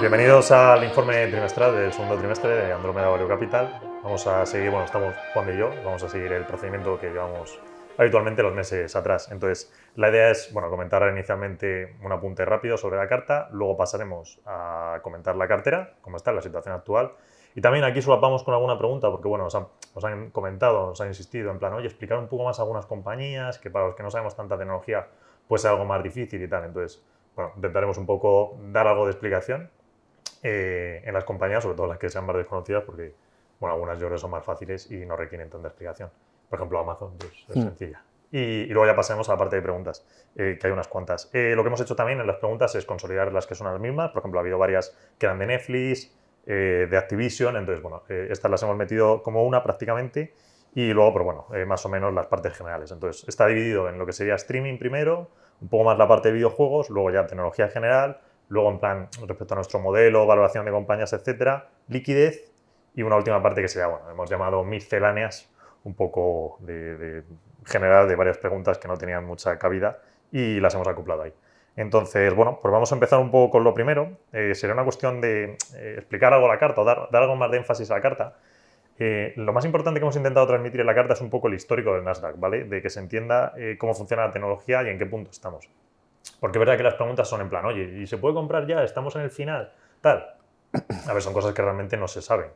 Bienvenidos al informe trimestral del segundo trimestre de Andromeda Value Capital. Vamos a seguir, bueno, estamos Juan y yo, vamos a seguir el procedimiento que llevamos habitualmente los meses atrás. Entonces, la idea es, bueno, comentar inicialmente un apunte rápido sobre la carta, luego pasaremos a comentar la cartera, cómo está la situación actual, y también aquí solapamos con alguna pregunta, porque, bueno, nos han comentado, nos han insistido en plan, oye, explicar un poco más algunas compañías, que para los que no sabemos tanta tecnología, pues es algo más difícil y tal. Entonces, bueno, intentaremos un poco dar algo de explicación en las compañías, sobre todo las que sean más desconocidas, porque bueno, algunas yo creo que son más fáciles y no requieren tanta explicación. Por ejemplo, Amazon pues, es sencilla. Y luego ya pasemos a la parte de preguntas, que hay unas cuantas. Lo que hemos hecho también en las preguntas es consolidar las que son las mismas. Por ejemplo, ha habido varias que eran de Netflix, de Activision, entonces, bueno, estas las hemos metido como una prácticamente y luego, pero bueno, más o menos las partes generales. Entonces, está dividido en lo que sería streaming primero, un poco más la parte de videojuegos, luego ya tecnología general, luego en plan respecto a nuestro modelo, valoración de compañías, etcétera, liquidez y una última parte que sería, bueno, hemos llamado misceláneas, un poco de general de varias preguntas que no tenían mucha cabida y las hemos acoplado ahí. Entonces, bueno, pues vamos a empezar un poco con lo primero. Sería una cuestión de explicar algo a la carta o dar algo más de énfasis a la carta. Lo más importante que hemos intentado transmitir en la carta es un poco el histórico del Nasdaq, ¿vale? De que se entienda cómo funciona la tecnología y en qué punto estamos. Porque es verdad que las preguntas son en plan, oye, ¿y se puede comprar ya? ¿Estamos en el final? Tal. A ver, son cosas que realmente no se saben.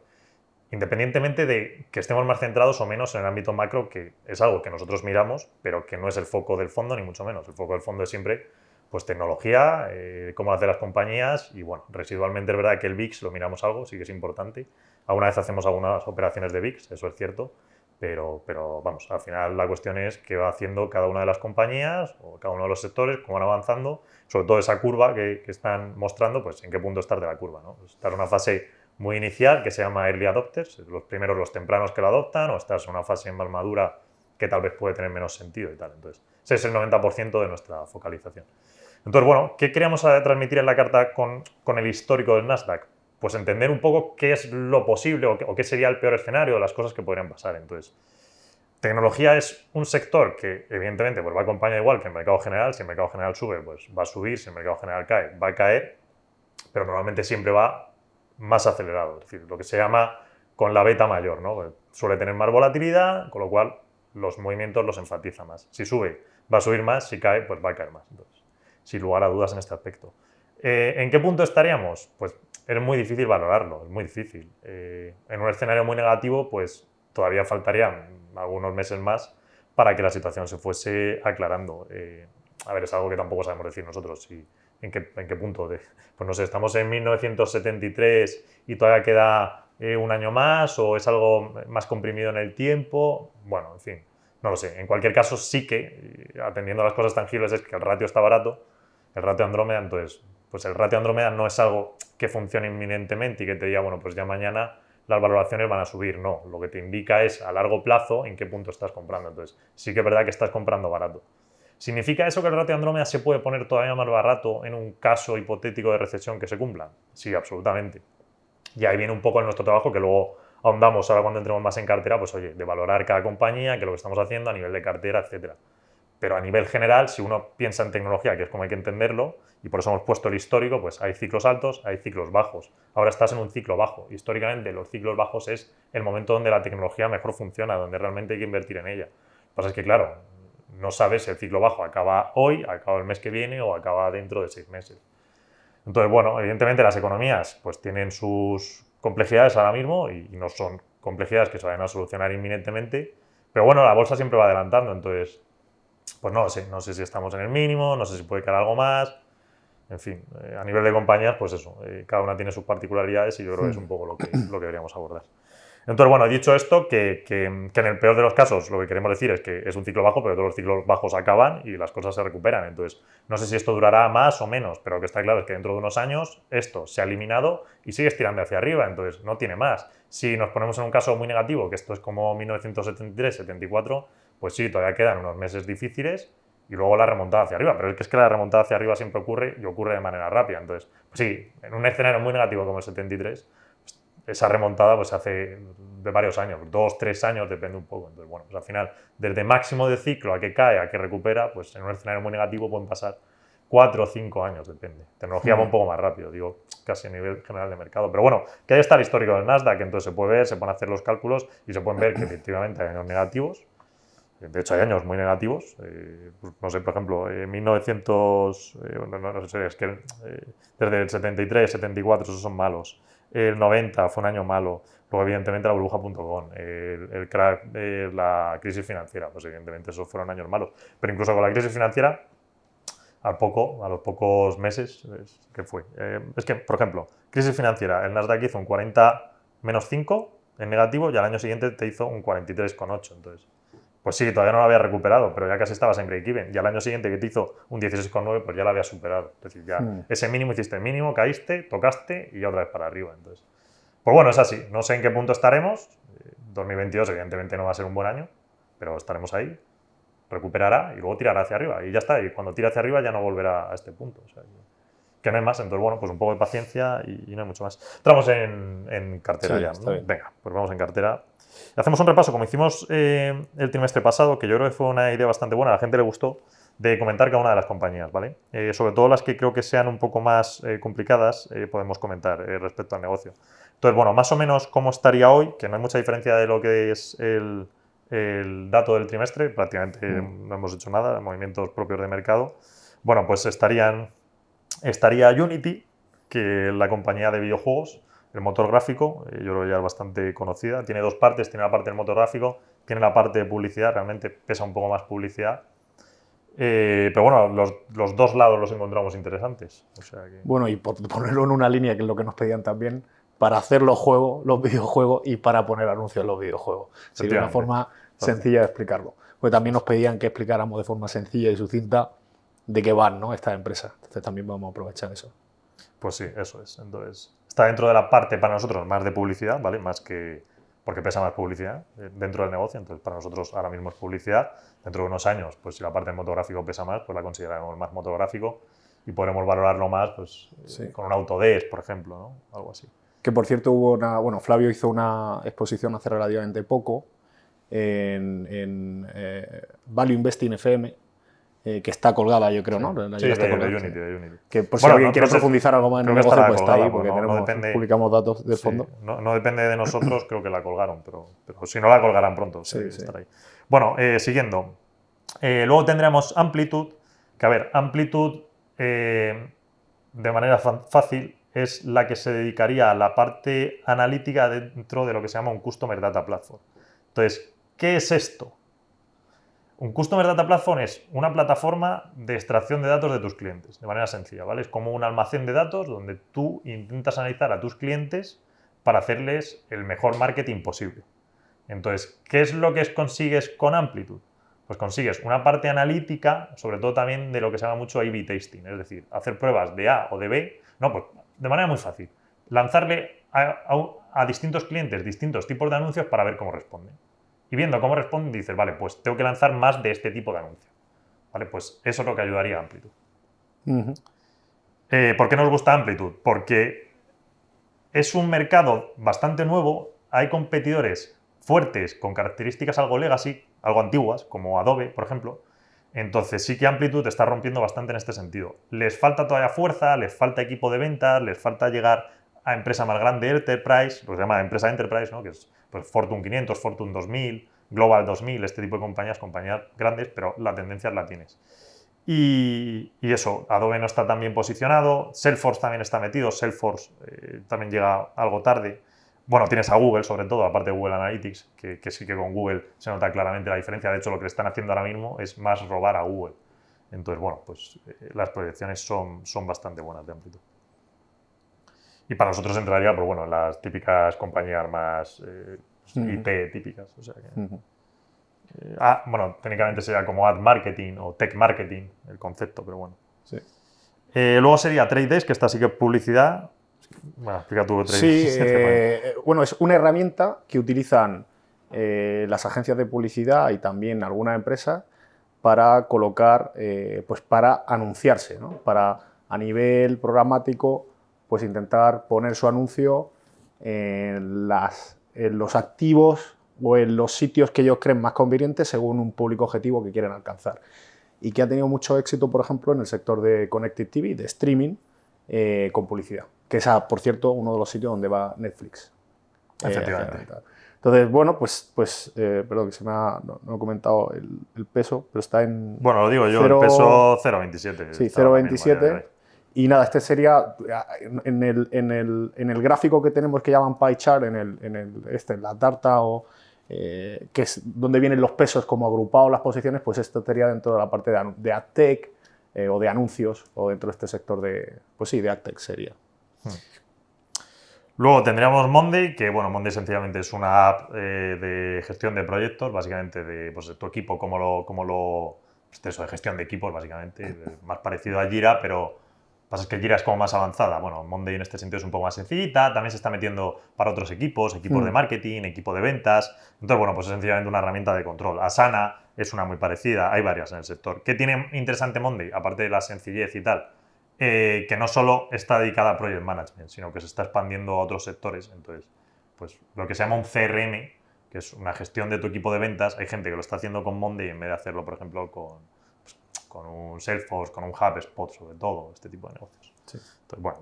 Independientemente de que estemos más centrados o menos en el ámbito macro, que es algo que nosotros miramos, pero que no es el foco del fondo, ni mucho menos. El foco del fondo es siempre pues, tecnología, cómo hacer las compañías y, bueno, residualmente es verdad que el VIX lo miramos algo, sí que es importante. Alguna vez hacemos algunas operaciones de VIX, eso es cierto, pero vamos, al final la cuestión es qué va haciendo cada una de las compañías o cada uno de los sectores, cómo van avanzando, sobre todo esa curva que están mostrando, pues en qué punto estar de la curva, ¿no? Estar en una fase muy inicial que se llama early adopters, los primeros, los tempranos que lo adoptan, o estás en una fase más madura que tal vez puede tener menos sentido y tal. Entonces, ese es el 90% de nuestra focalización. Entonces, bueno, ¿qué queríamos transmitir en la carta con el histórico del Nasdaq? Pues entender un poco qué es lo posible o qué sería el peor escenario, las cosas que podrían pasar. Entonces, tecnología es un sector que, evidentemente, pues va a acompañar igual que el mercado general. Si el mercado general sube, pues va a subir. Si el mercado general cae, va a caer. Pero normalmente siempre va más acelerado. Es decir, lo que se llama con la beta mayor, ¿no? Pues suele tener más volatilidad, con lo cual los movimientos los enfatiza más. Si sube, va a subir más. Si cae, pues va a caer más. Entonces, sin lugar a dudas en este aspecto. ¿En qué punto estaríamos? Pues es muy difícil valorarlo, es muy difícil. En un escenario muy negativo, pues todavía faltarían algunos meses más para que la situación se fuese aclarando. A ver, es algo que tampoco sabemos decir nosotros. ¿En qué punto? Pues no sé, estamos en 1973 y todavía queda un año más, o es algo más comprimido en el tiempo. Bueno, en fin, no lo sé. En cualquier caso, sí que, atendiendo a las cosas tangibles, es que el ratio está barato, el ratio Andrómeda, entonces, pues el ratio Andrómeda no es algo que funcione inminentemente y que te diga, bueno, pues ya mañana las valoraciones van a subir. No, lo que te indica es a largo plazo en qué punto estás comprando. Entonces, sí que es verdad que estás comprando barato. ¿Significa eso que el ratio Andrómeda se puede poner todavía más barato en un caso hipotético de recesión que se cumpla? Sí, absolutamente. Y ahí viene un poco en nuestro trabajo, que luego ahondamos ahora cuando entremos más en cartera, pues oye, de valorar cada compañía, que es lo que estamos haciendo a nivel de cartera, etcétera. Pero a nivel general, si uno piensa en tecnología, que es como hay que entenderlo, y por eso hemos puesto el histórico, pues hay ciclos altos, hay ciclos bajos. Ahora estás en un ciclo bajo. Históricamente, los ciclos bajos es el momento donde la tecnología mejor funciona, donde realmente hay que invertir en ella. Lo que pasa es que, claro, no sabes si el ciclo bajo acaba hoy, acaba el mes que viene o acaba dentro de 6 meses. Entonces, bueno, evidentemente las economías pues tienen sus complejidades ahora mismo y no son complejidades que se vayan a solucionar inminentemente, pero bueno, la bolsa siempre va adelantando, entonces pues no sé si estamos en el mínimo, no sé si puede caer algo más, en fin, a nivel de compañías, pues eso, cada una tiene sus particularidades y yo creo que es un poco lo que deberíamos abordar. Entonces, bueno, dicho esto, que en el peor de los casos lo que queremos decir es que es un ciclo bajo, pero todos los ciclos bajos acaban y las cosas se recuperan. Entonces, no sé si esto durará más o menos, pero lo que está claro es que dentro de unos años esto se ha eliminado y sigue estirando hacia arriba, entonces no tiene más. Si nos ponemos en un caso muy negativo, que esto es como 1973, 74, pues sí, todavía quedan unos meses difíciles y luego la remontada hacia arriba. Pero es que la remontada hacia arriba siempre ocurre y ocurre de manera rápida. Entonces, pues sí, en un escenario muy negativo como el 73, esa remontada pues se hace de varios años, 2, 3 años, depende un poco. Entonces, bueno, pues al final, desde máximo de ciclo a que cae, a que recupera, pues en un escenario muy negativo pueden pasar 4 o 5 años, depende. Tecnología va un poco más rápido, digo, casi a nivel general de mercado. Pero bueno, que ahí está el histórico del Nasdaq, entonces se puede ver, se pueden hacer los cálculos y se pueden ver que efectivamente hay años negativos. De hecho, hay años muy negativos. Pues, no sé, por ejemplo, 1900, no sé, es que desde el 73, 74, esos son malos. El 90 fue un año malo. Luego, evidentemente, la burbuja.com, el crack, la crisis financiera, pues evidentemente esos fueron años malos. Pero incluso con la crisis financiera, a los pocos meses, ¿qué fue? Es que, por ejemplo, crisis financiera, el Nasdaq hizo un 40 menos 5 en negativo y al año siguiente te hizo un 43,8. Entonces, pues sí, todavía no lo había recuperado, pero ya casi estabas en break-even. Y al año siguiente que te hizo un 16,9, pues ya lo había superado. Es decir, ya ese mínimo hiciste el mínimo, caíste, tocaste y ya otra vez para arriba. Entonces, pues bueno, es así. No sé en qué punto estaremos. 2022 evidentemente no va a ser un buen año, pero estaremos ahí. Recuperará y luego tirará hacia arriba. Y ya está. Y cuando tire hacia arriba ya no volverá a este punto. O sea, que no hay más. Entonces, bueno, pues un poco de paciencia y no hay mucho más. Entramos en cartera Sí, ya, está ¿no? bien. Venga, pues vamos en cartera. Hacemos un repaso, como hicimos el trimestre pasado, que yo creo que fue una idea bastante buena, a la gente le gustó, de comentar cada una de las compañías, ¿vale? Sobre todo las que creo que sean un poco más complicadas, podemos comentar respecto al negocio. Entonces, bueno, más o menos cómo estaría hoy, que no hay mucha diferencia de lo que es el dato del trimestre, prácticamente no hemos hecho nada, movimientos propios de mercado. Bueno, pues estaría Unity, que es la compañía de videojuegos, el motor gráfico, yo creo que ya es bastante conocida. Tiene dos partes, tiene la parte del motor gráfico, tiene la parte de publicidad, realmente pesa un poco más publicidad. Pero bueno, los dos lados los encontramos interesantes. O sea que... Bueno, y por ponerlo en una línea, que es lo que nos pedían también, para hacer los videojuegos y para poner anuncios en los videojuegos. Sería una forma sencilla de explicarlo. Porque también nos pedían que explicáramos de forma sencilla y sucinta de qué van, ¿no?, estas empresas. Entonces también vamos a aprovechar eso. Pues sí, eso es. Entonces, está dentro de la parte para nosotros más de publicidad, ¿vale? Más que porque pesa más publicidad dentro del negocio, entonces para nosotros ahora mismo es publicidad. Dentro de unos años, pues si la parte del motográfico pesa más, pues la consideraremos más motográfico y podremos valorarlo más pues, con un Autodesk, por ejemplo, ¿no? Algo así. Que por cierto bueno, Flavio hizo una exposición hace relativamente poco en Value Investing FM, que está colgada, yo creo, ¿no? Sí, de Unity. Que por si alguien quiere profundizar algo más en el negocio, pues está ahí, porque publicamos datos del fondo. No depende de nosotros, creo que la colgaron, pero si no la colgarán pronto, estará ahí. Bueno, siguiendo. Luego tendremos Amplitude, que a ver, Amplitude, de manera fácil, es la que se dedicaría a la parte analítica dentro de lo que se llama un Customer Data Platform. Entonces, ¿qué es esto? Un Customer Data Platform es una plataforma de extracción de datos de tus clientes, de manera sencilla, ¿vale? Es como un almacén de datos donde tú intentas analizar a tus clientes para hacerles el mejor marketing posible. Entonces, ¿qué es lo que consigues con Amplitude? Pues consigues una parte analítica, sobre todo también de lo que se llama mucho A/B testing, es decir, hacer pruebas de A o de B, no, pues de manera muy fácil. Lanzarle a distintos clientes distintos tipos de anuncios para ver cómo responden. Y viendo cómo responden, dices, vale, pues tengo que lanzar más de este tipo de anuncios. Vale, pues eso es lo que ayudaría a Amplitude. ¿Por qué nos gusta Amplitude? Porque es un mercado bastante nuevo, hay competidores fuertes con características algo legacy, algo antiguas, como Adobe, por ejemplo. Entonces sí que Amplitude está rompiendo bastante en este sentido. Les falta todavía fuerza, les falta equipo de ventas, les falta llegar a empresa más grande, Enterprise, lo que se llama empresa Enterprise, ¿no? Que es pues, Fortune 500, Fortune 2000, Global 2000, este tipo de compañías grandes, pero la tendencia la tienes. Y eso, Adobe no está tan bien posicionado, Salesforce también está metido, Salesforce también llega algo tarde. Bueno, tienes a Google, sobre todo, aparte de Google Analytics, que sí que con Google se nota claramente la diferencia. De hecho, lo que le están haciendo ahora mismo es más robar a Google. Entonces, bueno, pues las proyecciones son bastante buenas de Amplitude. Y para nosotros entraría, pues bueno, las típicas compañías más IT típicas. O sea que, bueno, técnicamente sería como ad marketing o tech marketing el concepto, pero bueno. Sí. Luego sería Trade Desk, que esta sí que es publicidad. Bueno, explica tú Trade Desk. Sí, bueno, es una herramienta que utilizan las agencias de publicidad y también algunas empresas para colocar, pues para anunciarse, ¿no? Para a nivel programático, pues intentar poner su anuncio en los activos o en los sitios que ellos creen más convenientes según un público objetivo que quieren alcanzar. y que ha tenido mucho éxito, por ejemplo, en el sector de Connected TV, de streaming, con publicidad, que es, por cierto, uno de los sitios donde va Netflix. Efectivamente. Entonces, bueno, perdón, que no he comentado el peso, pero está en... Bueno, lo digo yo, el peso 0,27. Sí, 0,27. Y nada, este sería, en el gráfico que tenemos que llaman pie chart, en la tarta, que es donde vienen los pesos como agrupados las posiciones, pues esto estaría dentro de la parte de AdTech o de anuncios, o dentro de este sector de AdTech sería. Luego tendríamos Monday, que bueno, Monday sencillamente es una app de gestión de proyectos, básicamente de tu equipo, de gestión de equipos, básicamente, más parecido a Jira, pero pasa es que Jira es como más avanzada. Bueno, Monday en este sentido es un poco más sencillita, también se está metiendo para otros equipos de marketing, equipo de ventas. Entonces, bueno, pues es sencillamente una herramienta de control. Asana es una muy parecida, hay varias en el sector. ¿Qué tiene interesante Monday, aparte de la sencillez y tal? Que no solo está dedicada a Project Management, sino que se está expandiendo a otros sectores. Entonces, pues lo que se llama un CRM, que es una gestión de tu equipo de ventas, hay gente que lo está haciendo con Monday en vez de hacerlo, por ejemplo, con un Salesforce, con un HubSpot, sobre todo, este tipo de negocios. Sí. Entonces, bueno,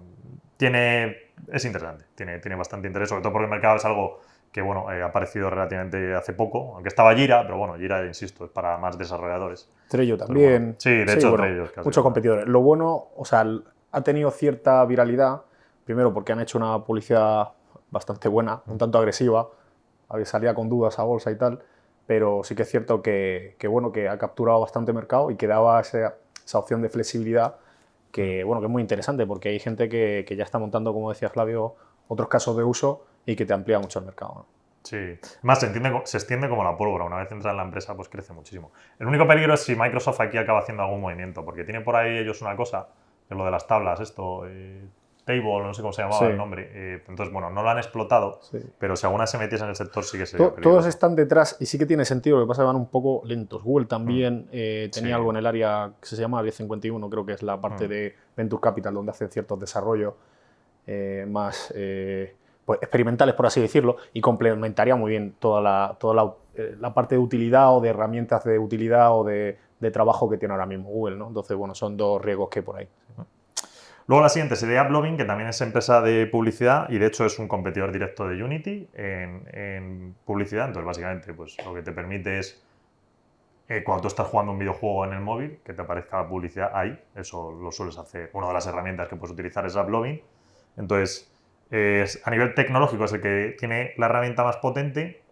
es interesante, tiene bastante interés, sobre todo porque el mercado es algo que, bueno, ha aparecido relativamente hace poco, aunque estaba Jira, pero bueno, Jira, insisto, es para más desarrolladores. Trello también. Bueno, sí, de hecho, Trello. Muchos competidores. Lo bueno, o sea, ha tenido cierta viralidad, primero porque han hecho una publicidad bastante buena, un tanto agresiva, salía con dudas a bolsa y tal, pero sí que es cierto que ha capturado bastante mercado y que daba esa opción de flexibilidad que, bueno, que es muy interesante porque hay gente que ya está montando, como decía Flavio, otros casos de uso y que te amplía mucho el mercado, ¿no? Sí, más se extiende como la pólvora. Una vez entra en la empresa, pues crece muchísimo. El único peligro es si Microsoft aquí acaba haciendo algún movimiento, porque tiene por ahí ellos una cosa, que es lo de las tablas, Table, no sé cómo se llamaba el nombre. Entonces, bueno, no lo han explotado, pero si alguna se metiese en el sector sí que sería peligroso. Todos están detrás y sí que tiene sentido, lo que pasa es que van un poco lentos. Google también tenía algo en el área que se llama Área 51, creo que es la parte de Venture Capital, donde hacen ciertos desarrollos más pues, experimentales, por así decirlo, y complementaría muy bien toda la parte de utilidad o de herramientas de utilidad o de trabajo que tiene ahora mismo Google, ¿no? Entonces, bueno, son dos riesgos que hay por ahí. Luego la siguiente sería AppLovin, que también es empresa de publicidad y de hecho es un competidor directo de Unity en publicidad. Entonces, básicamente, pues lo que te permite es, cuando tú estás jugando un videojuego en el móvil, que te aparezca la publicidad ahí. Eso lo sueles hacer. Una de las herramientas que puedes utilizar es AppLovin. Entonces, a nivel tecnológico es el que tiene la herramienta más potente.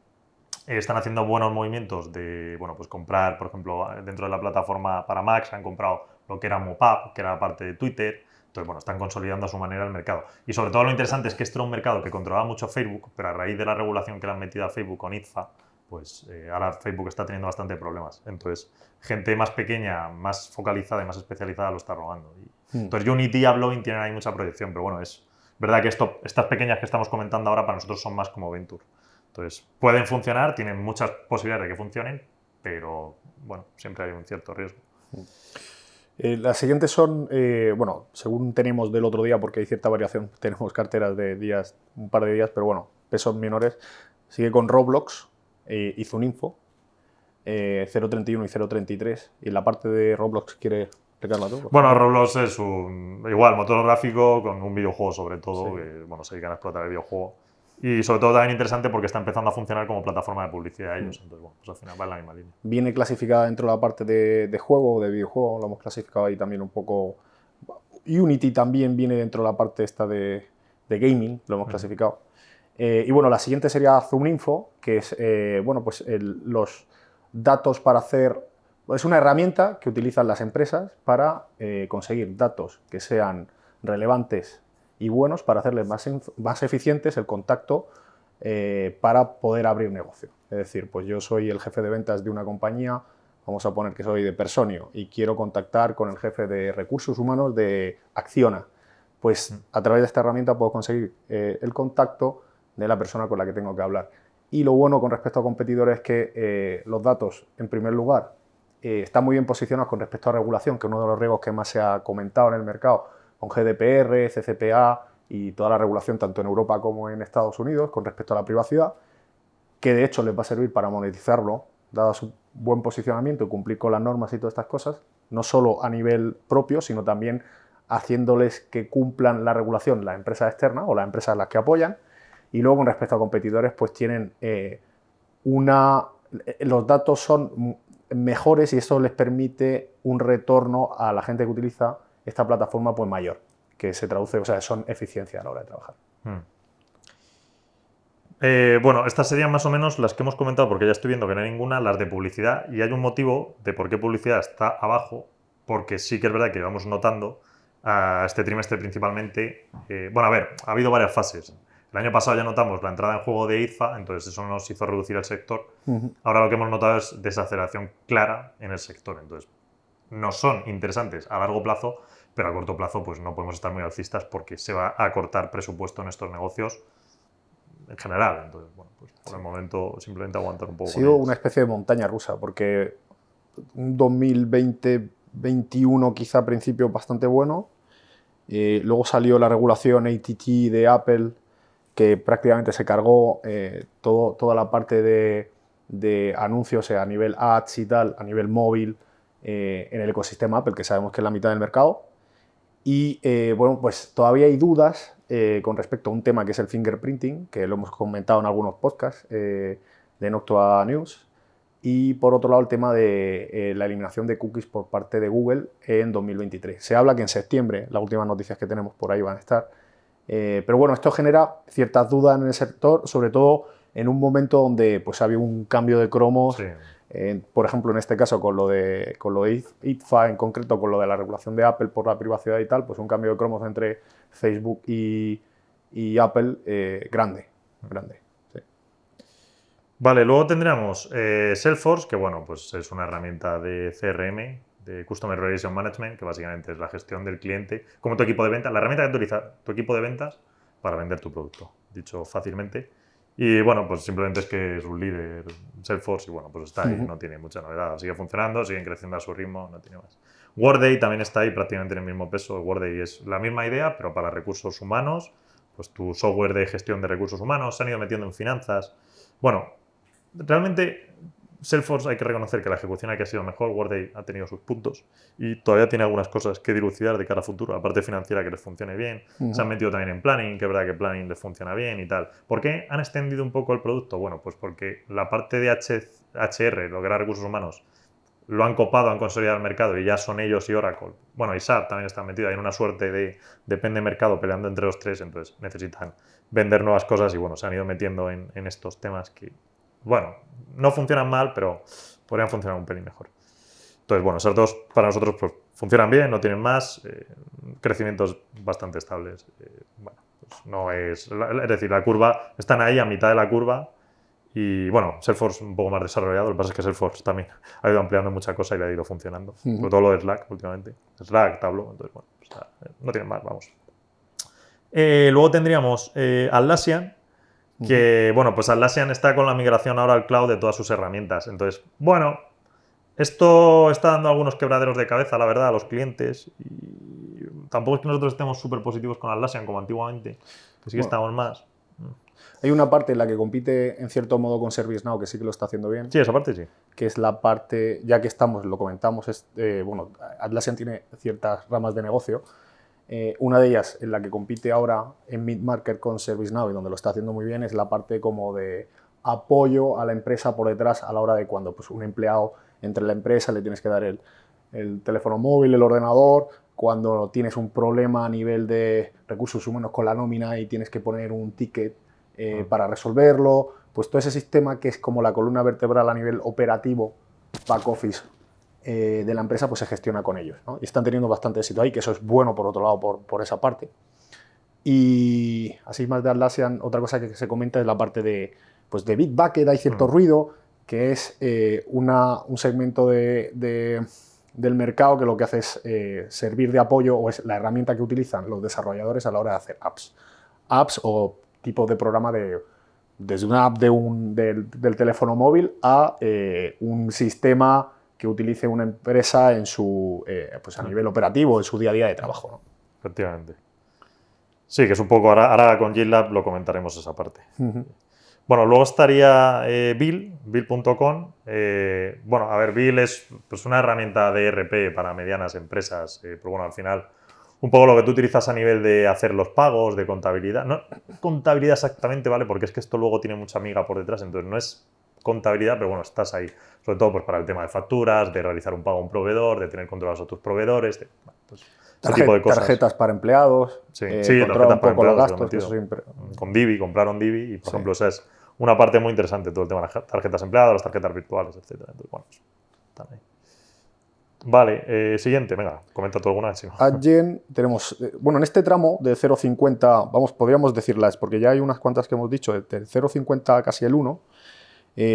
Están haciendo buenos movimientos de, bueno, pues comprar, por ejemplo, dentro de la plataforma para Macs, han comprado lo que era Mopap, que era parte de Twitter. Entonces, bueno, están consolidando a su manera el mercado. Y sobre todo lo interesante es que este era un mercado que controlaba mucho Facebook, pero a raíz de la regulación que le han metido a Facebook con IDFA, pues ahora Facebook está teniendo bastante problemas. Entonces, gente más pequeña, más focalizada y más especializada lo está robando. Entonces, Unity y AppLovin tienen ahí mucha proyección, pero bueno, es verdad que estas pequeñas que estamos comentando ahora para nosotros son más como Venture. Entonces, pueden funcionar, tienen muchas posibilidades de que funcionen, pero bueno, siempre hay un cierto riesgo. Las siguientes son, bueno, según tenemos del otro día, porque hay cierta variación, tenemos carteras de días, un par de días, pero bueno, pesos menores. Sigue con Roblox y Zuninfo, 0.31 y 0.33. Y la parte de Roblox, ¿quiere explicarla tú? Bueno, Roblox es igual, motor gráfico con un videojuego sobre todo, que bueno, se dedican a explotar el videojuego. Y sobre todo también interesante porque está empezando a funcionar como plataforma de publicidad ellos. Entonces, bueno, pues al final va en la misma línea. Viene clasificada dentro de la parte de juego, de videojuego, lo hemos clasificado ahí también un poco. Unity también viene dentro de la parte esta de gaming, lo hemos clasificado. Y bueno, la siguiente sería Zuninfo, que es, bueno, pues los datos para hacer... Es una herramienta que utilizan las empresas para conseguir datos que sean relevantes y buenos para hacerles más eficientes el contacto para poder abrir negocio. Es decir, pues yo soy el jefe de ventas de una compañía, vamos a poner que soy de Personio y quiero contactar con el jefe de recursos humanos de Acciona. Pues a través de esta herramienta puedo conseguir el contacto de la persona con la que tengo que hablar. Y lo bueno con respecto a competidores es que los datos, en primer lugar, están muy bien posicionados con respecto a regulación, que es uno de los riesgos que más se ha comentado en el mercado, con GDPR, CCPA y toda la regulación tanto en Europa como en Estados Unidos con respecto a la privacidad, que de hecho les va a servir para monetizarlo, dado su buen posicionamiento y cumplir con las normas y todas estas cosas. no solo a nivel propio, sino también haciéndoles que cumplan la regulación la empresa externa o las empresas a las que apoyan. Y luego, con respecto a competidores, pues tienen los datos son mejores y eso les permite un retorno a la gente que utiliza esta plataforma pues mayor, que se traduce, o sea, son eficiencia a la hora de trabajar. Bueno, estas serían más o menos las que hemos comentado, porque ya estoy viendo que no hay ninguna, las de publicidad, y hay un motivo de por qué publicidad está abajo, porque sí que es verdad que vamos notando a este trimestre principalmente, bueno, a ver, ha habido varias fases. El año pasado ya notamos la entrada en juego de IFA, entonces eso nos hizo reducir el sector. Ahora lo que hemos notado es desaceleración clara en el sector, entonces no son interesantes a largo plazo, pero a corto plazo pues no podemos estar muy alcistas porque se va a cortar presupuesto en estos negocios en general. Entonces, bueno, pues por el momento simplemente aguantar un poco. Ha sido una especie de montaña rusa, porque un 2020-21 quizá a principio bastante bueno, luego salió la regulación ATT de Apple, que prácticamente se cargó toda la parte de anuncios a nivel ads y tal, a nivel móvil, en el ecosistema Apple, que sabemos que es la mitad del mercado. Y bueno, pues todavía hay dudas con respecto a un tema que es el fingerprinting, que lo hemos comentado en algunos podcasts de Noctua News. Y por otro lado, el tema de la eliminación de cookies por parte de Google en 2023. Se habla que en septiembre, las últimas noticias que tenemos por ahí van a estar. Pero bueno, esto genera ciertas dudas en el sector, sobre todo en un momento donde pues, había un cambio de cromos. Sí. Por ejemplo, en este caso, con lo de IFA, en concreto, con lo de la regulación de Apple por la privacidad y tal, pues un cambio de cromos entre Facebook y Apple grande. Sí. Vale, luego tendríamos Salesforce, que bueno, pues es una herramienta de CRM, de Customer Relation Management, que básicamente es la gestión del cliente, como tu equipo de ventas, la herramienta que utiliza tu equipo de ventas para vender tu producto, dicho fácilmente. Y bueno, pues simplemente es que es un líder Salesforce y bueno, pues está ahí, no tiene mucha novedad, sigue funcionando, siguen creciendo a su ritmo, no tiene más. Workday también está ahí prácticamente en el mismo peso. Workday es la misma idea, pero para recursos humanos, pues tu software de gestión de recursos humanos, se han ido metiendo en finanzas. Bueno, realmente Salesforce hay que reconocer que la ejecución aquí ha sido mejor, Workday ha tenido sus puntos y todavía tiene algunas cosas que dilucidar de cara a futuro, la parte financiera que les funcione bien, se han metido también en planning, que es verdad que planning les funciona bien y tal. ¿Por qué han extendido un poco el producto? Bueno, pues porque la parte de HR, lo que era recursos humanos, lo han copado, han consolidado el mercado y ya son ellos y Oracle. Bueno, y SAP también está metido ahí en una suerte de depende mercado peleando entre los tres, entonces necesitan vender nuevas cosas y bueno, se han ido metiendo en estos temas que bueno, no funcionan mal, pero podrían funcionar un pelín mejor. Entonces, bueno, esos dos para nosotros pues, funcionan bien, no tienen más, crecimientos bastante estables. Bueno, pues no es decir, la curva, están ahí a mitad de la curva y, bueno, Salesforce un poco más desarrollado, lo que pasa es que Salesforce también ha ido ampliando mucha cosa y le ha ido funcionando, sobre todo lo de Slack últimamente. Slack, Tableau, entonces, bueno, pues, no tienen más, vamos. Luego tendríamos Atlassian, que, bueno, pues Atlassian está con la migración ahora al cloud de todas sus herramientas. Entonces, bueno, esto está dando algunos quebraderos de cabeza, la verdad, a los clientes. Y tampoco es que nosotros estemos súper positivos con Atlassian como antiguamente, que sí que estamos más. Hay una parte en la que compite, en cierto modo, con ServiceNow, que sí que lo está haciendo bien. Sí, esa parte sí. Que es la parte, ya que estamos, lo comentamos, bueno, Atlassian tiene ciertas ramas de negocio. Una de ellas, en la que compite ahora en mid-market con ServiceNow y donde lo está haciendo muy bien, es la parte como de apoyo a la empresa por detrás a la hora de cuando pues, un empleado entre la empresa, le tienes que dar el teléfono móvil, el ordenador, cuando tienes un problema a nivel de recursos humanos con la nómina y tienes que poner un ticket para resolverlo, pues todo ese sistema que es como la columna vertebral a nivel operativo, back office, de la empresa, pues se gestiona con ellos, ¿no? Y están teniendo bastante éxito ahí, que eso es bueno por otro lado, por esa parte. Y así más de Atlassian, otra cosa que se comenta es la parte de Bitbucket, hay cierto ruido, que es un segmento del mercado que lo que hace es servir de apoyo o es la herramienta que utilizan los desarrolladores a la hora de hacer apps. Apps o tipos de programa desde una app del teléfono móvil a un sistema que utilice una empresa en su, pues a nivel operativo, en su día a día de trabajo, ¿no? Efectivamente. Sí, que es un poco, ahora con GitLab lo comentaremos esa parte. Bueno, luego estaría Bill.com. Bueno, a ver, Bill es pues, una herramienta de ERP para medianas empresas. Pero bueno, al final, un poco lo que tú utilizas a nivel de hacer los pagos, de contabilidad. No contabilidad exactamente, ¿vale? Porque es que esto luego tiene mucha miga por detrás, entonces no es contabilidad, pero bueno, estás ahí. Sobre todo pues, para el tema de facturas, de realizar un pago a un proveedor, de tener controlados a tus proveedores, pues, ese tipo de cosas. Tarjetas para empleados, Sí, controlar un tarjetas para poco los empleados, gastos. Que eso siempre... Con Divi, compraron Divi y, por ejemplo, esa es una parte muy interesante, todo el tema de las tarjetas empleadas, las tarjetas virtuales, etc. Entonces, bueno, están ahí. Vale, siguiente, venga, comenta tú alguna vez. Sí. Adyen, tenemos, bueno, en este tramo de 0,50, vamos, podríamos decirlas, porque ya hay unas cuantas que hemos dicho, del 0,50 a casi el 1,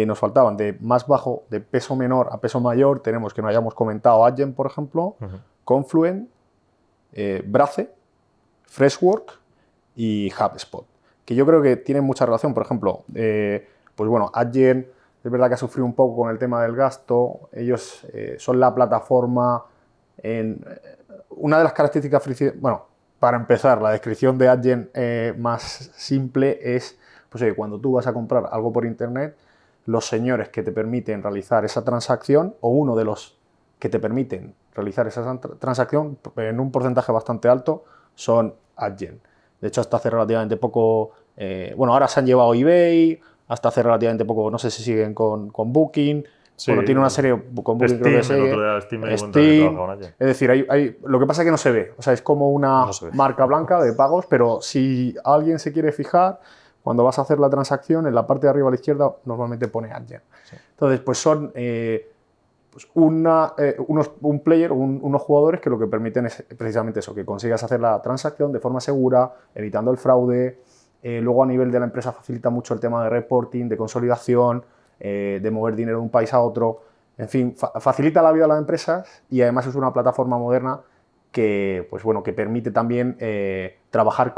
nos faltaban de más bajo, de peso menor a peso mayor, tenemos que no hayamos comentado Adyen, por ejemplo, Confluent, Braze, Freshwork y HubSpot, que yo creo que tienen mucha relación. Por ejemplo, pues bueno, Adyen es verdad que ha sufrido un poco con el tema del gasto. Ellos son la plataforma una de las características, bueno, para empezar, la descripción de Adyen más simple es pues, cuando tú vas a comprar algo por internet, los señores que te permiten realizar esa transacción o uno de los que te permiten realizar esa transacción en un porcentaje bastante alto son Adyen. De hecho, hasta hace relativamente poco, bueno, ahora se han llevado eBay, hasta hace relativamente poco, no sé si siguen con Booking. Sí, bueno, tiene una serie con Booking, Steam, creo que sigue. Steam, es decir, lo que pasa es que no se ve. O sea, es como una marca blanca de pagos, pero si alguien se quiere fijar, cuando vas a hacer la transacción, en la parte de arriba a la izquierda normalmente pone Adyen. Sí. Entonces, pues son pues un player, unos jugadores que lo que permiten es precisamente eso, que consigas hacer la transacción de forma segura, evitando el fraude. Luego a nivel de la empresa facilita mucho el tema de reporting, de consolidación, de mover dinero de un país a otro. En fin, facilita la vida a las empresas y además es una plataforma moderna que, pues bueno, que permite también trabajar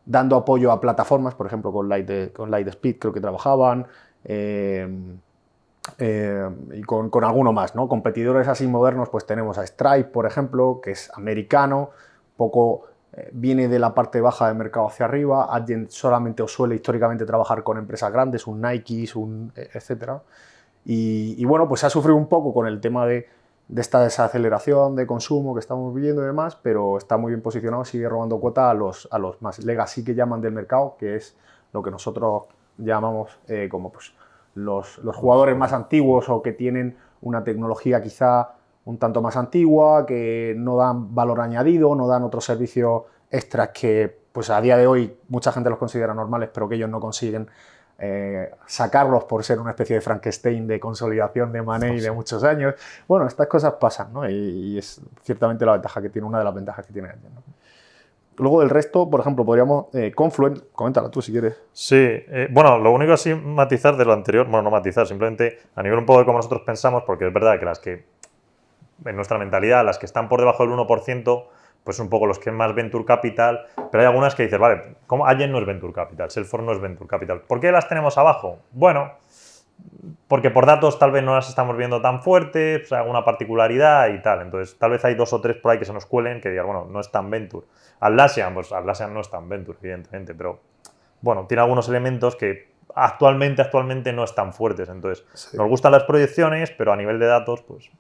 dando apoyo a plataformas, por ejemplo, con Lightspeed creo que trabajaban, y con alguno más, ¿no? Competidores así modernos, pues tenemos a Stripe, por ejemplo, que es americano, poco viene de la parte baja del mercado hacia arriba. Adyen solamente o suele históricamente trabajar con empresas grandes, un Nike, etcétera. Y bueno, pues ha sufrido un poco con el tema de esta desaceleración de consumo que estamos viviendo y demás, pero está muy bien posicionado, sigue robando cuota a los más legacy que llaman del mercado, que es lo que nosotros llamamos como pues, los jugadores más antiguos o que tienen una tecnología quizá un tanto más antigua, que no dan valor añadido, no dan otros servicios extras que pues a día de hoy mucha gente los considera normales, pero que ellos no consiguen sacarlos por ser una especie de Frankenstein de consolidación de money de muchos años. Bueno, estas cosas pasan, ¿no? Y es ciertamente la ventaja que tiene, una de las ventajas que tiene Adyen, ¿no? Luego del resto, por ejemplo, podríamos... Confluent, coméntala tú si quieres. Sí, bueno, lo único así matizar de lo anterior, bueno, no matizar, simplemente a nivel un poco de cómo nosotros pensamos, porque es verdad que las que, en nuestra mentalidad, las que están por debajo del 1%, pues un poco los que es más Venture Capital, pero hay algunas que dices, vale, ¿cómo Adyen no es Venture Capital? Salesforce no es Venture Capital. ¿Por qué las tenemos abajo? Bueno, porque por datos tal vez no las estamos viendo tan fuertes, pues alguna particularidad y tal. Entonces, tal vez hay 2 o 3 por ahí que se nos cuelen que digan, bueno, no es tan Venture. Atlassian, pues Atlassian no es tan Venture, evidentemente, pero bueno, tiene algunos elementos que actualmente no están fuertes. Entonces, sí, nos gustan las proyecciones, pero a nivel de datos, pues...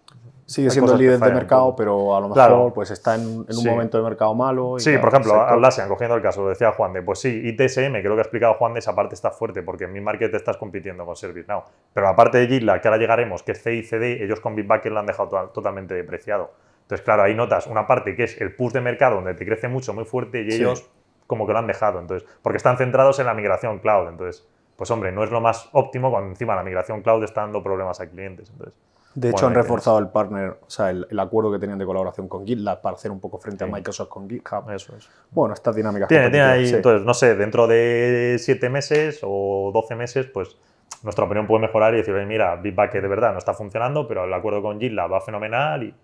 Sigue siendo el líder de mercado, pero a lo mejor pues está en un momento de mercado malo. Sí, por ejemplo, Atlassian, cogiendo el caso, lo decía Juan de, pues sí, ITSM, que lo que ha explicado Juan de esa parte está fuerte, porque en mi market estás compitiendo con ServiceNow. Pero la parte de GitLab, que ahora llegaremos, que es CI/CD, ellos con Bitbucket lo han dejado totalmente depreciado. Entonces, claro, ahí notas una parte que es el push de mercado, donde te crece mucho, muy fuerte, y ellos como que lo han dejado. Entonces, porque están centrados en la migración cloud. Entonces, pues hombre, no es lo más óptimo cuando encima la migración cloud está dando problemas a clientes. Entonces, de hecho, han reforzado el partner, o sea, el acuerdo que tenían de colaboración con GitLab para hacer un poco frente a Microsoft con GitHub. Eso es. Bueno, estas dinámicas. Tiene ahí, entonces, no sé, dentro de 7 meses o 12 meses, pues nuestra opinión puede mejorar y decir, oye, mira, Bitbucket de verdad no está funcionando, pero el acuerdo con GitLab va fenomenal. Y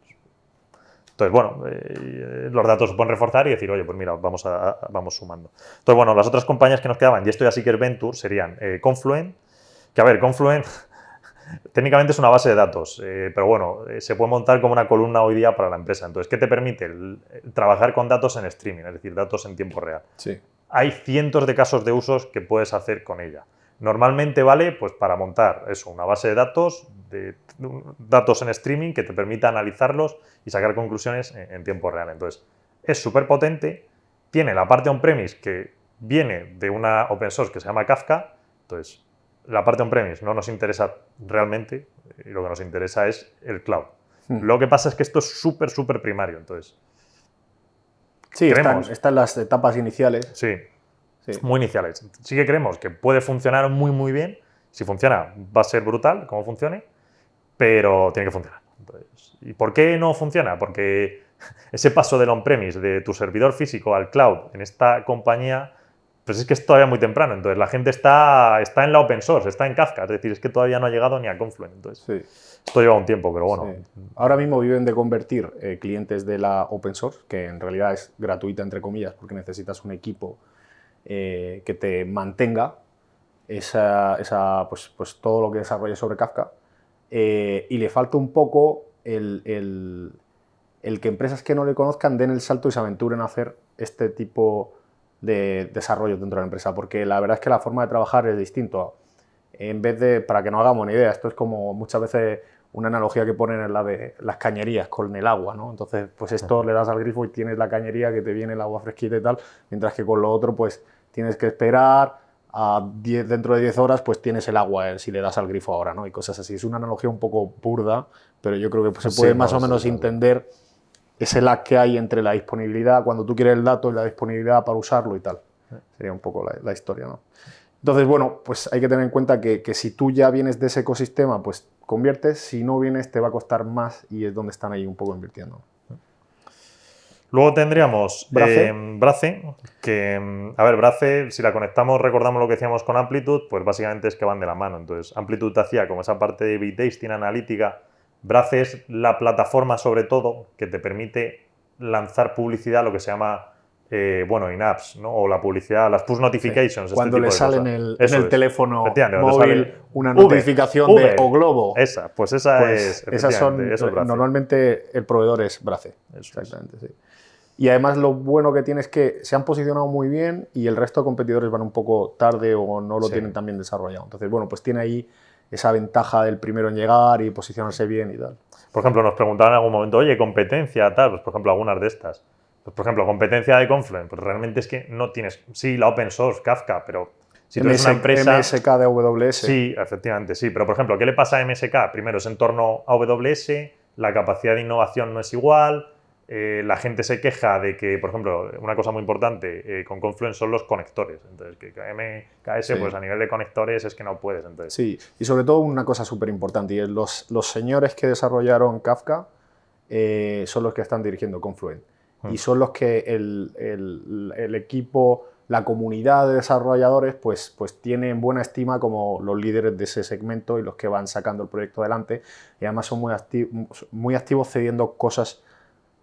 entonces, bueno, los datos se pueden reforzar y decir, oye, pues mira, vamos sumando. Entonces, bueno, las otras compañías que nos quedaban, y esto ya sí que es Venture, serían Confluent, que a ver, Confluent... Técnicamente es una base de datos, pero bueno, se puede montar como una columna hoy día para la empresa. Entonces, ¿qué te permite? Trabajar con datos en streaming, es decir, datos en tiempo real. Sí. hay cientos de casos de usos que puedes hacer con ella. Normalmente vale pues, para montar eso, una base de datos en streaming que te permita analizarlos y sacar conclusiones en tiempo real. Entonces, es súper potente, tiene la parte on-premise que viene de una open source que se llama Kafka. Entonces, la parte on-premise no nos interesa realmente, y lo que nos interesa es el cloud. Lo que pasa es que esto es súper, súper primario. Entonces, sí, están las etapas iniciales. Sí, muy iniciales. Sí que creemos que puede funcionar muy, muy bien. Si funciona, va a ser brutal como funcione, pero tiene que funcionar. Entonces, ¿y por qué no funciona? Porque ese paso del on-premise, de tu servidor físico al cloud en esta compañía, pues es que es todavía muy temprano. Entonces, la gente está en la open source, está en Kafka. Es decir, es que todavía no ha llegado ni a Confluent. Entonces, esto lleva un tiempo, pero bueno. Sí. Ahora mismo viven de convertir clientes de la open source, que en realidad es gratuita, entre comillas, porque necesitas un equipo que te mantenga pues todo lo que desarrolles sobre Kafka. Y le falta un poco el que empresas que no le conozcan den el salto y se aventuren a hacer este tipo de desarrollo dentro de la empresa, porque la verdad es que la forma de trabajar es distinta. En vez de, para que no hagamos una idea, esto es como muchas veces una analogía que ponen en la de las cañerías con el agua, ¿no? Entonces, pues esto le das al grifo y tienes la cañería que te viene el agua fresquita y tal, mientras que con lo otro, pues tienes que esperar dentro de 10 horas, pues tienes el agua si le das al grifo ahora, ¿no? Y cosas así. Es una analogía un poco burda, pero yo creo que pues, se puede más o menos entender ese lag que hay entre la disponibilidad, cuando tú quieres el dato y la disponibilidad para usarlo y tal. Sería un poco la historia, ¿no? Entonces, bueno, pues hay que tener en cuenta que si tú ya vienes de ese ecosistema, pues conviertes, si no vienes te va a costar más y es donde están ahí un poco invirtiendo. Luego tendríamos Brace, que, a ver, Brace, si la conectamos, recordamos lo que decíamos con Amplitude, pues básicamente es que van de la mano. Entonces, Amplitude hacía como esa parte de bit tasting, analítica. Brace es la plataforma, sobre todo, que te permite lanzar publicidad, lo que se llama in-apps, ¿no? O la publicidad, las push notifications. Sí. Cuando le sale en el teléfono móvil una Uber, notificación de O Globo. Esa es. Esas son, normalmente el proveedor es Brace. Exactamente, sí. Y además lo bueno que tiene es que se han posicionado muy bien y el resto de competidores van un poco tarde o no lo tienen tan bien desarrollado. Entonces, bueno, pues tiene ahí esa ventaja del primero en llegar y posicionarse bien y tal. Por ejemplo, nos preguntaban en algún momento, oye, competencia, tal, pues por ejemplo, algunas de estas. Pues, por ejemplo, competencia de Confluent, pues realmente es que no tienes, sí, la open source, Kafka, pero si tú eres una empresa... MSK de AWS. Sí, efectivamente, sí. Pero, por ejemplo, ¿qué le pasa a MSK? Primero, es en torno a AWS, la capacidad de innovación no es igual, la gente se queja de que, por ejemplo, una cosa muy importante con Confluent son los conectores. Entonces, que MKS, pues a nivel de conectores es que no puedes. Entonces. Sí, y sobre todo una cosa súper importante, y es los señores que desarrollaron Kafka son los que están dirigiendo Confluent. Y son los que el equipo, la comunidad de desarrolladores, pues tienen buena estima como los líderes de ese segmento y los que van sacando el proyecto adelante. Y además son muy activos cediendo cosas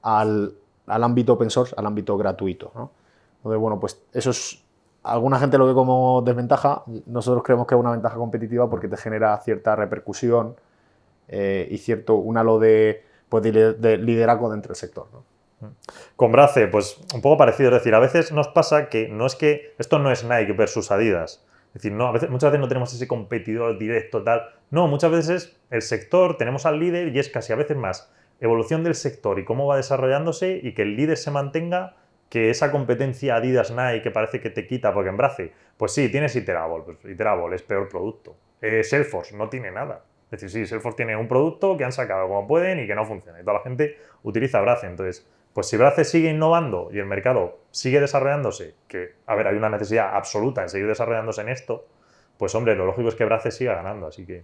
al ámbito open source, al ámbito gratuito, ¿no? Entonces, bueno, pues eso es... Alguna gente lo ve como desventaja, nosotros creemos que es una ventaja competitiva porque te genera cierta repercusión y un halo de liderazgo dentro del sector, ¿no? Con Brace, pues un poco parecido, es decir, a veces nos pasa que no es que esto no es Nike versus Adidas, es decir, no, muchas veces no tenemos ese competidor directo, tal, no, muchas veces el sector, tenemos al líder y es casi a veces más evolución del sector y cómo va desarrollándose y que el líder se mantenga que esa competencia Adidas-Nike que parece que te quita, porque en Brace, pues sí, tienes Iterable, pues Iterable es peor producto. Salesforce no tiene nada. Es decir, sí, Salesforce tiene un producto que han sacado como pueden y que no funciona. Y toda la gente utiliza Brace. Entonces, pues si Brace sigue innovando y el mercado sigue desarrollándose, que, a ver, hay una necesidad absoluta en seguir desarrollándose en esto, pues hombre, lo lógico es que Brace siga ganando. Así que...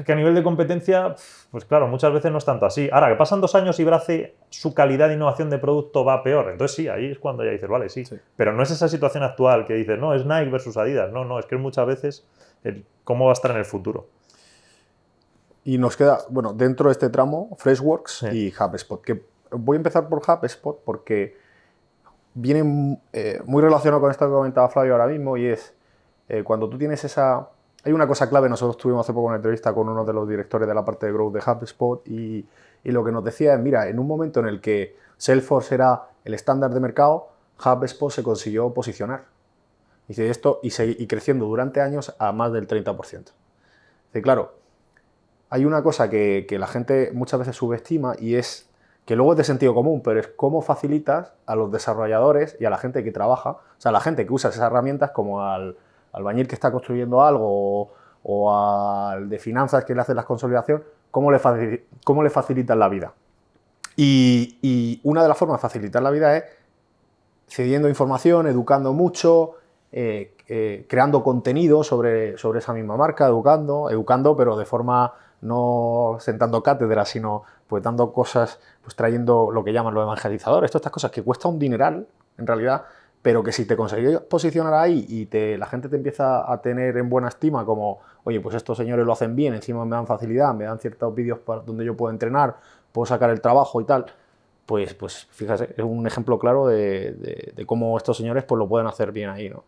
que a nivel de competencia, pues claro, muchas veces no es tanto así. Ahora, que pasan 2 años y Brace, su calidad de innovación de producto va peor. Entonces sí, ahí es cuando ya dices, vale, sí. Pero no es esa situación actual que dices, no, es Nike versus Adidas. No, es que muchas veces cómo va a estar en el futuro. Y nos queda, bueno, dentro de este tramo, Freshworks y HubSpot. Que voy a empezar por HubSpot porque viene muy relacionado con esto que comentaba Flavio ahora mismo y es cuando tú tienes esa... Hay una cosa clave, nosotros tuvimos hace poco una entrevista con uno de los directores de la parte de Growth de HubSpot y lo que nos decía es, mira, en un momento en el que Salesforce era el estándar de mercado, HubSpot se consiguió posicionar. Dice esto y creciendo durante años a más del 30%. Dice, claro, hay una cosa que la gente muchas veces subestima y es que luego es de sentido común, pero es cómo facilitas a los desarrolladores y a la gente que trabaja, o sea, a la gente que usa esas herramientas como al albañil que está construyendo algo o al de finanzas que le hace la consolidación, cómo le facilitan la vida. Y una de las formas de facilitar la vida es cediendo información, educando mucho, creando contenido sobre esa misma marca, educando, pero de forma no sentando cátedra, sino pues dando cosas, pues trayendo lo que llaman los evangelizadores, todas estas cosas que cuesta un dineral, en realidad, pero que si te consigues posicionar ahí y la gente te empieza a tener en buena estima como, oye, pues estos señores lo hacen bien, encima me dan facilidad, me dan ciertos vídeos donde yo puedo entrenar, puedo sacar el trabajo y tal, pues fíjate, es un ejemplo claro de cómo estos señores pues lo pueden hacer bien ahí, ¿no?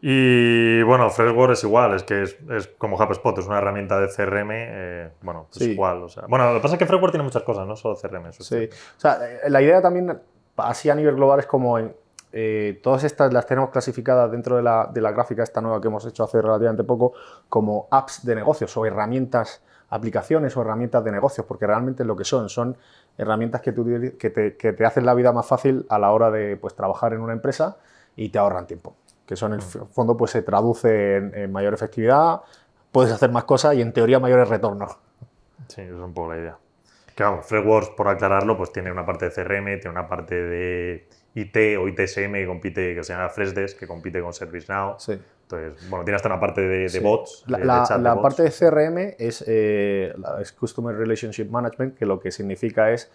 Y bueno, Freshworks es igual, es que es como HubSpot, es una herramienta de CRM, bueno, pues Sí. igual. O sea, bueno, lo que pasa es que Freshworks tiene muchas cosas, no solo CRM. Eso Sí, o sea, la idea también, así a nivel global, es como todas estas las tenemos clasificadas dentro de la gráfica esta nueva que hemos hecho hace relativamente poco, como apps de negocios o herramientas, aplicaciones o herramientas de negocios, porque realmente lo que son herramientas que te hacen la vida más fácil a la hora de pues, trabajar en una empresa y te ahorran tiempo, que eso en el fondo pues, se traduce en mayor efectividad, puedes hacer más cosas y en teoría mayores retornos. Sí, es un poco la idea. Que vamos, Freshworks, por aclararlo, pues tiene una parte de CRM, tiene una parte de IT o ITSM que se llama Freshdesk, que compite con ServiceNow. Sí. Entonces, bueno, tiene hasta una parte de Sí. bots, de chat de la bots. parte de CRM es Customer Relationship Management, que lo que significa es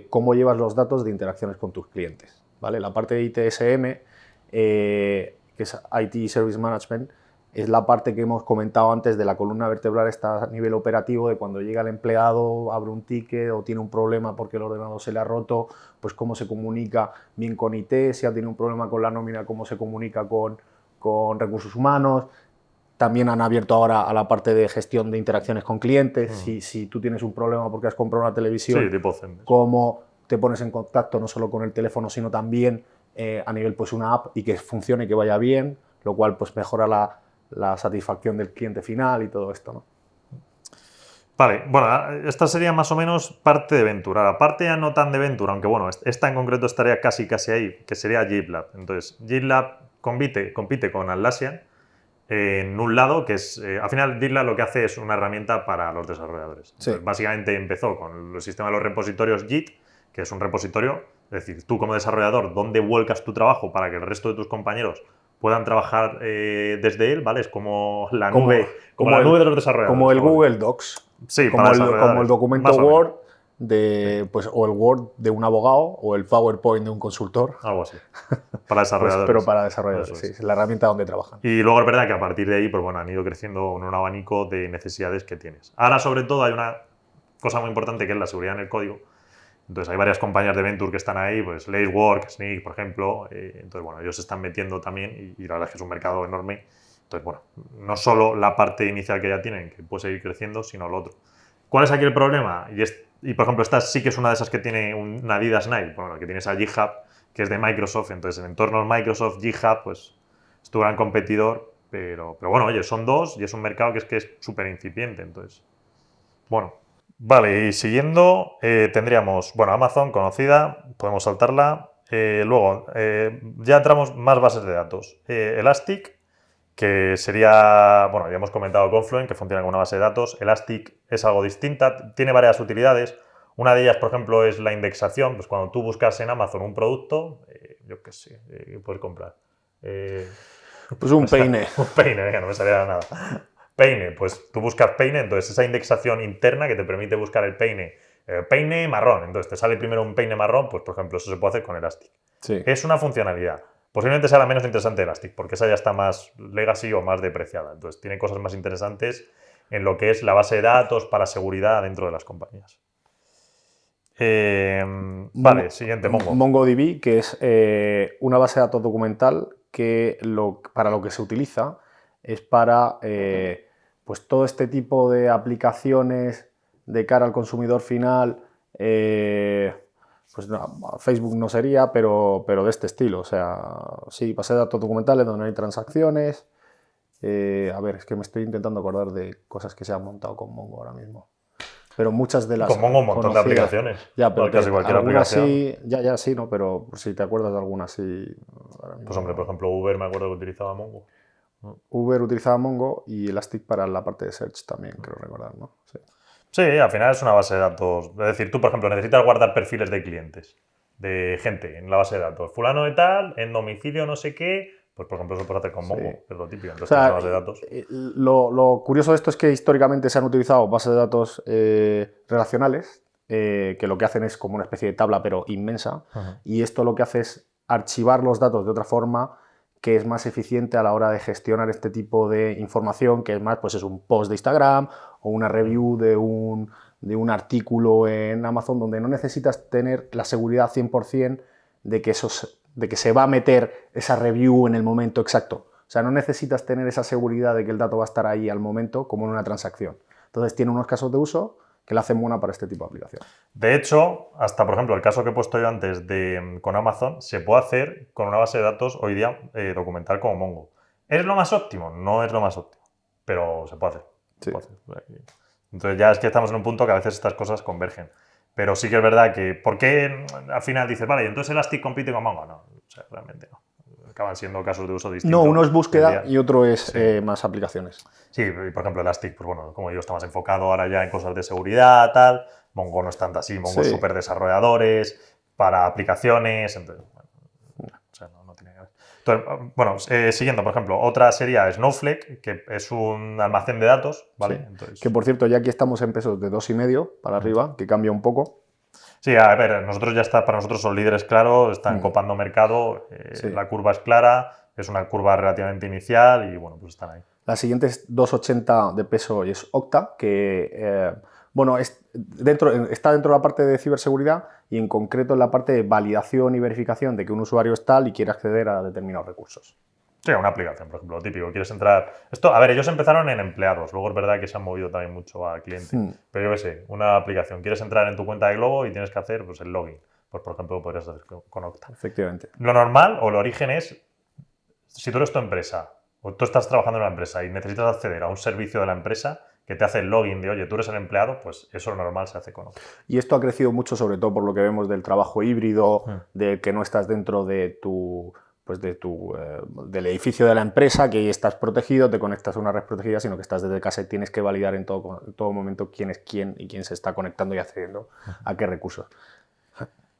cómo llevas los datos de interacciones con tus clientes, ¿vale? La parte de ITSM, que es IT Service Management, es la parte que hemos comentado antes de la columna vertebral, está a nivel operativo, de cuando llega el empleado, abre un ticket o tiene un problema porque el ordenador se le ha roto, pues cómo se comunica bien con IT, si ha tenido un problema con la nómina, cómo se comunica con recursos humanos. También han abierto ahora a la parte de gestión de interacciones con clientes. Si tú tienes un problema porque has comprado una televisión, Sí, tipo Zendesk. cómo te pones en contacto no solo con el teléfono, sino también a nivel pues una app y que funcione y que vaya bien, lo cual pues mejora la satisfacción del cliente final y todo esto, ¿no? Vale, bueno, esta sería más o menos parte de Venture. Ahora, parte ya no tan de Venture, aunque bueno, esta en concreto estaría casi ahí, que sería GitLab. Entonces, GitLab compite con Atlassian en un lado, que es, al final GitLab lo que hace es una herramienta para los desarrolladores. Entonces, Sí. básicamente empezó con el sistema de los repositorios Git, que es un repositorio, es decir, tú como desarrollador, ¿dónde vuelcas tu trabajo para que el resto de tus compañeros puedan trabajar desde él? ¿Vale? Es como la nube, como la nube de los desarrolladores. Como el algo así. Google Docs. Sí, como para el desarrolladores, documento más o menos. Word pues, o el Word de un abogado o el PowerPoint de un consultor. Algo así. Para desarrolladores. Pero para desarrolladores, Eso sí, es. es la herramienta donde trabajan. Y luego es verdad que a partir de ahí, pues bueno, han ido creciendo en un abanico de necesidades que tienes. Ahora, sobre todo, hay una cosa muy importante que es la seguridad en el código. Entonces, hay varias compañías de Venture que están ahí, pues Lacework, Snyk, por ejemplo. Entonces, bueno, ellos se están metiendo también y la verdad es que es un mercado enorme. Entonces, bueno, no solo la parte inicial que ya tienen, que puede seguir creciendo, sino lo otro. ¿Cuál es aquí el problema? Y por ejemplo, esta sí que es una de esas que tiene una Adidas Nike, bueno, que tienes a GitHub, que es de Microsoft. Entonces, en entornos Microsoft, GitHub, pues es tu gran competidor. Pero bueno, oye, son dos y es un mercado que es súper incipiente. Entonces, bueno. Vale, y siguiendo, tendríamos, bueno, Amazon, conocida, podemos saltarla. Luego, ya entramos más bases de datos. Elastic, que sería, bueno, ya hemos comentado Confluent, que funciona como una base de datos. Elastic es algo distinta, tiene varias utilidades. Una de ellas, por ejemplo, es la indexación. Pues cuando tú buscas en Amazon un producto, yo qué sé, ¿qué puedes comprar? Pues un peine. Un peine, venga, no me salía nada. Peine, pues tú buscas peine, entonces esa indexación interna que te permite buscar el peine, peine marrón, entonces te sale primero un peine marrón, pues por ejemplo eso se puede hacer con Elastic. Sí. Es una funcionalidad. Posiblemente sea la menos interesante de Elastic, porque esa ya está más legacy o más depreciada. Entonces tiene cosas más interesantes en lo que es la base de datos para seguridad dentro de las compañías. Vale, siguiente, Mongo. MongoDB, que es una base de datos documental que para lo que se utiliza es para pues todo este tipo de aplicaciones de cara al consumidor final, pues no, Facebook no sería, pero de este estilo. O sea, sí, base de datos documentales donde no hay transacciones. A ver, es que me estoy intentando acordar de cosas que se han montado con Mongo ahora mismo. Pero muchas de Y las con Mongo un montón de conocidas, aplicaciones. ya, pero Casi cualquier algunas aplicación. sí, ya sí, ¿no? Pero si te acuerdas de algunas sí. Ahora mismo Pues hombre, no. por ejemplo, Uber me acuerdo que utilizaba Mongo. Uber utilizaba Mongo y Elastic para la parte de search también, creo recordar, ¿no? Sí. Sí, al final es una base de datos. Es decir, tú, por ejemplo, necesitas guardar perfiles de clientes, de gente en la base de datos. Fulano de tal, en domicilio no sé qué, pues por ejemplo eso puedes hacer con Mongo, Sí. que es lo típico. O Entonces tienes sea, una base de datos. lo curioso de esto es que históricamente se han utilizado bases de datos relacionales, que lo que hacen es como una especie de tabla, pero inmensa, y esto lo que hace es archivar los datos de otra forma que es más eficiente a la hora de gestionar este tipo de información, que es más, pues es un post de Instagram o una review de un artículo en Amazon, donde no necesitas tener la seguridad 100% de que se va a meter esa review en el momento exacto. O sea, no necesitas tener esa seguridad de que el dato va a estar ahí al momento, como en una transacción. Entonces, tiene unos casos de uso que la hacen buena para este tipo de aplicación. De hecho, hasta por ejemplo el caso que he puesto yo antes con Amazon, se puede hacer con una base de datos hoy día documental como Mongo. ¿Es lo más óptimo? No es lo más óptimo, pero se puede hacer. Sí. Entonces ya es que estamos en un punto que a veces estas cosas convergen. Pero sí que es verdad que, ¿por qué al final dices, vale, y entonces Elastic compite con Mongo? No, o sea, realmente no. Acaban siendo casos de uso distintos. No, uno es búsqueda Día. y otro es Sí. más aplicaciones. Sí, y por ejemplo Elastic, pues bueno, como digo, está más enfocado ahora ya en cosas de seguridad, tal. Mongo no es tanto así, Mongo es Sí. súper desarrolladores, para aplicaciones, entonces, bueno, o sea, no tiene que ver. Entonces, bueno, siguiendo, por ejemplo, otra sería Snowflake, que es un almacén de datos, ¿vale? Sí. Entonces, Que por cierto, ya aquí estamos en pesos de 2,5 para arriba, que cambia un poco. sí, a ver, nosotros ya está, para nosotros son líderes claros, están copando mercado, Sí. la curva es clara, es una curva relativamente inicial y bueno, pues están ahí. La siguiente es 2,80 de peso y es Okta, que bueno, está dentro de la parte de ciberseguridad y en concreto en la parte de validación y verificación de que un usuario es tal y quiere acceder a determinados recursos. Sí, una aplicación, por ejemplo, lo típico. Quieres entrar. Esto, a ver, ellos empezaron en empleados, luego es verdad que se han movido también mucho a cliente. Pero yo qué sé, una aplicación. Quieres entrar en tu cuenta de Globo y tienes que hacer pues, el login. Pues, por ejemplo, podrías hacer con Okta. Efectivamente. Lo normal o el origen es, si tú eres tu empresa o tú estás trabajando en una empresa y necesitas acceder a un servicio de la empresa que te hace el login de, oye, tú eres el empleado, pues eso lo normal se hace con Okta. Y esto ha crecido mucho, sobre todo por lo que vemos del trabajo híbrido, de que no estás dentro de del edificio de la empresa, que estás protegido, te conectas a una red protegida, sino que estás desde casa y tienes que validar en todo momento quién es quién y quién se está conectando y accediendo a qué recursos.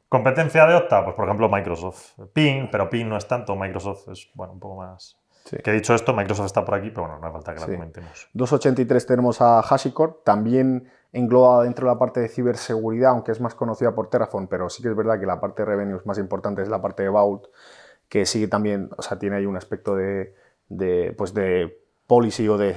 ¿Competencia de Okta? Pues por ejemplo Microsoft. Ping, pero Ping no es tanto, Microsoft es bueno, un poco más... Sí. Que dicho esto, Microsoft está por aquí, pero bueno, no hace falta que la comentemos. 2,83 tenemos a HashiCorp, también engloba dentro de la parte de ciberseguridad, aunque es más conocida por Terraform, pero sí que es verdad que la parte de revenues más importante es la parte de Vault, que sigue también, o sea, tiene ahí un aspecto de policy o de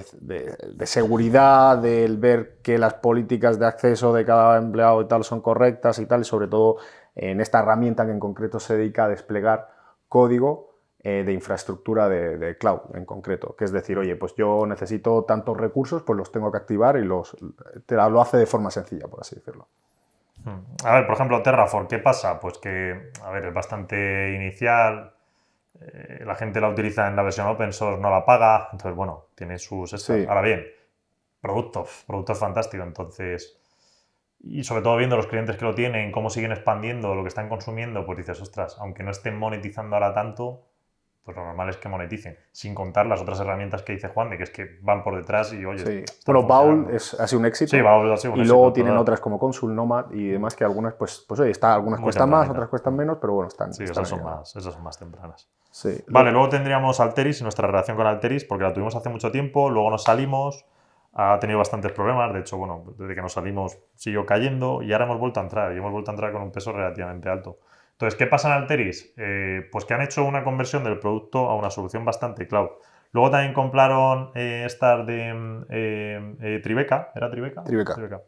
seguridad, del ver que las políticas de acceso de cada empleado y tal son correctas y tal, y sobre todo en esta herramienta que en concreto se dedica a desplegar código de infraestructura de cloud en concreto, que es decir, oye, pues yo necesito tantos recursos, pues los tengo que activar y lo hace de forma sencilla, por así decirlo. A ver, por ejemplo, Terraform, ¿qué pasa? Pues que, a ver, es bastante inicial, la gente la utiliza en la versión open source, no la paga, entonces, bueno, tiene sus... Sí. Ahora bien, productos fantásticos, entonces... Y sobre todo viendo los clientes que lo tienen, cómo siguen expandiendo lo que están consumiendo, pues dices, ostras, aunque no estén monetizando ahora tanto, pues lo normal es que moneticen, sin contar las otras herramientas que dice Juan, de que es que van por detrás y oye... Sí. Bueno, Baul ha sido un éxito. Sí, Baul ha sido un y éxito, luego tienen total. otras como Consul, Nomad y demás, que algunas, pues oye, algunas Muy cuestan más, tempranita. otras cuestan menos, pero bueno, están. Sí, están esas ahí, son más tempranas. Sí. Vale, luego tendríamos Alteryx y nuestra relación con Alteryx, porque la tuvimos hace mucho tiempo, luego nos salimos, ha tenido bastantes problemas, de hecho, bueno, desde que nos salimos siguió cayendo y ahora hemos vuelto a entrar, y hemos vuelto a entrar con un peso relativamente alto. Entonces, ¿qué pasa en Alteryx? Pues que han hecho una conversión del producto a una solución bastante cloud. Luego también compraron estas de Tribeca, ¿era Tribeca? Tribeca.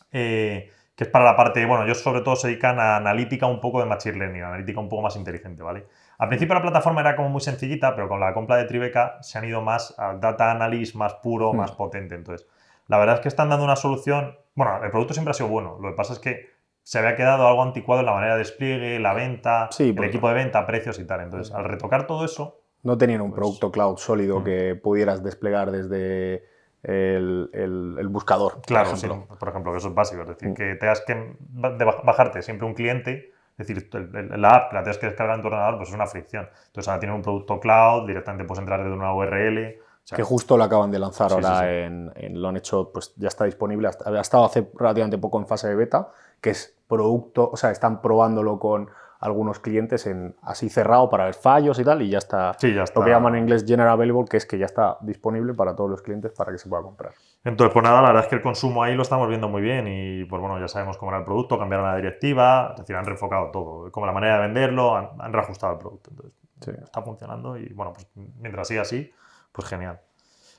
Que es para la parte, bueno, ellos sobre todo se dedican a analítica un poco de machine learning, analítica un poco más inteligente, ¿vale? Al principio la plataforma era como muy sencillita, pero con la compra de Tribeca se han ido más a data analysis más puro, más potente. Entonces, la verdad es que están dando una solución, bueno, el producto siempre ha sido bueno, lo que pasa es que se había quedado algo anticuado en la manera de despliegue, la venta, Sí, el porque equipo de venta, precios y tal. Entonces, al retocar todo eso, no tenían un pues, producto cloud sólido que pudieras desplegar desde el buscador, claro, por sí, ejemplo. por ejemplo, que eso es básico. Es decir, que tengas que bajarte siempre un cliente, es decir, la app que la tengas que descargar en tu ordenador, pues es una fricción. Entonces, ahora tiene un producto cloud, directamente puedes entrar desde una URL. O sea, Que justo lo acaban de lanzar Sí, sí, ahora sí. lo han hecho, pues ya está disponible, ha estado hace relativamente poco en fase de beta, que es producto, o sea, están probándolo con algunos clientes en así cerrado para ver fallos y tal, y ya está, Sí, ya lo que llaman en está. inglés General Available, que es que ya está disponible para todos los clientes para que se pueda comprar. Entonces, pues nada, la verdad es que el consumo ahí lo estamos viendo muy bien y pues bueno, ya sabemos cómo era el producto, cambiaron la directiva, es decir, han reenfocado todo, como la manera de venderlo, han reajustado el producto. Entonces, Sí. está funcionando y bueno, pues mientras siga así, pues genial.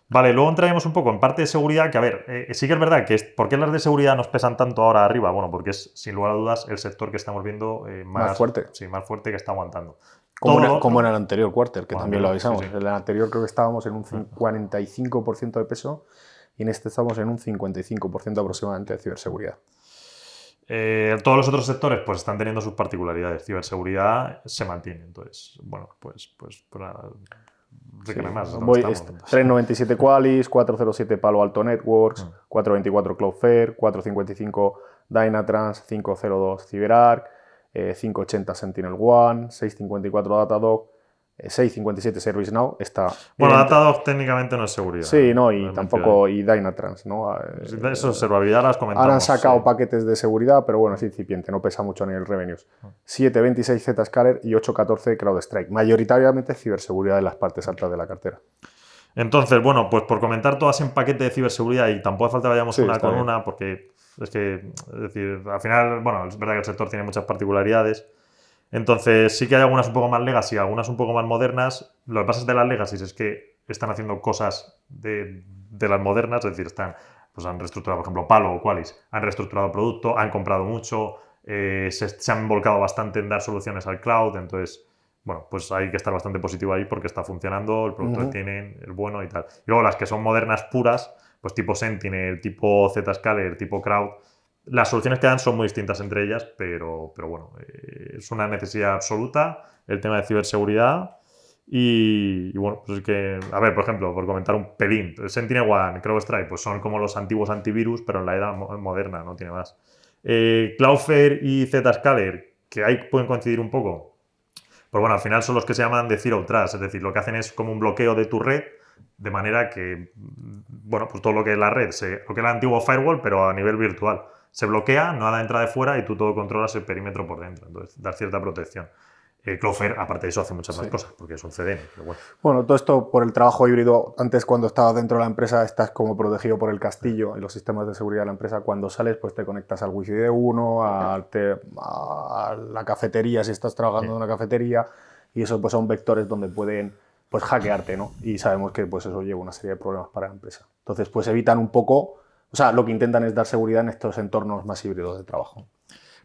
Vale, luego entraremos un poco en parte de seguridad, que a ver, sí que es verdad que ¿por qué las de seguridad nos pesan tanto ahora arriba? Bueno, porque es sin lugar a dudas el sector que estamos viendo Más fuerte. sí, más fuerte que está aguantando. Como, Todo lo como en otro, el anterior quarter, que bueno, también lo sí, avisamos. sí. En el anterior creo que estábamos en un 45% de peso y en este estamos en un 55% aproximadamente de ciberseguridad. Todos los otros sectores pues están teniendo sus particularidades. Ciberseguridad se mantiene. Entonces, bueno, pues nada, sé que no hay más. ¿Dónde Voy, estamos? 397 Qualys, 407 Palo Alto Networks, 424 Cloudflare, 455 Dynatrans, 502 CyberArk, 580 SentinelOne, 654 Datadog, 657 ServiceNow. Está Bueno, Datadog técnicamente no es seguridad. Sí, no, y Lo he metido tampoco, y Dynatrans, ¿no? ahí. Eso, observabilidad las Ahora han comentamos. sacado paquetes de seguridad, pero bueno, es incipiente, no pesa mucho a nivel revenues. 726 Zscaler y 814 CrowdStrike. Mayoritariamente ciberseguridad en las partes altas de la cartera. Entonces, bueno, pues por comentar todas en paquete de ciberseguridad y tampoco hace falta vayamos Sí, una está con bien. una, porque es que, es decir, al final, bueno, es verdad que el sector tiene muchas particularidades. Entonces, sí que hay algunas un poco más legacy, algunas un poco más modernas. Lo que pasa es de las legacy es que están haciendo cosas de las modernas, es decir, pues han reestructurado, por ejemplo, Palo o Qualys, han reestructurado el producto, han comprado mucho, se han volcado bastante en dar soluciones al cloud, entonces, bueno, pues hay que estar bastante positivo ahí porque está funcionando, el producto que tienen es bueno y tal. Y luego las que son modernas puras, pues tipo Sentinel, tipo Zscaler, tipo Crowd, las soluciones que dan son muy distintas entre ellas, pero bueno, es una necesidad absoluta el tema de ciberseguridad. Y bueno, pues es que, a ver, por ejemplo, por comentar un pelín, SentinelOne, CrowdStrike, pues son como los antiguos antivirus, pero en la edad moderna, no tiene más. Cloudflare y Zscaler, que ahí pueden coincidir un poco, pues bueno, al final son los que se llaman de Zero Trust, es decir, lo que hacen es como un bloqueo de tu red, de manera que, bueno, pues todo lo que es la red, lo que es el antiguo firewall, pero a nivel virtual. Se bloquea, nada entra de fuera y tú todo controlas el perímetro por dentro, entonces da cierta protección. Cloudflare, aparte de eso, hace muchas más cosas, porque es un CDN, pero bueno. Bueno, todo esto por el trabajo híbrido. Antes, cuando estabas dentro de la empresa, estás como protegido por el castillo y los sistemas de seguridad de la empresa. Cuando sales, pues te conectas al wifi de uno, a la cafetería, si estás trabajando en una cafetería, y eso pues son vectores donde pueden pues hackearte, ¿no? Y sabemos que pues eso lleva una serie de problemas para la empresa. Entonces, pues evitan un poco, o sea, lo que intentan es dar seguridad en estos entornos más híbridos de trabajo.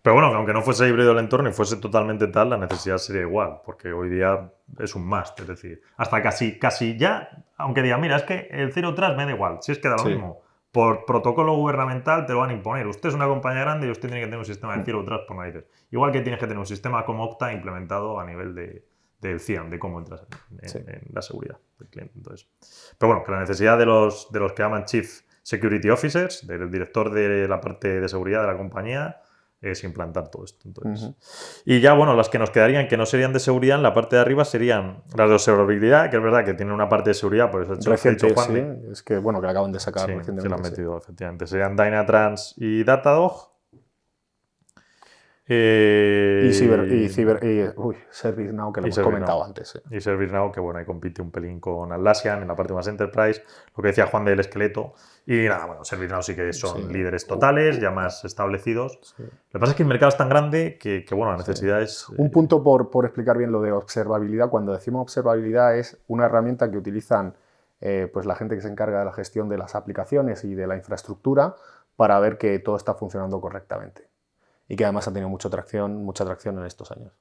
Pero bueno, aunque no fuese híbrido el entorno y fuese totalmente tal, la necesidad sería igual, porque hoy día es un must, es decir, hasta casi ya, aunque diga, mira, es que el Zero Trust me da igual, si es que da lo mismo, por protocolo gubernamental te lo van a imponer. Usted es una compañía grande y usted tiene que tener un sistema de Zero Trust por narices. Igual que tienes que tener un sistema como Okta implementado a nivel del CIAM, de cómo entras en la seguridad del cliente. Entonces, pero bueno, que la necesidad de los que llaman Chief Security Officers, del director de la parte de seguridad de la compañía, es implantar todo esto. Entonces. Y ya, bueno, las que nos quedarían, que no serían de seguridad, en la parte de arriba serían las de observabilidad, que es verdad que tienen una parte de seguridad, por eso Reciente, hecho Juan sí, es que bueno, que la acaban de sacar sí, recientemente. que lo han metido, efectivamente. Serían Dynatrans y Datadog. ServiceNow, que lo hemos comentado antes. Y ServiceNow, que bueno, ahí compite un pelín con Atlassian en la parte más enterprise, lo que decía Juan del esqueleto. Y nada, bueno, ServiceNow sí que son líderes totales, ya más establecidos. Sí. Lo que pasa es que el mercado es tan grande que bueno, la necesidad es... Un punto por explicar bien lo de observabilidad. Cuando decimos observabilidad es una herramienta que utilizan pues la gente que se encarga de la gestión de las aplicaciones y de la infraestructura para ver que todo está funcionando correctamente. Y que además ha tenido mucha tracción en estos años.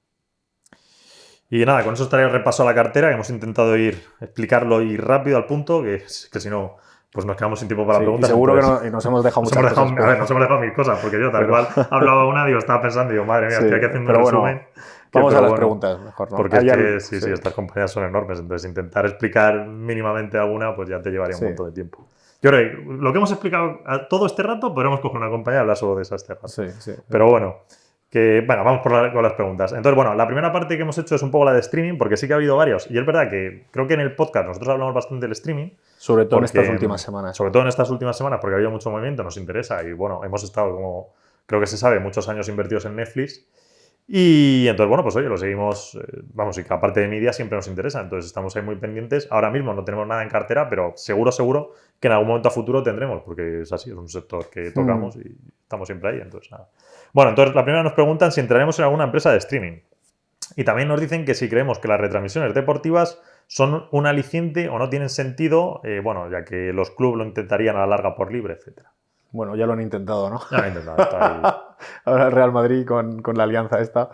Y nada, con eso estaría el repaso a la cartera, que hemos intentado explicarlo y rápido al punto, que si no pues nos quedamos sin tiempo para Sí, preguntas. y seguro entonces, que nos hemos dejado nos muchas hemos dejado, cosas. a ver, nos hemos dejado mil cosas, porque yo tal Pero- cual hablaba una, digo, estaba pensando, digo, madre mía, Sí, estoy aquí haciendo un pero resumen. bueno, vamos a pero las bueno, preguntas mejor, ¿no? porque es Hay que sí, sí. estas compañías son enormes, entonces intentar explicar mínimamente alguna, pues ya te llevaría un Sí. montón de tiempo. Yo creo que lo que hemos explicado a todo este rato, podríamos coger una compañía y hablar solo de esa este rato. Sí. Pero bueno, bueno, vamos con las preguntas. Entonces, bueno, la primera parte que hemos hecho es un poco la de streaming, porque sí que ha habido varios. Y es verdad que creo que en el podcast nosotros hablamos bastante del streaming. Sobre todo en porque, estas últimas semanas. Sobre todo en estas últimas semanas, porque ha habido mucho movimiento, nos interesa. Y bueno, hemos estado, como creo que se sabe, muchos años invertidos en Netflix. Y entonces, bueno, pues oye, lo seguimos, vamos, y que aparte de media siempre nos interesa, entonces estamos ahí muy pendientes. Ahora mismo no tenemos nada en cartera, pero seguro que en algún momento a futuro tendremos, porque es así, es un sector que tocamos y estamos siempre ahí, entonces nada. Bueno, entonces la primera nos preguntan si entraremos en alguna empresa de streaming. Y también nos dicen que si creemos que las retransmisiones deportivas son un aliciente o no tienen sentido, bueno, ya que los clubes lo intentarían a la larga por libre, etcétera. Bueno, ya lo han intentado, ¿no? Ya lo han intentado, está ahí. Ahora el Real Madrid con la alianza esta,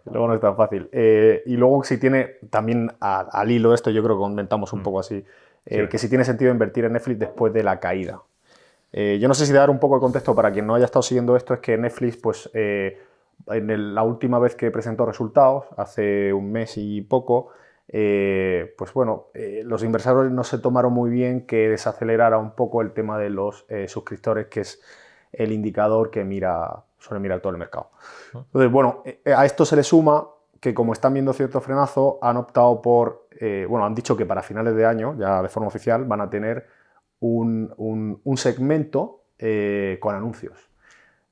luego no es tan fácil. Y luego si tiene, también al hilo de esto, yo creo que comentamos un poco así, Sí. que si tiene sentido invertir en Netflix después de la caída. Yo no sé si dar un poco de contexto para quien no haya estado siguiendo esto, es que Netflix, pues la última vez que presentó resultados, hace un mes y poco, pues bueno, los inversores no se tomaron muy bien que desacelerara un poco el tema de los suscriptores, que es el indicador que suele mirar todo el mercado. Entonces, bueno, a esto se le suma que como están viendo cierto frenazo, han optado por, han dicho que para finales de año, ya de forma oficial, van a tener un segmento con anuncios.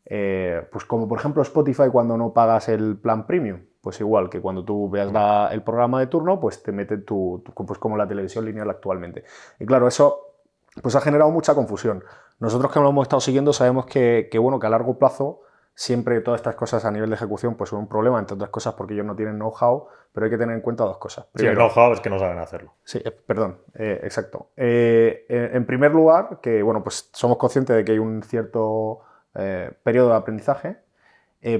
Pues como por ejemplo Spotify cuando no pagas el plan premium, pues igual que cuando tú veas el programa de turno, pues te mete pues como la televisión lineal actualmente. Y claro, eso pues ha generado mucha confusión. Nosotros que lo hemos estado siguiendo sabemos que a largo plazo siempre todas estas cosas a nivel de ejecución pues son un problema, entre otras cosas porque ellos no tienen know-how, pero hay que tener en cuenta dos cosas. Primero, sí, el know-how es que no saben hacerlo. Sí, perdón, exacto. En primer lugar, que pues somos conscientes de que hay un cierto periodo de aprendizaje,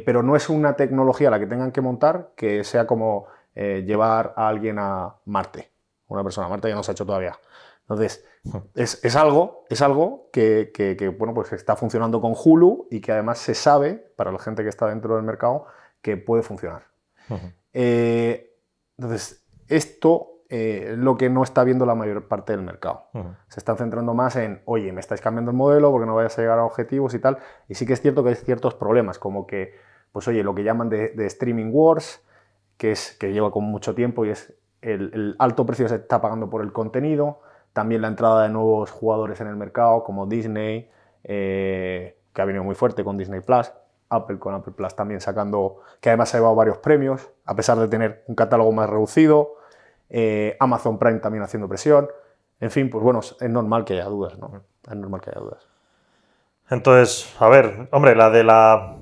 pero no es una tecnología la que tengan que montar que sea como llevar a alguien a Marte. Una persona a Marte ya no se ha hecho todavía. Entonces, es algo que pues está funcionando con Hulu y que además se sabe, para la gente que está dentro del mercado, que puede funcionar. Entonces, esto es lo que no está viendo la mayor parte del mercado. Se están centrando más en, oye, me estáis cambiando el modelo porque no vayas a llegar a objetivos y tal. Y sí que es cierto que hay ciertos problemas, como que, pues oye, lo que llaman de streaming wars, que lleva con mucho tiempo y es el alto precio que se está pagando por el contenido. También la entrada de nuevos jugadores en el mercado, como Disney, que ha venido muy fuerte con Disney Plus, Apple con Apple Plus también sacando, que además ha llevado varios premios, a pesar de tener un catálogo más reducido, Amazon Prime también haciendo presión. En fin, pues bueno, es normal que haya dudas, ¿no? Es normal que haya dudas. Entonces, a ver, hombre,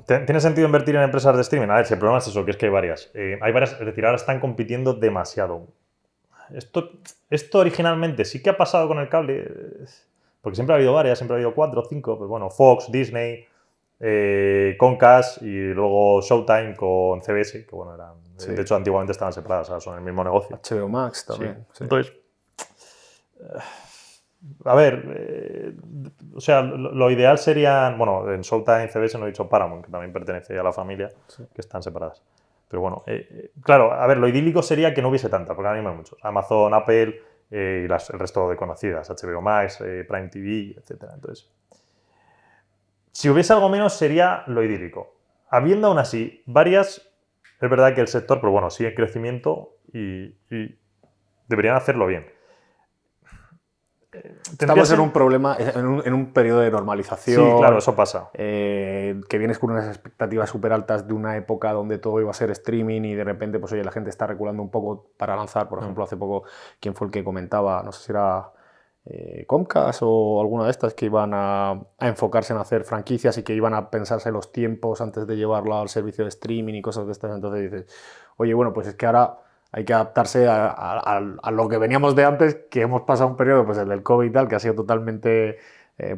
¿tiene sentido invertir en empresas de streaming? A ver, si el problema es eso, que es que hay varias. Es decir, ahora están compitiendo demasiado. Esto originalmente sí que ha pasado con el cable, porque siempre ha habido varias, siempre ha habido 4 o 5, pues bueno, Fox, Disney, Comcast y luego Showtime con CBS, que bueno, de hecho antiguamente estaban separadas, ahora son el mismo negocio. HBO Max también. Sí. Entonces, a ver, o sea, lo ideal sería, bueno, en Showtime, CBS no he dicho Paramount, que también pertenece a la familia, que están separadas. Pero bueno, claro, a ver, lo idílico sería que no hubiese tantas, porque ahora mismo hay muchos. Amazon, Apple y el resto de conocidas, HBO Max, Prime TV, etc. Entonces, si hubiese algo menos sería lo idílico. Habiendo aún así varias, es verdad que el sector, pero bueno, sigue en crecimiento y deberían hacerlo bien. Estamos en un problema, en un periodo de normalización. Sí, claro, eso pasa. Que vienes con unas expectativas súper altas de una época donde todo iba a ser streaming y de repente, pues oye, la gente está reculando un poco para lanzar. Por ejemplo, hace poco, ¿quién fue el que comentaba? No sé si era Comcast o alguna de estas que iban a enfocarse en hacer franquicias y que iban a pensarse los tiempos antes de llevarlo al servicio de streaming y cosas de estas. Entonces dices, oye, bueno, pues es que ahora hay que adaptarse a lo que veníamos de antes, que hemos pasado un periodo, pues el del COVID y tal, que ha sido totalmente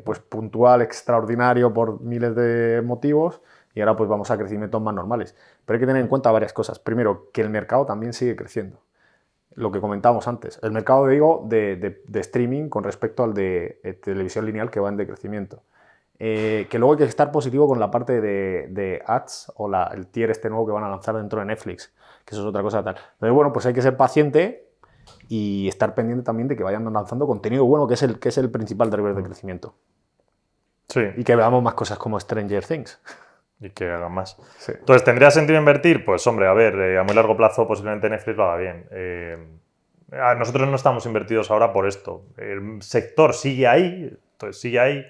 pues puntual, extraordinario por miles de motivos, y ahora pues vamos a crecimientos más normales. Pero hay que tener en cuenta varias cosas. Primero, que el mercado también sigue creciendo. lo que comentábamos antes, el mercado, digo, de streaming con respecto al de televisión lineal que va en decrecimiento. Que luego hay que estar positivo con la parte de ads o el tier este nuevo que van a lanzar dentro de Netflix, que eso es otra cosa tal. Entonces, bueno, pues hay que ser paciente y estar pendiente también de que vayan lanzando contenido bueno, que es el principal driver de crecimiento. Sí. Y que veamos más cosas como Stranger Things. Y que hagan más. Sí. Entonces, ¿tendría sentido invertir? Pues hombre, a ver, a muy largo plazo posiblemente Netflix lo haga bien. Nosotros no estamos invertidos ahora por esto. El sector sigue ahí, entonces sigue ahí,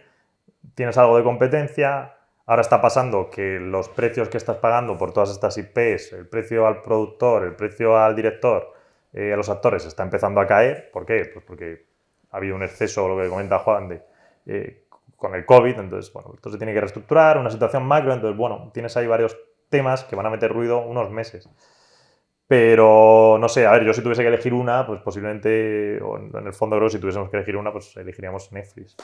tienes algo de competencia, ahora está pasando que los precios que estás pagando por todas estas IPs, el precio al productor, el precio al director, a los actores, está empezando a caer. ¿Por qué? Pues porque ha habido un exceso, lo que comenta Juan, con el COVID, entonces, bueno, esto se tiene que reestructurar, una situación macro, entonces, bueno, tienes ahí varios temas que van a meter ruido unos meses. Pero, no sé, a ver, yo si tuviese que elegir una, pues posiblemente, o en el fondo creo que si tuviésemos que elegir una, pues elegiríamos Netflix.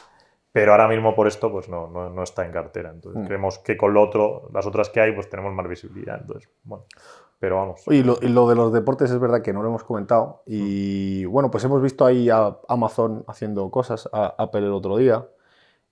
Pero ahora mismo por esto, pues no está en cartera. Entonces, creemos que con lo otro, las otras que hay, pues tenemos más visibilidad. Entonces, bueno, pero vamos. Y lo de los deportes es verdad que no lo hemos comentado. Y bueno, pues hemos visto ahí a Amazon haciendo cosas, a Apple el otro día.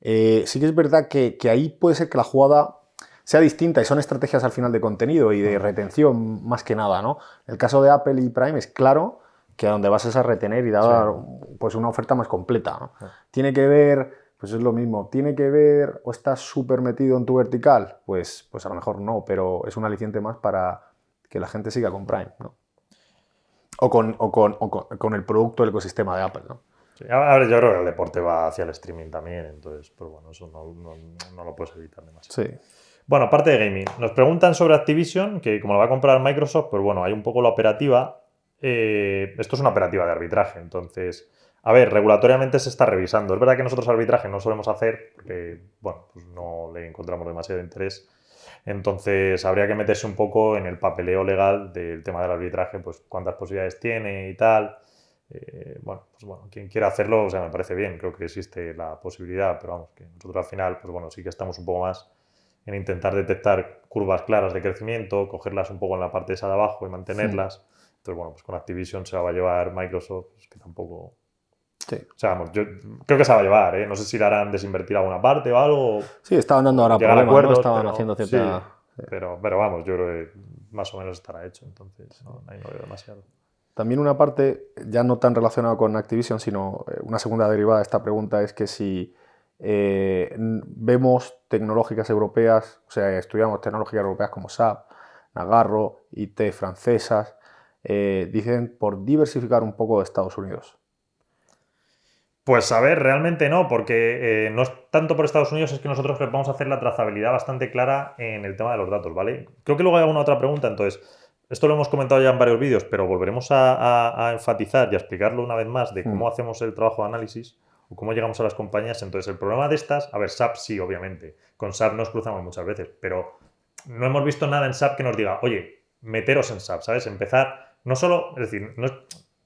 Sí que es verdad que ahí puede ser que la jugada sea distinta y son estrategias al final de contenido y de retención más que nada, ¿no? El caso de Apple y Prime es claro que a donde vas es a retener y dar pues una oferta más completa, ¿no? Tiene que ver, pues es lo mismo, tiene que ver o estás súper metido en tu vertical, pues a lo mejor no, pero es un aliciente más para que la gente siga con Prime, ¿no? O con el producto, el ecosistema de Apple, ¿no? Sí, a ver, yo creo que el deporte va hacia el streaming también, entonces, pero bueno, eso no lo puedes evitar demasiado. Sí. Bueno, aparte de gaming, nos preguntan sobre Activision, que como lo va a comprar Microsoft, pues bueno, hay un poco la operativa. Esto es una operativa de arbitraje, entonces, a ver, regulatoriamente se está revisando. Es verdad que nosotros arbitraje no solemos hacer porque, bueno, pues no le encontramos demasiado interés. Entonces, habría que meterse un poco en el papeleo legal del tema del arbitraje, pues cuántas posibilidades tiene y tal. Bueno, quien quiera hacerlo, o sea, me parece bien, creo que existe la posibilidad, pero vamos, que nosotros al final, pues bueno, sí que estamos un poco más en intentar detectar curvas claras de crecimiento, cogerlas un poco en la parte esa de abajo y mantenerlas. Entonces, bueno, pues con Activision se la va a llevar Microsoft, pues que tampoco... Sí. O sea, vamos, yo creo que se va a llevar, ¿eh? No sé si le harán desinvertir alguna parte o algo. Sí, estaban dando ahora llegar a problemas, acuerdos, ¿no? Estaban pero, haciendo cierta... sí, pero vamos, yo creo que más o menos estará hecho, entonces ahí no veo demasiado. También una parte, ya no tan relacionada con Activision, sino una segunda derivada de esta pregunta es que si vemos tecnológicas europeas, o sea, estudiamos tecnológicas europeas como SAP, Nagarro, IT francesas, dicen por diversificar un poco de Estados Unidos. Pues a ver, realmente no, porque no es tanto por Estados Unidos, es que nosotros vamos a hacer la trazabilidad bastante clara en el tema de los datos, ¿vale? Creo que luego hay alguna otra pregunta, entonces, esto lo hemos comentado ya en varios vídeos, pero volveremos a enfatizar y a explicarlo una vez más de cómo hacemos el trabajo de análisis o cómo llegamos a las compañías. Entonces, el problema de estas, a ver, SAP sí, obviamente, con SAP nos cruzamos muchas veces, pero no hemos visto nada en SAP que nos diga, oye, meteros en SAP, ¿sabes? Empezar, no solo, es decir,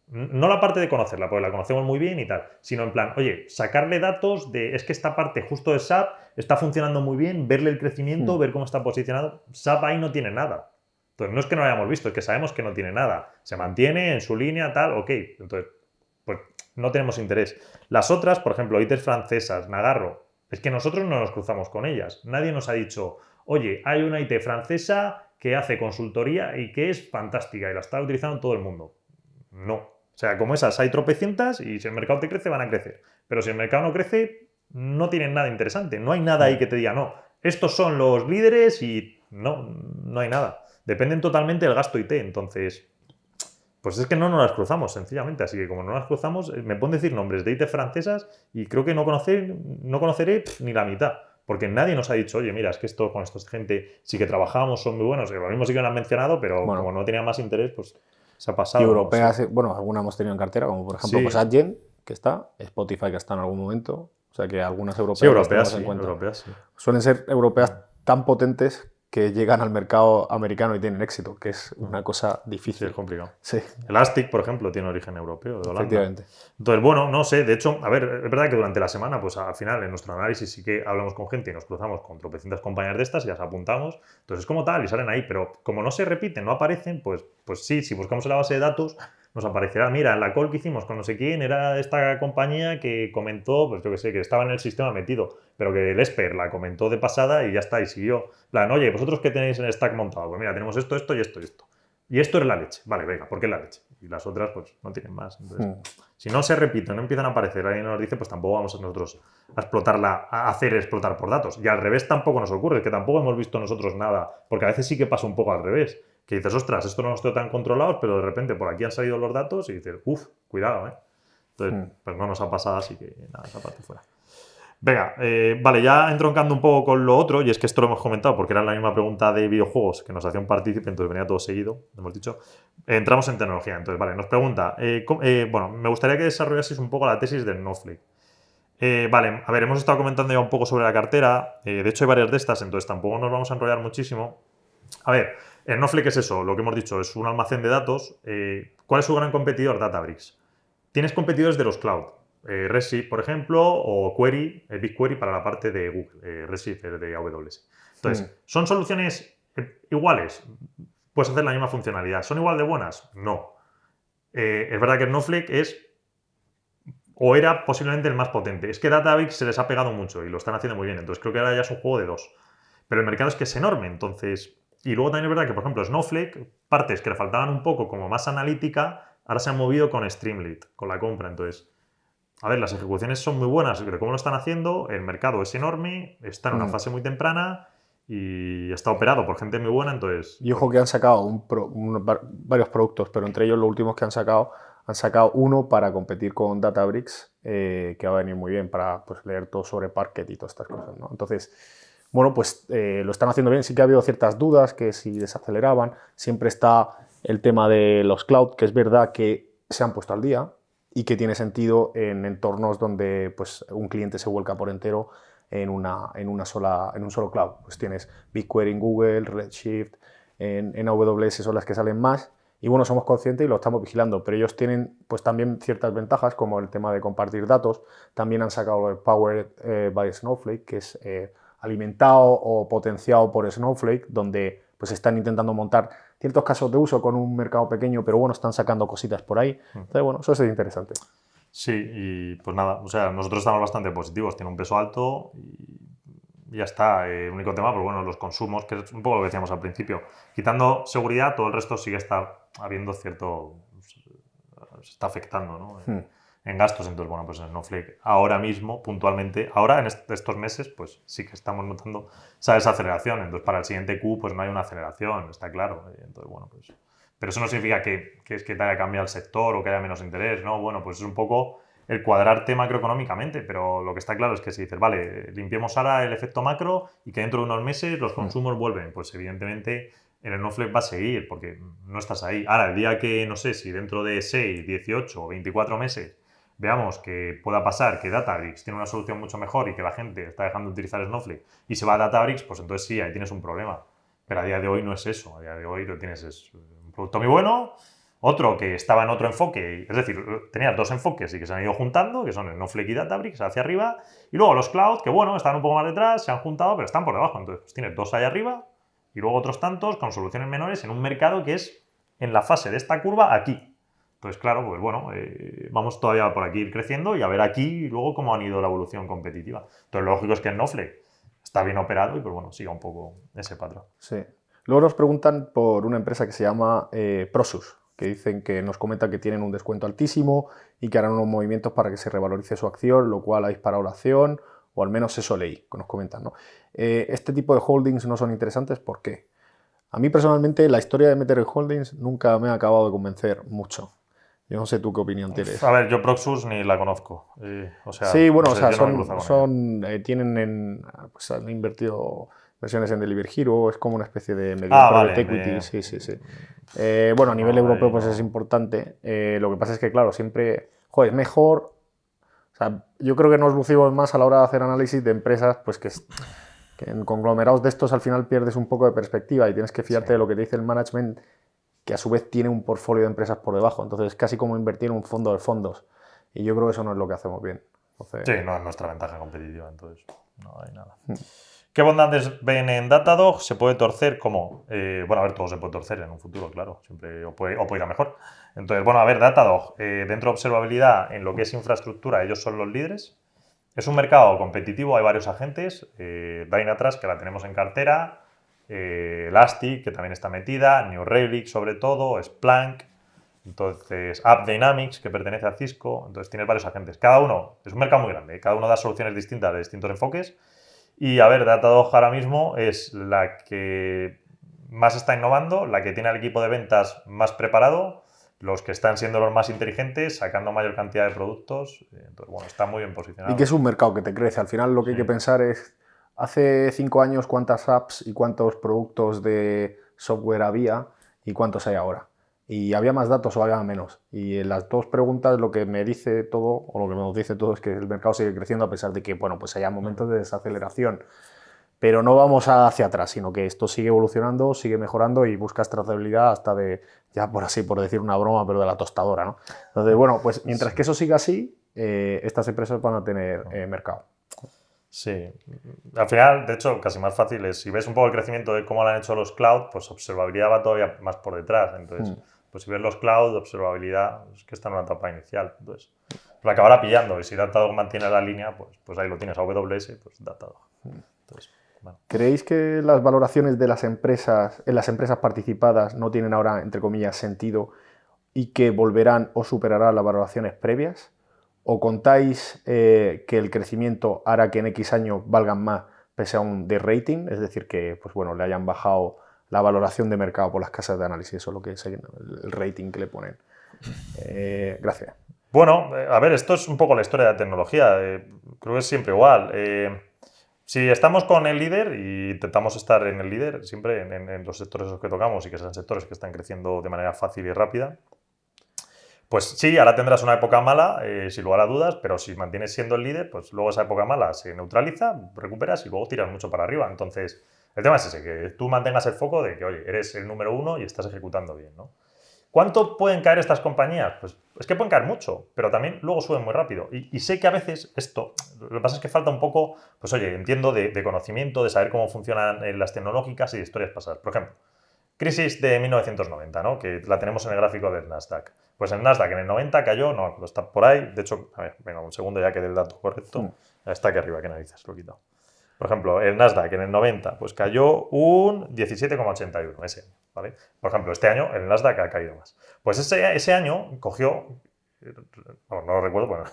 no la parte de conocerla, porque la conocemos muy bien y tal, sino en plan, oye, sacarle datos de, es que esta parte justo de SAP está funcionando muy bien, verle el crecimiento, ver cómo está posicionado. SAP ahí no tiene nada. Entonces, no es que no lo hayamos visto, es que sabemos que no tiene nada. Se mantiene en su línea, tal, ok. Entonces, pues no tenemos interés. Las otras, por ejemplo, ITs francesas, Nagarro, es que nosotros no nos cruzamos con ellas. Nadie nos ha dicho, oye, hay una IT francesa que hace consultoría y que es fantástica y la está utilizando todo el mundo. No. O sea, como esas hay tropecientas y si el mercado te crece, van a crecer. Pero si el mercado no crece, no tienen nada interesante. No hay nada ahí que te diga, no, estos son los líderes y no hay nada. Dependen totalmente del gasto IT. Entonces, pues es que no nos las cruzamos, sencillamente. Así que como no las cruzamos, me pueden decir nombres de IT francesas y creo que no conoceré ni la mitad. Porque nadie nos ha dicho, oye, mira, es que esto con esta gente sí que trabajamos, son muy buenos. Lo mismo sí que lo han mencionado, pero bueno, como no tenía más interés, pues se ha pasado. Y europeas, no sé. Bueno, alguna hemos tenido en cartera, como por ejemplo pues Adyen, que está, Spotify, que está en algún momento. O sea que algunas europeas, sí, europeas, en cuenta. Europeas, sí. Suelen ser europeas tan potentes que llegan al mercado americano y tienen éxito, que es una cosa difícil. Sí, es complicado. Sí. Elastic, por ejemplo, tiene origen europeo, de Holanda. Efectivamente. Entonces, bueno, no sé, de hecho, a ver, es verdad que durante la semana, pues al final, en nuestro análisis sí que hablamos con gente y nos cruzamos con tropecientas compañías de estas y las apuntamos. Entonces, es como tal, y salen ahí, pero como no se repiten, no aparecen, pues sí, si buscamos en la base de datos, nos aparecerá, mira, en la call que hicimos con no sé quién era esta compañía que comentó, pues yo que sé, que estaba en el sistema metido, pero que el Esper la comentó de pasada y ya está, y siguió. En plan, oye, ¿vosotros qué tenéis en el stack montado? Pues mira, tenemos esto, esto y esto y esto. Y esto es la leche. Vale, venga, ¿por qué es la leche? Y las otras, pues, no tienen más. Entonces, si no se repiten, no empiezan a aparecer, alguien nos dice, pues tampoco vamos a nosotros a explotarla, a hacer explotar por datos. Y al revés tampoco nos ocurre, que tampoco hemos visto nosotros nada, porque a veces sí que pasa un poco al revés. Que dices, ostras, esto no los tengo tan controlados, pero de repente por aquí han salido los datos y dices, uff, cuidado, ¿eh? Entonces, pues no nos ha pasado, así que nada, esa parte fuera. Venga, vale, ya entroncando un poco con lo otro, y es que esto lo hemos comentado porque era la misma pregunta de videojuegos que nos hacía un partícipe, entonces venía todo seguido, hemos dicho. Entramos en tecnología, entonces, vale, nos pregunta, bueno, me gustaría que desarrollases un poco la tesis de Snowflake. Vale, a ver, hemos estado comentando ya un poco sobre la cartera, de hecho hay varias de estas, entonces tampoco nos vamos a enrollar muchísimo. A ver, Snowflake es eso, lo que hemos dicho, es un almacén de datos. ¿Cuál es su gran competidor? Databricks. Tienes competidores de los cloud. Redshift, por ejemplo, o Query, BigQuery para la parte de Google, Redshift de AWS. Entonces, ¿son soluciones iguales? Puedes hacer la misma funcionalidad. ¿Son igual de buenas? No. Es verdad que Snowflake es, o era posiblemente el más potente. Es que Databricks se les ha pegado mucho y lo están haciendo muy bien. Entonces, creo que ahora ya es un juego de dos. Pero el mercado es que es enorme, entonces... Y luego también es verdad que, por ejemplo, Snowflake, partes que le faltaban un poco como más analítica, ahora se han movido con Streamlit, con la compra. Entonces, a ver, las ejecuciones son muy buenas, pero cómo lo están haciendo, el mercado es enorme, está en una fase muy temprana y está operado por gente muy buena, entonces... Y ojo que han sacado varios productos, pero entre ellos los últimos que han sacado uno para competir con Databricks, que va a venir muy bien para pues, leer todo sobre Parquet y todas estas cosas, ¿no? Entonces, bueno, pues lo están haciendo bien. Sí que ha habido ciertas dudas que si desaceleraban. Siempre está el tema de los cloud, que es verdad que se han puesto al día y que tiene sentido en entornos donde pues, un cliente se vuelca por entero en un solo cloud. Pues tienes BigQuery en Google, Redshift, en AWS son las que salen más. Y bueno, somos conscientes y lo estamos vigilando, pero ellos tienen pues también ciertas ventajas, como el tema de compartir datos. También han sacado el Powered by Snowflake, que es alimentado o potenciado por Snowflake, donde pues están intentando montar ciertos casos de uso con un mercado pequeño, pero bueno, están sacando cositas por ahí. Entonces, bueno, eso es interesante. Sí, y pues nada, o sea, nosotros estamos bastante positivos, tiene un peso alto y ya está. El único tema, pues bueno, los consumos, que es un poco lo que decíamos al principio. Quitando seguridad, todo el resto sigue está habiendo cierto... se está afectando, ¿no? En gastos, entonces, bueno, pues en Snowflake ahora mismo, puntualmente, ahora en estos meses, pues sí que estamos notando esa desaceleración. Entonces, para el siguiente Q, pues no hay una aceleración, está claro. Entonces, bueno, pues... Pero eso no significa que es que te haya cambiado el sector o que haya menos interés, ¿no? Bueno, pues es un poco el cuadrarte macroeconómicamente, pero lo que está claro es que si dices, vale, limpiemos ahora el efecto macro y que dentro de unos meses los consumos vuelven, pues evidentemente en el Snowflake va a seguir porque no estás ahí. Ahora, el día que, no sé, si dentro de 6, 18 o 24 meses veamos que pueda pasar que Databricks tiene una solución mucho mejor y que la gente está dejando de utilizar Snowflake y se va a Databricks, pues entonces sí, ahí tienes un problema. Pero a día de hoy no es eso, a día de hoy lo tienes es un producto muy bueno, otro que estaba en otro enfoque, es decir, tenías dos enfoques y que se han ido juntando, que son Snowflake y Databricks hacia arriba, y luego los cloud, que bueno, están un poco más detrás, se han juntado, pero están por debajo. Entonces pues tienes dos ahí arriba y luego otros tantos con soluciones menores en un mercado que es en la fase de esta curva aquí. Entonces, claro, pues bueno, vamos todavía por aquí ir creciendo y a ver aquí luego cómo han ido la evolución competitiva. Entonces, lo lógico es que Snowflake está bien operado y pues bueno, siga un poco ese patrón. Sí. Luego nos preguntan por una empresa que se llama Prosus, que dicen que nos comenta que tienen un descuento altísimo y que harán unos movimientos para que se revalorice su acción, lo cual ha disparado la acción, o al menos eso leí, que nos comentan, ¿no? Este tipo de holdings no son interesantes, ¿por qué? A mí personalmente la historia de meter en holdings nunca me ha acabado de convencer mucho. Yo no sé tú qué opinión tienes. A ver, yo Proxus ni la conozco. O sea, sí, bueno, no sé, o sea, pues han invertido inversiones en Delivery Hero, es como una especie de medio private equity. Sí, sí, sí. Bueno, a nivel europeo pues es importante. Lo que pasa es que, claro, siempre, joder, es mejor. O sea, yo creo que nos lucimos más a la hora de hacer análisis de empresas, pues que en conglomerados de estos al final pierdes un poco de perspectiva y tienes que fiarte de lo que te dice el management, que a su vez tiene un portfolio de empresas por debajo. Entonces es casi como invertir en un fondo de fondos. Y yo creo que eso no es lo que hacemos bien. Entonces... Sí, no es nuestra ventaja competitiva, entonces no hay nada. ¿Qué bondades ven en Datadog? ¿Se puede torcer? ¿Cómo? Bueno, a ver, todo se puede torcer en un futuro, claro. Siempre o puede ir a mejor. Entonces, bueno, a ver, Datadog, dentro de observabilidad, en lo que es infraestructura, ellos son los líderes. Es un mercado competitivo, hay varios agentes. Dynatrace, que la tenemos en cartera. Elastic, que también está metida. New Relic, sobre todo. Splunk. Entonces, AppDynamics, que pertenece a Cisco. Entonces, tienes varios agentes. Cada uno, es un mercado muy grande. Cada uno da soluciones distintas de distintos enfoques. Y a ver, Datadog ahora mismo es la que más está innovando, la que tiene al equipo de ventas más preparado, los que están siendo los más inteligentes, sacando mayor cantidad de productos. Entonces, bueno, está muy bien posicionado. Y que es un mercado que te crece. Al final lo que hay que pensar es, hace 5 años, ¿cuántas apps y cuántos productos de software había y cuántos hay ahora? ¿Y había más datos o había menos? Y en las dos preguntas lo que me dice todo, o lo que nos dice todo, es que el mercado sigue creciendo a pesar de que, bueno, pues haya momentos de desaceleración. Pero no vamos hacia atrás, sino que esto sigue evolucionando, sigue mejorando y buscas trazabilidad hasta de, ya por así, por decir una broma, pero de la tostadora, ¿no? Entonces, bueno, pues mientras que eso siga así, estas empresas van a tener mercado. Sí, al final, de hecho, casi más fácil es, si ves un poco el crecimiento de cómo lo han hecho los cloud, pues observabilidad va todavía más por detrás. Entonces, pues si ves los cloud, observabilidad, es que está en una etapa inicial. Entonces, pues acabará pillando. Y si Datadog mantiene la línea, pues ahí lo tienes. AWS, pues Datadog. Entonces, bueno. ¿Creéis que las valoraciones de las empresas, en las empresas participadas no tienen ahora, entre comillas, sentido y que volverán o superarán las valoraciones previas? ¿O contáis que el crecimiento hará que en X años valgan más pese a un de-rating? Es decir, que pues bueno, le hayan bajado la valoración de mercado por las casas de análisis, eso es lo que es el rating que le ponen. Gracias. Bueno, a ver, esto es un poco la historia de la tecnología. Creo que es siempre igual. Si estamos con el líder y intentamos estar en el líder, siempre en los sectores en los que tocamos y que sean sectores que están creciendo de manera fácil y rápida, pues sí, ahora tendrás una época mala, sin lugar a dudas, pero si mantienes siendo el líder, pues luego esa época mala se neutraliza, recuperas y luego tiras mucho para arriba. Entonces, el tema es ese, que tú mantengas el foco de que, oye, eres el número uno y estás ejecutando bien, ¿no? ¿Cuánto pueden caer estas compañías? Pues es que pueden caer mucho, pero también luego suben muy rápido. Y sé que a veces esto, lo que pasa es que falta un poco, pues oye, entiendo de conocimiento, de saber cómo funcionan las tecnológicas y de historias pasadas. Por ejemplo, crisis de 1990, ¿no? Que la tenemos en el gráfico del Nasdaq. Pues el Nasdaq en el 90 cayó, no, está por ahí. De hecho, a ver, venga, un segundo ya que dé el dato correcto. Está aquí arriba, qué narices, lo he quitado. Por ejemplo, el Nasdaq en el 90 pues cayó un 17,81 ese año, ¿vale? Por ejemplo, este año el Nasdaq ha caído más. Pues ese año cogió, no lo recuerdo, bueno,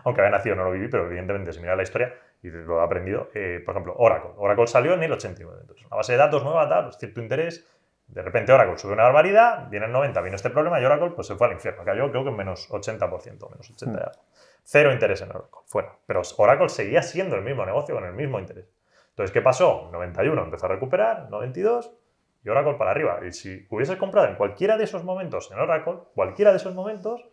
aunque había nacido no lo viví, pero evidentemente si mira la historia y lo he aprendido, por ejemplo, Oracle. Oracle salió en el 89, entonces una base de datos nueva, tal, cierto interés. De repente Oracle subió una barbaridad, viene el 90, vino este problema y Oracle pues se fue al infierno. Cayó creo que en menos 80%, menos 80 y algo. Cero interés en Oracle, fuera. Pero Oracle seguía siendo el mismo negocio con el mismo interés. Entonces, ¿qué pasó? 91 empezó a recuperar, 92 y Oracle para arriba. Y si hubieses comprado en cualquiera de esos momentos en Oracle, cualquiera de esos momentos,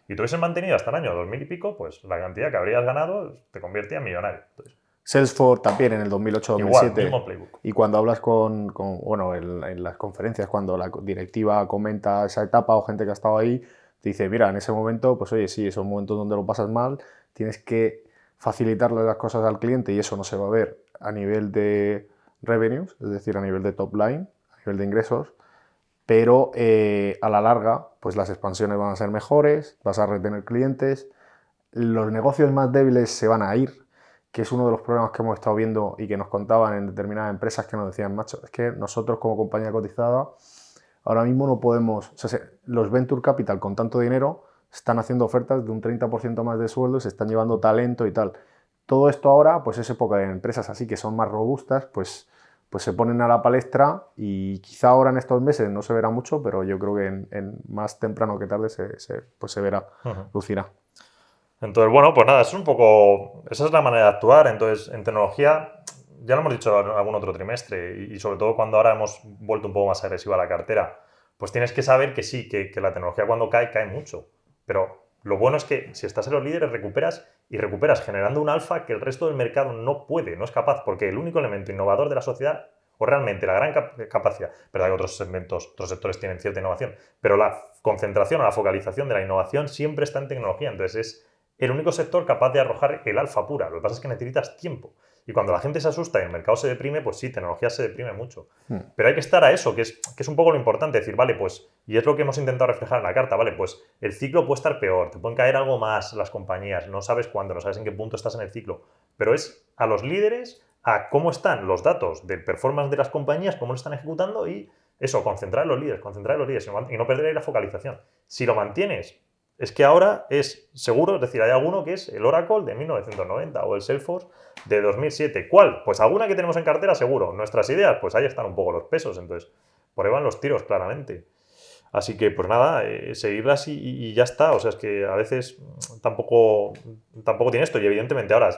y te hubieses mantenido hasta el año 2000 y pico, pues la cantidad que habrías ganado te convertía en millonario. Entonces, Salesforce también en el 2008-2007. igual, mismo playbook. Y cuando hablas bueno, en las conferencias, cuando la directiva comenta esa etapa o gente que ha estado ahí, te dice, mira, en ese momento, pues oye, sí, esos momentos donde lo pasas mal, tienes que facilitarle las cosas al cliente y eso no se va a ver a nivel de revenues, es decir, a nivel de top line, a nivel de ingresos, pero a la larga, pues las expansiones van a ser mejores, vas a retener clientes, los negocios más débiles se van a ir, que es uno de los problemas que hemos estado viendo y que nos contaban en determinadas empresas que nos decían, macho, es que nosotros como compañía cotizada ahora mismo no podemos, o sea, los venture capital con tanto dinero están haciendo ofertas de un 30% más de sueldo, se están llevando talento y tal. Todo esto ahora, pues es época de empresas así que son más robustas, pues se ponen a la palestra y quizá ahora en estos meses no se verá mucho, pero yo creo que en más temprano que tarde se verá, lucirá. Entonces, bueno, pues nada, es un poco, esa es la manera de actuar. Entonces, en tecnología, ya lo hemos dicho en algún otro trimestre, y sobre todo cuando ahora hemos vuelto un poco más agresiva a la cartera, pues tienes que saber que sí, que la tecnología cuando cae, cae mucho. Pero lo bueno es que si estás en los líderes, recuperas generando un alfa que el resto del mercado no puede, no es capaz, porque el único elemento innovador de la sociedad, o realmente la gran capacidad, verdad que otros segmentos, otros sectores tienen cierta innovación, pero la concentración o la focalización de la innovación siempre está en tecnología. Entonces es el único sector capaz de arrojar el alfa pura. Lo que pasa es que necesitas tiempo. Y cuando la gente se asusta y el mercado se deprime, pues sí, tecnología se deprime mucho. Pero hay que estar a eso, que es un poco lo importante, decir, vale, pues, y es lo que hemos intentado reflejar en la carta, vale, pues el ciclo puede estar peor, te pueden caer algo más las compañías, no sabes cuándo, no sabes en qué punto estás en el ciclo, pero es a los líderes, a cómo están los datos del performance de las compañías, cómo lo están ejecutando y eso, concentrar en los líderes y no perder ahí la focalización. Si lo mantienes, es que ahora es seguro, es decir, hay alguno que es el Oracle de 1990 o el Salesforce de 2007. ¿Cuál? Pues alguna que tenemos en cartera seguro. Nuestras ideas, pues ahí están un poco los pesos. Entonces, por ahí van los tiros, claramente. Así que, pues nada, seguirlas y ya está. O sea, es que a veces tampoco tiene esto. Y evidentemente ahora,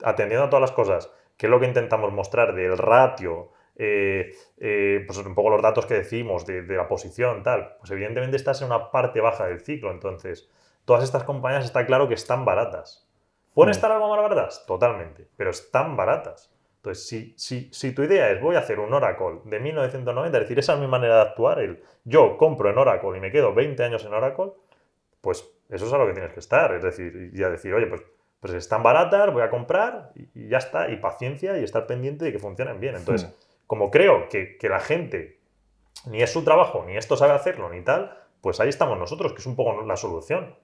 atendiendo a todas las cosas, que es lo que intentamos mostrar del ratio, pues un poco los datos que decimos de la posición, tal, pues evidentemente estás en una parte baja del ciclo. Entonces, todas estas compañías está claro que están baratas. ¿Pueden estar algo más baratas? Totalmente, pero están baratas. Entonces, si tu idea es voy a hacer un Oracle de 1990, es decir, esa es mi manera de actuar, yo compro en Oracle y me quedo 20 años en Oracle, pues eso es a lo que tienes que estar. Es decir, y a decir, oye, pues están baratas, voy a comprar y ya está, y paciencia y estar pendiente de que funcionen bien. Entonces, como creo que la gente ni es su trabajo, ni esto sabe hacerlo, ni tal, pues ahí estamos nosotros, que es un poco la solución.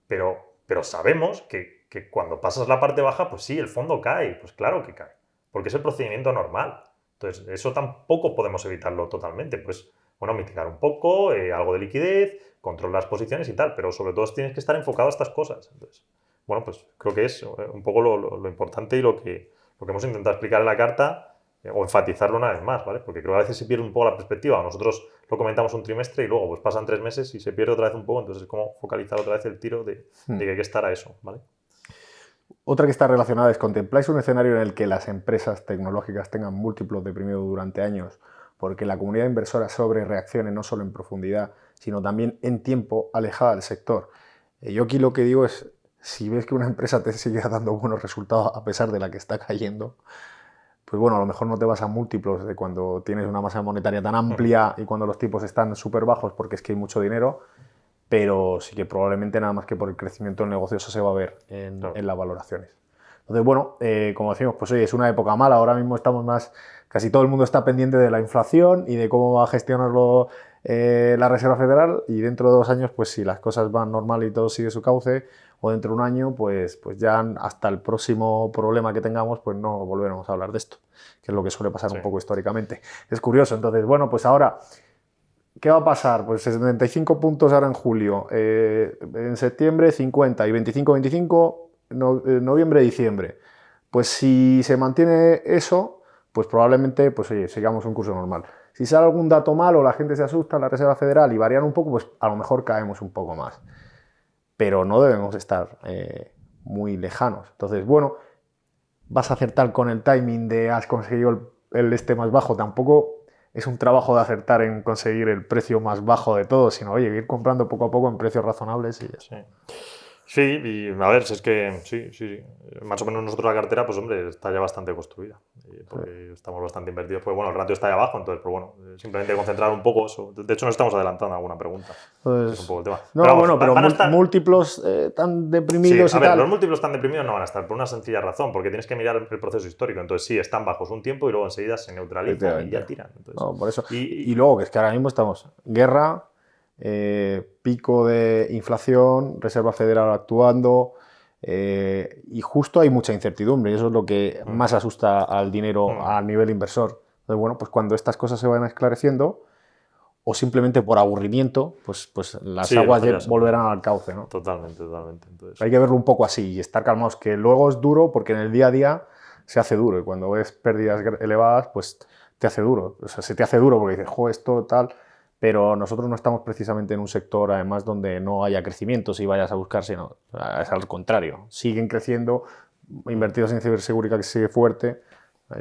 Pero sabemos que cuando pasas la parte baja, pues sí, el fondo cae, pues claro que cae, porque es el procedimiento normal. Entonces, eso tampoco podemos evitarlo totalmente. Pues, bueno, mitigar un poco, algo de liquidez, controlar las posiciones y tal, pero sobre todo tienes que estar enfocado a estas cosas. Entonces, bueno, pues creo que es un poco lo importante y lo que hemos intentado explicar en la carta, o enfatizarlo una vez más, ¿vale? Porque creo que a veces se pierde un poco la perspectiva. Nosotros lo comentamos un trimestre y luego pues pasan 3 meses y se pierde otra vez un poco, entonces es como focalizar otra vez el tiro de que hay que estar a eso, ¿vale? Otra que está relacionada es, ¿contempláis un escenario en el que las empresas tecnológicas tengan múltiplos deprimidos durante años porque la comunidad inversora sobre reaccione no solo en profundidad, sino también en tiempo alejada del sector? Yo aquí lo que digo es, si ves que una empresa te sigue dando buenos resultados a pesar de la que está cayendo, pues bueno, a lo mejor no te vas a múltiplos de cuando tienes una masa monetaria tan amplia y cuando los tipos están súper bajos porque es que hay mucho dinero, pero sí que probablemente nada más que por el crecimiento del negocio eso se va a ver en las valoraciones. Entonces, bueno, como decimos, pues oye, es una época mala, ahora mismo estamos más, casi todo el mundo está pendiente de la inflación y de cómo va a gestionarlo la Reserva Federal, y dentro de 2 años, pues si las cosas van normal y todo sigue su cauce, o dentro de un año, pues ya hasta el próximo problema que tengamos, pues no volveremos a hablar de esto, que es lo que suele pasar un poco históricamente. Es curioso, entonces, bueno, pues ahora, ¿qué va a pasar? Pues 75 puntos ahora en julio, en septiembre 50 y 25, noviembre, diciembre. Pues si se mantiene eso, pues probablemente pues, oye, sigamos un curso normal. Si sale algún dato malo, la gente se asusta, la Reserva Federal, y varían un poco, pues a lo mejor caemos un poco más. Pero no debemos estar muy lejanos. Entonces, bueno, vas a acertar con el timing de has conseguido el este más bajo. Tampoco es un trabajo de acertar en conseguir el precio más bajo de todo, sino, oye, ir comprando poco a poco en precios razonables y ya. Sí. Sí, y a ver, si es que sí. Más o menos nosotros la cartera, pues hombre, está ya bastante construida. Porque estamos bastante invertidos. Pues bueno, el ratio está ahí abajo, entonces, pues bueno, simplemente concentrar un poco eso. De hecho, nos estamos adelantando a alguna pregunta. Pues, es un poco el tema. No, pero vamos, bueno, pero van a estar... múltiplos tan deprimidos sí, y a ver, tal. los múltiplos tan deprimidos no van a estar por una sencilla razón, porque tienes que mirar el proceso histórico. Entonces, sí, están bajos un tiempo y luego enseguida se neutralizan y ya tiran. Entonces, no, por eso. y luego, que es que ahora mismo estamos guerra, pico de inflación, Reserva Federal actuando, y justo hay mucha incertidumbre, y eso es lo que más asusta al dinero a nivel inversor. Entonces, bueno, pues cuando estas cosas se van esclareciendo, o simplemente por aburrimiento, pues las aguas volverán al cauce, ¿no? Totalmente. Entonces... Hay que verlo un poco así y estar calmados, que luego es duro porque en el día a día se hace duro, y cuando ves pérdidas elevadas, pues te hace duro. O sea, se te hace duro porque dices, jo, esto tal, pero nosotros no estamos precisamente en un sector, además, donde no haya crecimiento si vayas a buscar, sino es al contrario. Siguen creciendo, invertidos en ciberseguridad que sigue fuerte.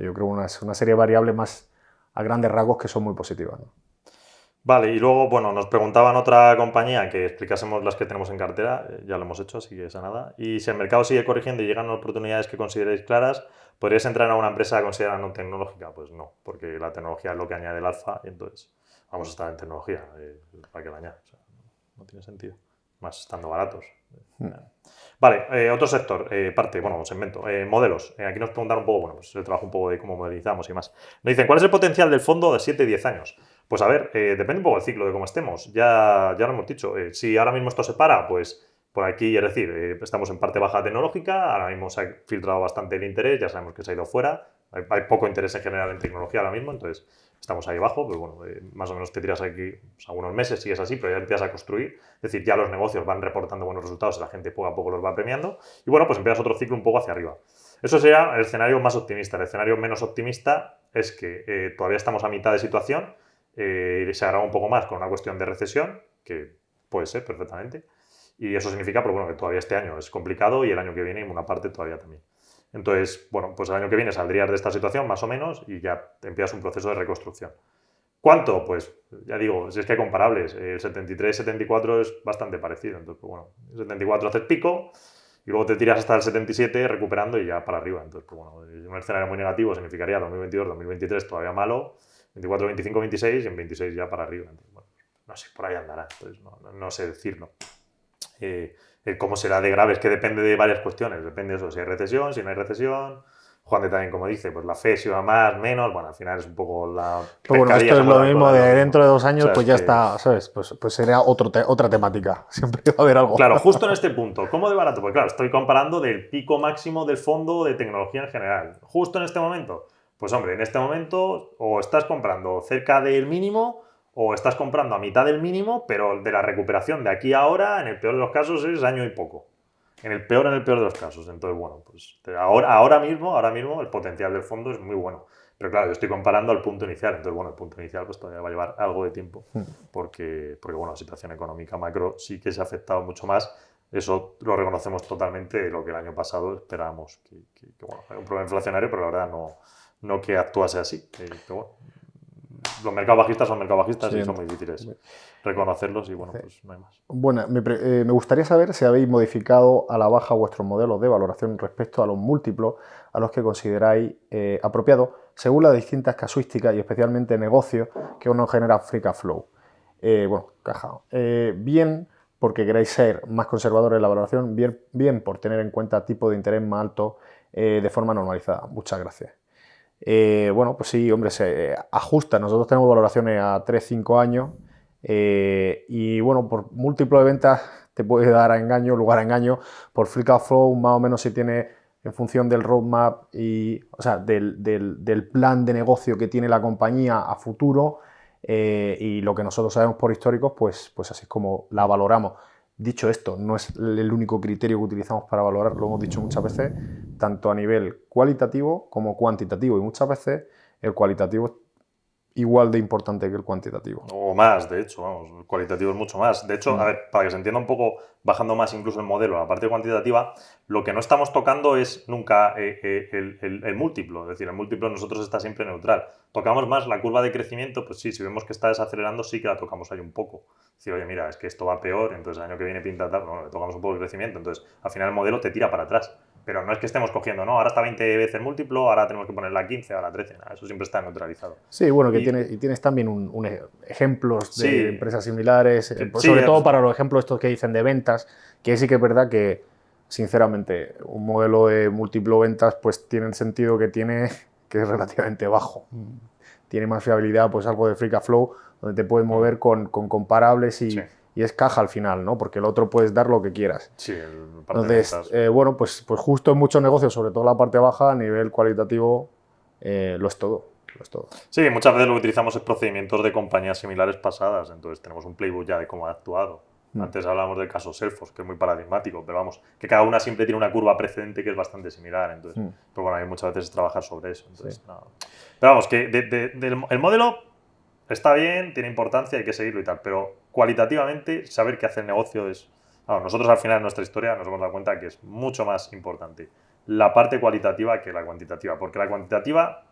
Yo creo una serie de variables más a grandes rasgos que son muy positivas, ¿no? Vale, y luego, bueno, nos preguntaban otra compañía que explicásemos las que tenemos en cartera, ya lo hemos hecho, así que esa nada. Y si el mercado sigue corrigiendo y llegan oportunidades que consideréis claras, ¿podríais entrar en una empresa considerada no tecnológica? Pues no, porque la tecnología es lo que añade el alfa y entonces vamos a estar en tecnología, para que la añade. O sea, no tiene sentido. más estando baratos. Vale, otro sector, segmento, modelos. Aquí nos preguntan un poco, bueno, pues el trabajo un poco de cómo modelizamos y más. Nos dicen, ¿cuál es el potencial del fondo de 7 y 10 años? Pues a ver, depende un poco del ciclo de cómo estemos. Ya lo hemos dicho. Si ahora mismo esto se para, pues por aquí, es decir, estamos en parte baja tecnológica, ahora mismo se ha filtrado bastante el interés, ya sabemos que se ha ido fuera. Hay poco interés en general en tecnología ahora mismo, entonces estamos ahí abajo, pues bueno, más o menos te tiras aquí pues, algunos meses, sigues así, pero ya empiezas a construir. Es decir, ya los negocios van reportando buenos resultados y la gente poco a poco los va premiando. Y bueno, pues empiezas otro ciclo un poco hacia arriba. Eso sería el escenario más optimista. El escenario menos optimista es que todavía estamos a mitad de situación, se agrava un poco más con una cuestión de recesión, que puede ser perfectamente. Y eso significa pues, bueno, que todavía este año es complicado y el año que viene en una parte todavía también. Entonces, bueno, pues el año que viene saldrías de esta situación, más o menos, y ya empiezas un proceso de reconstrucción. ¿Cuánto? Pues, ya digo, si es que hay comparables. El 73-74 es bastante parecido. Entonces, pues, bueno, el 74 haces pico y luego te tiras hasta el 77 recuperando y ya para arriba. Entonces, pues, bueno, un escenario muy negativo significaría 2022-2023 todavía malo, 24-25-26 y en 26 ya para arriba. Entonces, bueno, no sé, por ahí andará. Entonces, no sé decirlo. Cómo será de grave, es que depende de varias cuestiones, depende de eso, si hay recesión, si no hay recesión. Juan de también, como dice, pues la fe si va más, menos, bueno, al final es un poco la... Pero bueno, esto es lo mismo de dentro de 2 años, o sea, pues ya está, ¿sabes? Pues sería otra temática, siempre va a haber algo. Claro, justo en este punto, ¿cómo de barato? Pues claro, estoy comparando del pico máximo del fondo de tecnología en general. Justo en este momento, pues hombre, en este momento o estás comprando cerca del mínimo o estás comprando a mitad del mínimo, pero de la recuperación de aquí a ahora, en el peor de los casos, es año y poco. En el peor de los casos. Entonces, bueno, pues ahora mismo el potencial del fondo es muy bueno. Pero claro, yo estoy comparando al punto inicial. Entonces, bueno, el punto inicial pues todavía va a llevar algo de tiempo. Porque bueno, la situación económica macro sí que se ha afectado mucho más. Eso lo reconocemos totalmente de lo que el año pasado esperábamos. Que bueno, hay un problema inflacionario, pero la verdad no que actuase así. Pero bueno, los mercados bajistas son mercados bajistas y son muy difíciles reconocerlos y bueno, pues no hay más. Bueno, me gustaría saber si habéis modificado a la baja vuestros modelos de valoración respecto a los múltiplos a los que consideráis apropiados según las distintas casuísticas y especialmente negocios que uno genera free cash flow. Caja. Bien porque queráis ser más conservadores en la valoración, bien por tener en cuenta tipo de interés más alto de forma normalizada. Muchas gracias. Pues sí, hombre, se ajusta. Nosotros tenemos valoraciones a 3-5 años y bueno, por múltiplo de ventas te puede dar lugar a engaño. Por free cash flow, más o menos si tiene en función del roadmap del plan de negocio que tiene la compañía a futuro y lo que nosotros sabemos por históricos, pues así es como la valoramos. Dicho esto, no es el único criterio que utilizamos para valorar, lo hemos dicho muchas veces, tanto a nivel cualitativo como cuantitativo, y muchas veces el cualitativo es igual de importante que el cuantitativo. O más, de hecho, vamos, el cualitativo es mucho más. De hecho, a ver, para que se entienda un poco, bajando más incluso el modelo, la parte cuantitativa, lo que no estamos tocando es nunca el múltiplo, es decir, el múltiplo nosotros está siempre neutral. Tocamos más la curva de crecimiento, pues sí, si vemos que está desacelerando, sí que la tocamos ahí un poco. Es decir, oye, mira, es que esto va peor, entonces el año que viene pinta tal, no, le tocamos un poco el crecimiento, entonces al final el modelo te tira para atrás. Pero no es que estemos cogiendo, no, ahora está 20 veces el múltiplo, ahora tenemos que ponerla a 15, ahora a 13, nada, eso siempre está neutralizado. Sí, bueno, tienes también ejemplos de empresas similares, sobre todo para los ejemplos estos que dicen de ventas, que sí que es verdad que, sinceramente, un modelo de múltiplo ventas pues tiene el sentido que es relativamente bajo. Tiene más fiabilidad, pues algo de free cash flow, donde te puedes mover con comparables y es caja al final, ¿no? Porque el otro puedes dar lo que quieras. Sí, entonces, pues justo en muchos negocios, sobre todo la parte baja, a nivel cualitativo, lo es todo. Sí, muchas veces lo que utilizamos es procedimientos de compañías similares pasadas, entonces tenemos un playbook ya de cómo ha actuado. Antes hablábamos del caso Salesforce, que es muy paradigmático, pero vamos, que cada una siempre tiene una curva precedente que es bastante similar, entonces, pero bueno, hay muchas veces trabajar sobre eso. Entonces, no. Pero vamos, que el modelo está bien, tiene importancia, hay que seguirlo y tal, pero cualitativamente saber qué hace el negocio es... Vamos, nosotros al final en nuestra historia nos hemos dado cuenta que es mucho más importante la parte cualitativa que la cuantitativa, porque la cuantitativa,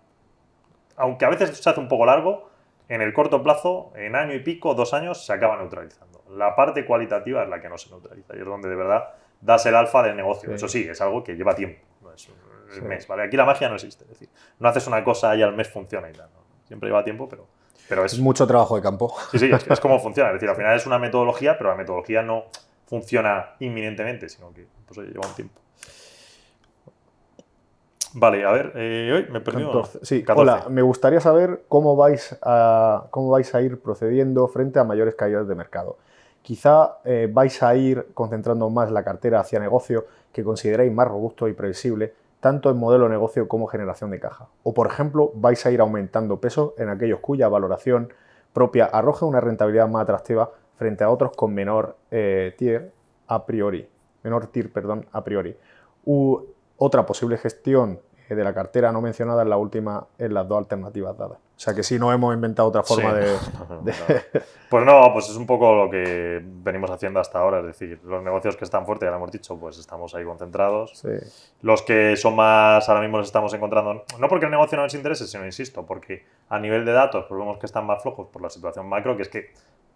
aunque a veces se hace un poco largo, en el corto plazo, en año y pico, 2 años, se acaba neutralizando. La parte cualitativa es la que no se neutraliza y es donde de verdad das el alfa del negocio. Sí. Eso sí, es algo que lleva tiempo, no es el mes, ¿vale? Aquí la magia no existe, es decir, no haces una cosa y al mes funciona y tal, ¿no? Siempre lleva tiempo, pero es... Mucho trabajo de campo. Sí, es como funciona, es decir, al final es una metodología, pero la metodología no funciona inminentemente, sino que pues, oye, lleva un tiempo. Vale, a ver, hoy me he perdido. 14, sí. 14. Hola, me gustaría saber cómo vais a ir procediendo frente a mayores caídas de mercado. Quizá vais a ir concentrando más la cartera hacia negocio que consideréis más robusto y previsible, tanto en modelo de negocio como generación de caja. O, por ejemplo, vais a ir aumentando peso en aquellos cuya valoración propia arroja una rentabilidad más atractiva frente a otros con menor tier a priori. A priori. Otra posible gestión de la cartera no mencionada en las dos alternativas dadas. O sea que sí, no hemos inventado otra forma Sí. de... Pues no, pues es un poco lo que venimos haciendo hasta ahora, es decir, los negocios que están fuertes, ya lo hemos dicho, pues estamos ahí concentrados. Sí. Los que son más, ahora mismo los estamos encontrando, no porque el negocio no nos interese, sino, insisto, porque a nivel de datos pues vemos que están más flojos por la situación macro, que es que,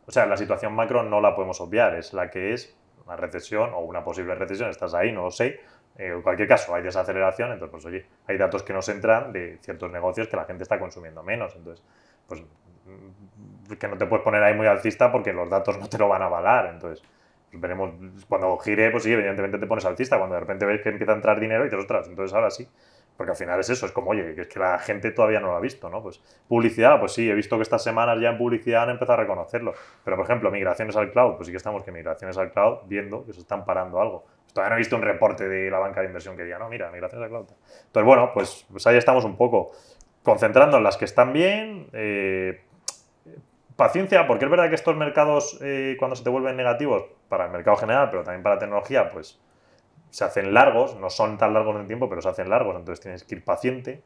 o sea, la situación macro no la podemos obviar, es la que es, una recesión o una posible recesión, estás ahí, no lo sé. En cualquier caso, hay desaceleración, entonces, pues oye, hay datos que nos entran de ciertos negocios que la gente está consumiendo menos, entonces, pues que no te puedes poner ahí muy alcista porque los datos no te lo van a avalar, entonces, pues veremos, cuando gire, pues sí, evidentemente te pones alcista, cuando de repente ves que empieza a entrar dinero y te ostras, entonces ahora sí, porque al final es eso, es como, oye, que es que la gente todavía no lo ha visto, ¿no? Pues publicidad, pues sí, he visto que estas semanas ya en publicidad han empezado a reconocerlo, pero por ejemplo, migraciones al cloud, pues sí que estamos que migraciones al cloud viendo que se están parando algo. Todavía no he visto un reporte de la banca de inversión que diga, no, mira, migraciones al cloud. Entonces, bueno, pues ahí estamos un poco concentrando en las que están bien, paciencia, porque es verdad que estos mercados, cuando se te vuelven negativos, para el mercado general, pero también para la tecnología, pues se hacen largos, no son tan largos en el tiempo, pero se hacen largos, entonces tienes que ir paciente,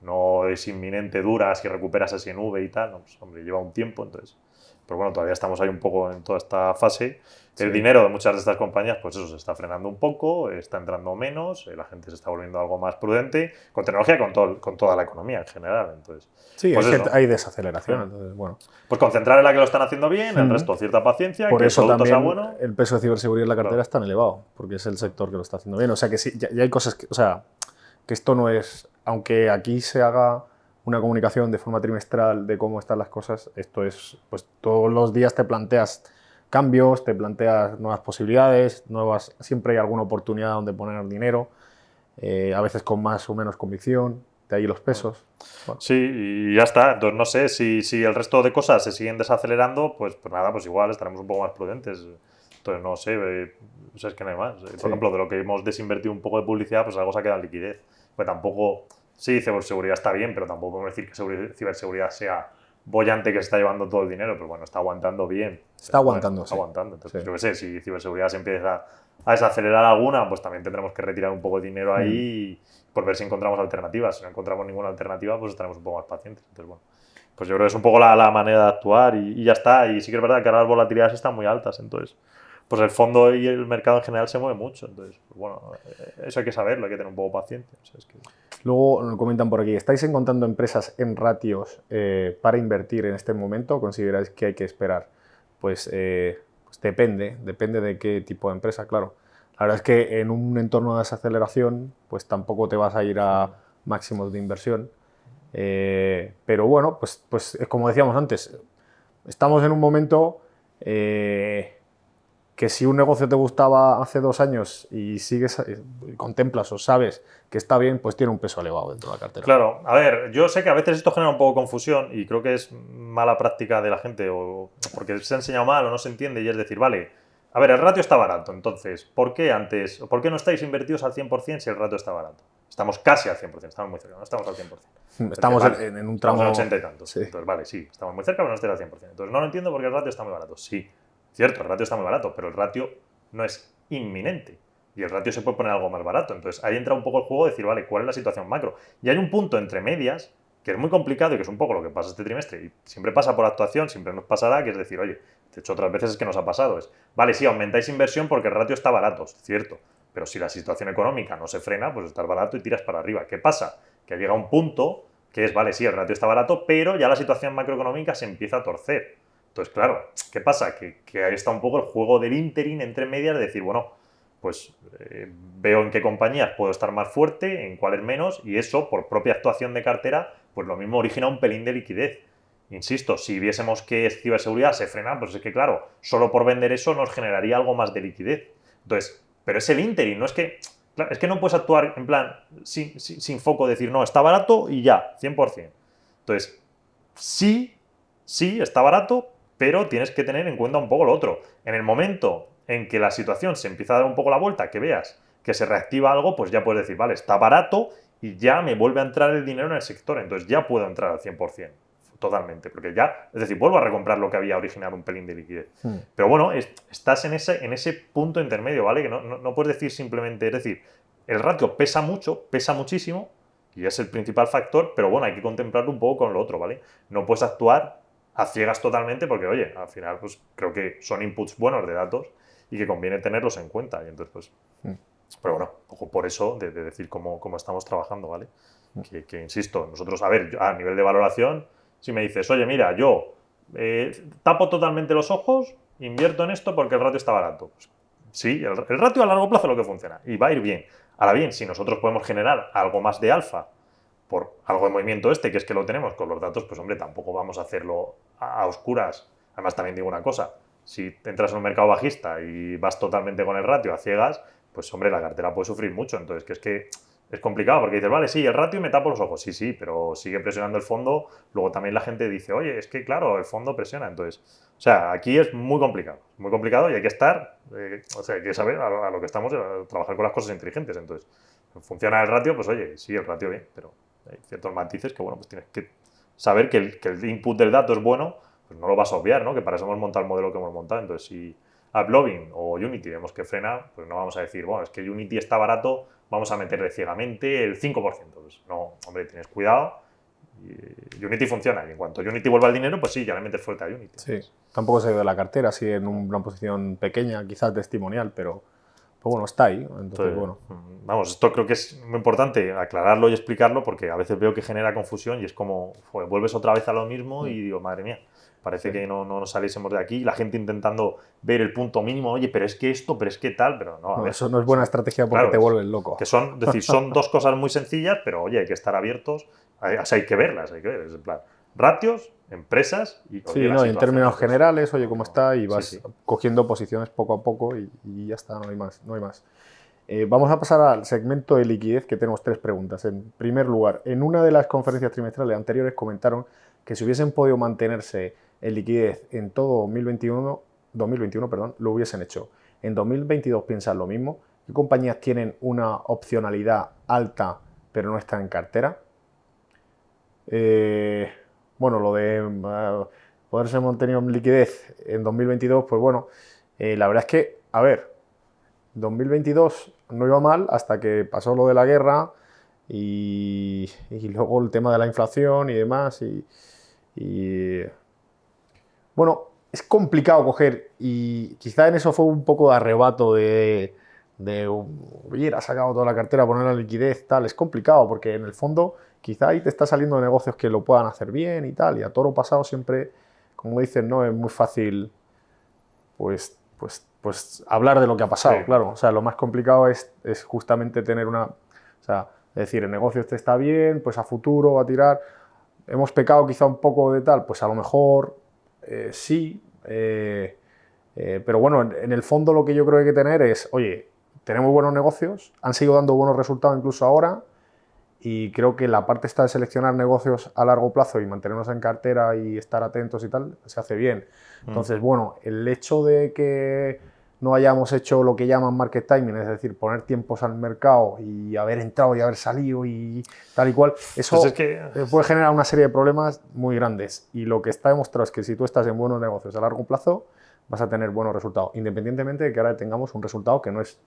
no es inminente, dura, si recuperas así en V y tal, no, pues, hombre, lleva un tiempo, entonces, pero bueno, todavía estamos ahí un poco en toda esta fase. El dinero de muchas de estas compañías, pues eso, se está frenando un poco, está entrando menos, la gente se está volviendo algo más prudente, con tecnología, con toda la economía en general, entonces, Sí, pues eso. hay desaceleración, entonces, bueno. Pues concentrar en la que lo están haciendo bien, el resto cierta paciencia, Por que el eso producto sea también bueno. el peso de ciberseguridad en la cartera Claro. es tan elevado, porque es el sector que lo está haciendo bien. O sea que sí, ya hay cosas que, o sea, que esto no es, aunque aquí se haga una comunicación de forma trimestral de cómo están las cosas, esto es, pues todos los días te planteas cambios, te planteas nuevas posibilidades, siempre hay alguna oportunidad donde poner dinero, a veces con más o menos convicción, de ahí los pesos. Bueno. Sí, y ya está. Entonces no sé, si el resto de cosas se siguen desacelerando, pues nada, pues igual estaremos un poco más prudentes. Entonces no sé, o sea, es que no hay más. Por ejemplo, de lo que hemos desinvertido un poco de publicidad, pues algo se ha quedado en liquidez. Pues tampoco, sí, ciberseguridad está bien, pero tampoco podemos decir que ciberseguridad sea bollante que se está llevando todo el dinero, pero bueno, está aguantando bien. Está aguantando, bueno, está sí. aguantando. Entonces, Sí. yo qué sé, si ciberseguridad se empieza a desacelerar alguna, pues también tendremos que retirar un poco de dinero ahí por ver si encontramos alternativas. Si no encontramos ninguna alternativa, pues estaremos un poco más pacientes. Entonces, bueno, pues yo creo que es un poco la manera de actuar y ya está. Y sí que es verdad que ahora las volatilidades están muy altas, entonces pues el fondo y el mercado en general se mueve mucho. Entonces, pues bueno, eso hay que saberlo, hay que tener un poco paciencia. O sea, es que... Luego nos comentan por aquí, ¿estáis encontrando empresas en ratios para invertir en este momento o consideráis que hay que esperar? Pues depende de qué tipo de empresa, claro. La verdad es que en un entorno de desaceleración, pues tampoco te vas a ir a máximos de inversión. Pero bueno, pues como decíamos antes, estamos en un momento que si un negocio te gustaba hace 2 años y sigues, contemplas o sabes que está bien, pues tiene un peso elevado dentro de la cartera. Claro, a ver, yo sé que a veces esto genera un poco confusión y creo que es mala práctica de la gente o porque se ha enseñado mal o no se entiende y es decir, vale, a ver, el ratio está barato, entonces, ¿por qué no estáis invertidos al 100% si el ratio está barato? Estamos casi al 100%, estamos muy cerca, no estamos al 100%. Estamos vale, en un tramo... Estamos en 80 y tantos. Sí. Entonces, vale, sí, estamos muy cerca, pero no estáis al 100%. Entonces, no lo entiendo porque el ratio está muy barato. Sí, cierto, el ratio está muy barato, pero el ratio no es inminente. Y el ratio se puede poner algo más barato. Entonces, ahí entra un poco el juego de decir, vale, ¿cuál es la situación macro? Y hay un punto entre medias que es muy complicado y que es un poco lo que pasa este trimestre. Y siempre pasa por actuación, siempre nos pasará, que es decir, oye, de hecho otras veces es que nos ha pasado. Es, vale, sí, aumentáis inversión porque el ratio está barato, cierto. Pero si la situación económica no se frena, pues estás barato y tiras para arriba. ¿Qué pasa? Que llega un punto que es, vale, sí, el ratio está barato, pero ya la situación macroeconómica se empieza a torcer. Entonces, claro, ¿qué pasa? Que ahí está un poco el juego del ínterin entre medias de decir, bueno, pues veo en qué compañías puedo estar más fuerte, en cuáles menos, y eso, por propia actuación de cartera, pues lo mismo origina un pelín de liquidez. insisto, si viésemos que ciberseguridad se frena, pues es que claro, solo por vender eso nos generaría algo más de liquidez. Entonces, pero es el ínterin, no es que... Claro, es que no puedes actuar en plan sin foco, decir, no, está barato y ya, 100%. Entonces, sí, está barato, pero tienes que tener en cuenta un poco lo otro. En el momento en que la situación se empieza a dar un poco la vuelta, que veas que se reactiva algo, pues ya puedes decir, vale, está barato y ya me vuelve a entrar el dinero en el sector, entonces ya puedo entrar al 100%, totalmente, porque ya, es decir, vuelvo a recomprar lo que había originado un pelín de liquidez. Pero bueno, estás en ese punto intermedio, ¿vale? Que no puedes decir simplemente, es decir, el ratio pesa mucho, pesa muchísimo, y es el principal factor, pero bueno, hay que contemplarlo un poco con lo otro, ¿vale? No puedes actuar a ciegas totalmente porque, oye, al final pues creo que son inputs buenos de datos y que conviene tenerlos en cuenta. Y entonces, pues, pero bueno, ojo por eso de decir cómo estamos trabajando, ¿vale? Que insisto, nosotros, a ver, a nivel de valoración, si me dices, oye, mira, yo tapo totalmente los ojos, invierto en esto porque el ratio está barato. Pues, sí, el ratio a largo plazo es lo que funciona y va a ir bien. Ahora bien, si nosotros podemos generar algo más de alfa por algo de movimiento que es que lo tenemos con los datos, pues hombre, tampoco vamos a hacerlo a oscuras. Además, también digo una cosa, si entras en un mercado bajista y vas totalmente con el ratio a ciegas, pues hombre, la cartera puede sufrir mucho. Entonces, que es complicado porque dices, vale, sí, el ratio me tapo los ojos. Sí, pero sigue presionando el fondo. Luego también la gente dice, oye, es que claro, el fondo presiona. Entonces, o sea, aquí es muy complicado y hay que estar, o sea, hay que saber a lo que estamos, a trabajar con las cosas inteligentes. Entonces, funciona el ratio, pues oye, sí, el ratio bien, pero hay ciertos matices que, bueno, pues tienes que saber que el input del dato es bueno, pues no lo vas a obviar, ¿no? Que para eso hemos montado el modelo que hemos montado. Entonces, si AppLovin o Unity vemos que frena, pues no vamos a decir, bueno, es que Unity está barato, vamos a meterle ciegamente el 5%. Pues no, hombre, tienes cuidado. Unity funciona y en cuanto Unity vuelva al dinero, pues sí, ya le metes fuerte a Unity. Sí, tampoco se ha ido de la cartera, así en una posición pequeña, quizás testimonial, pero bueno, está ahí. Entonces, bueno. Vamos, esto creo que es muy importante aclararlo y explicarlo porque a veces veo que genera confusión y es como, joder, vuelves otra vez a lo mismo y digo, madre mía, parece que no nos saliésemos de aquí. La gente intentando ver el punto mínimo, oye, pero es que esto, pero es que tal, pero no, a ver. Eso no es buena estrategia porque te vuelves loco. Que son, es decir, son dos cosas muy sencillas, pero oye, hay que estar abiertos, hay que verlas, hay que ver, es en plan, ratios, empresas y... Sí, no, en términos generales, oye, cómo está y vas cogiendo posiciones poco a poco y ya está, no hay más. Vamos a pasar al segmento de liquidez, que tenemos 3 preguntas. En primer lugar, en una de las conferencias trimestrales anteriores comentaron que si hubiesen podido mantenerse en liquidez en todo 2021, lo hubiesen hecho. En 2022 piensan lo mismo. ¿Qué compañías tienen una opcionalidad alta pero no están en cartera? Bueno, lo de poderse mantener en liquidez en 2022, pues bueno, la verdad es que, a ver, 2022 no iba mal hasta que pasó lo de la guerra y luego el tema de la inflación y demás. Y bueno, es complicado coger y quizá en eso fue un poco de arrebato oye, ha sacado toda la cartera, poner la liquidez, tal. Es complicado porque en el fondo quizá ahí te está saliendo negocios que lo puedan hacer bien y tal. Y a toro pasado siempre, como dicen, no es muy fácil pues hablar de lo que ha pasado, sí. Claro. O sea, lo más complicado es justamente tener una... O sea, es decir, el negocio este está bien, pues a futuro va a tirar. Hemos pecado quizá un poco de tal, pues a lo mejor sí. Pero bueno, en el fondo lo que yo creo que hay que tener es, oye, tenemos buenos negocios, han seguido dando buenos resultados incluso ahora, y creo que la parte esta de seleccionar negocios a largo plazo y mantenernos en cartera y estar atentos y tal, se hace bien. Entonces, bueno, el hecho de que no hayamos hecho lo que llaman market timing, es decir, poner tiempos al mercado y haber entrado y haber salido y tal y cual, eso pues puede generar una serie de problemas muy grandes. Y lo que está demostrado es que si tú estás en buenos negocios a largo plazo, vas a tener buenos resultados, independientemente de que ahora tengamos un resultado que no es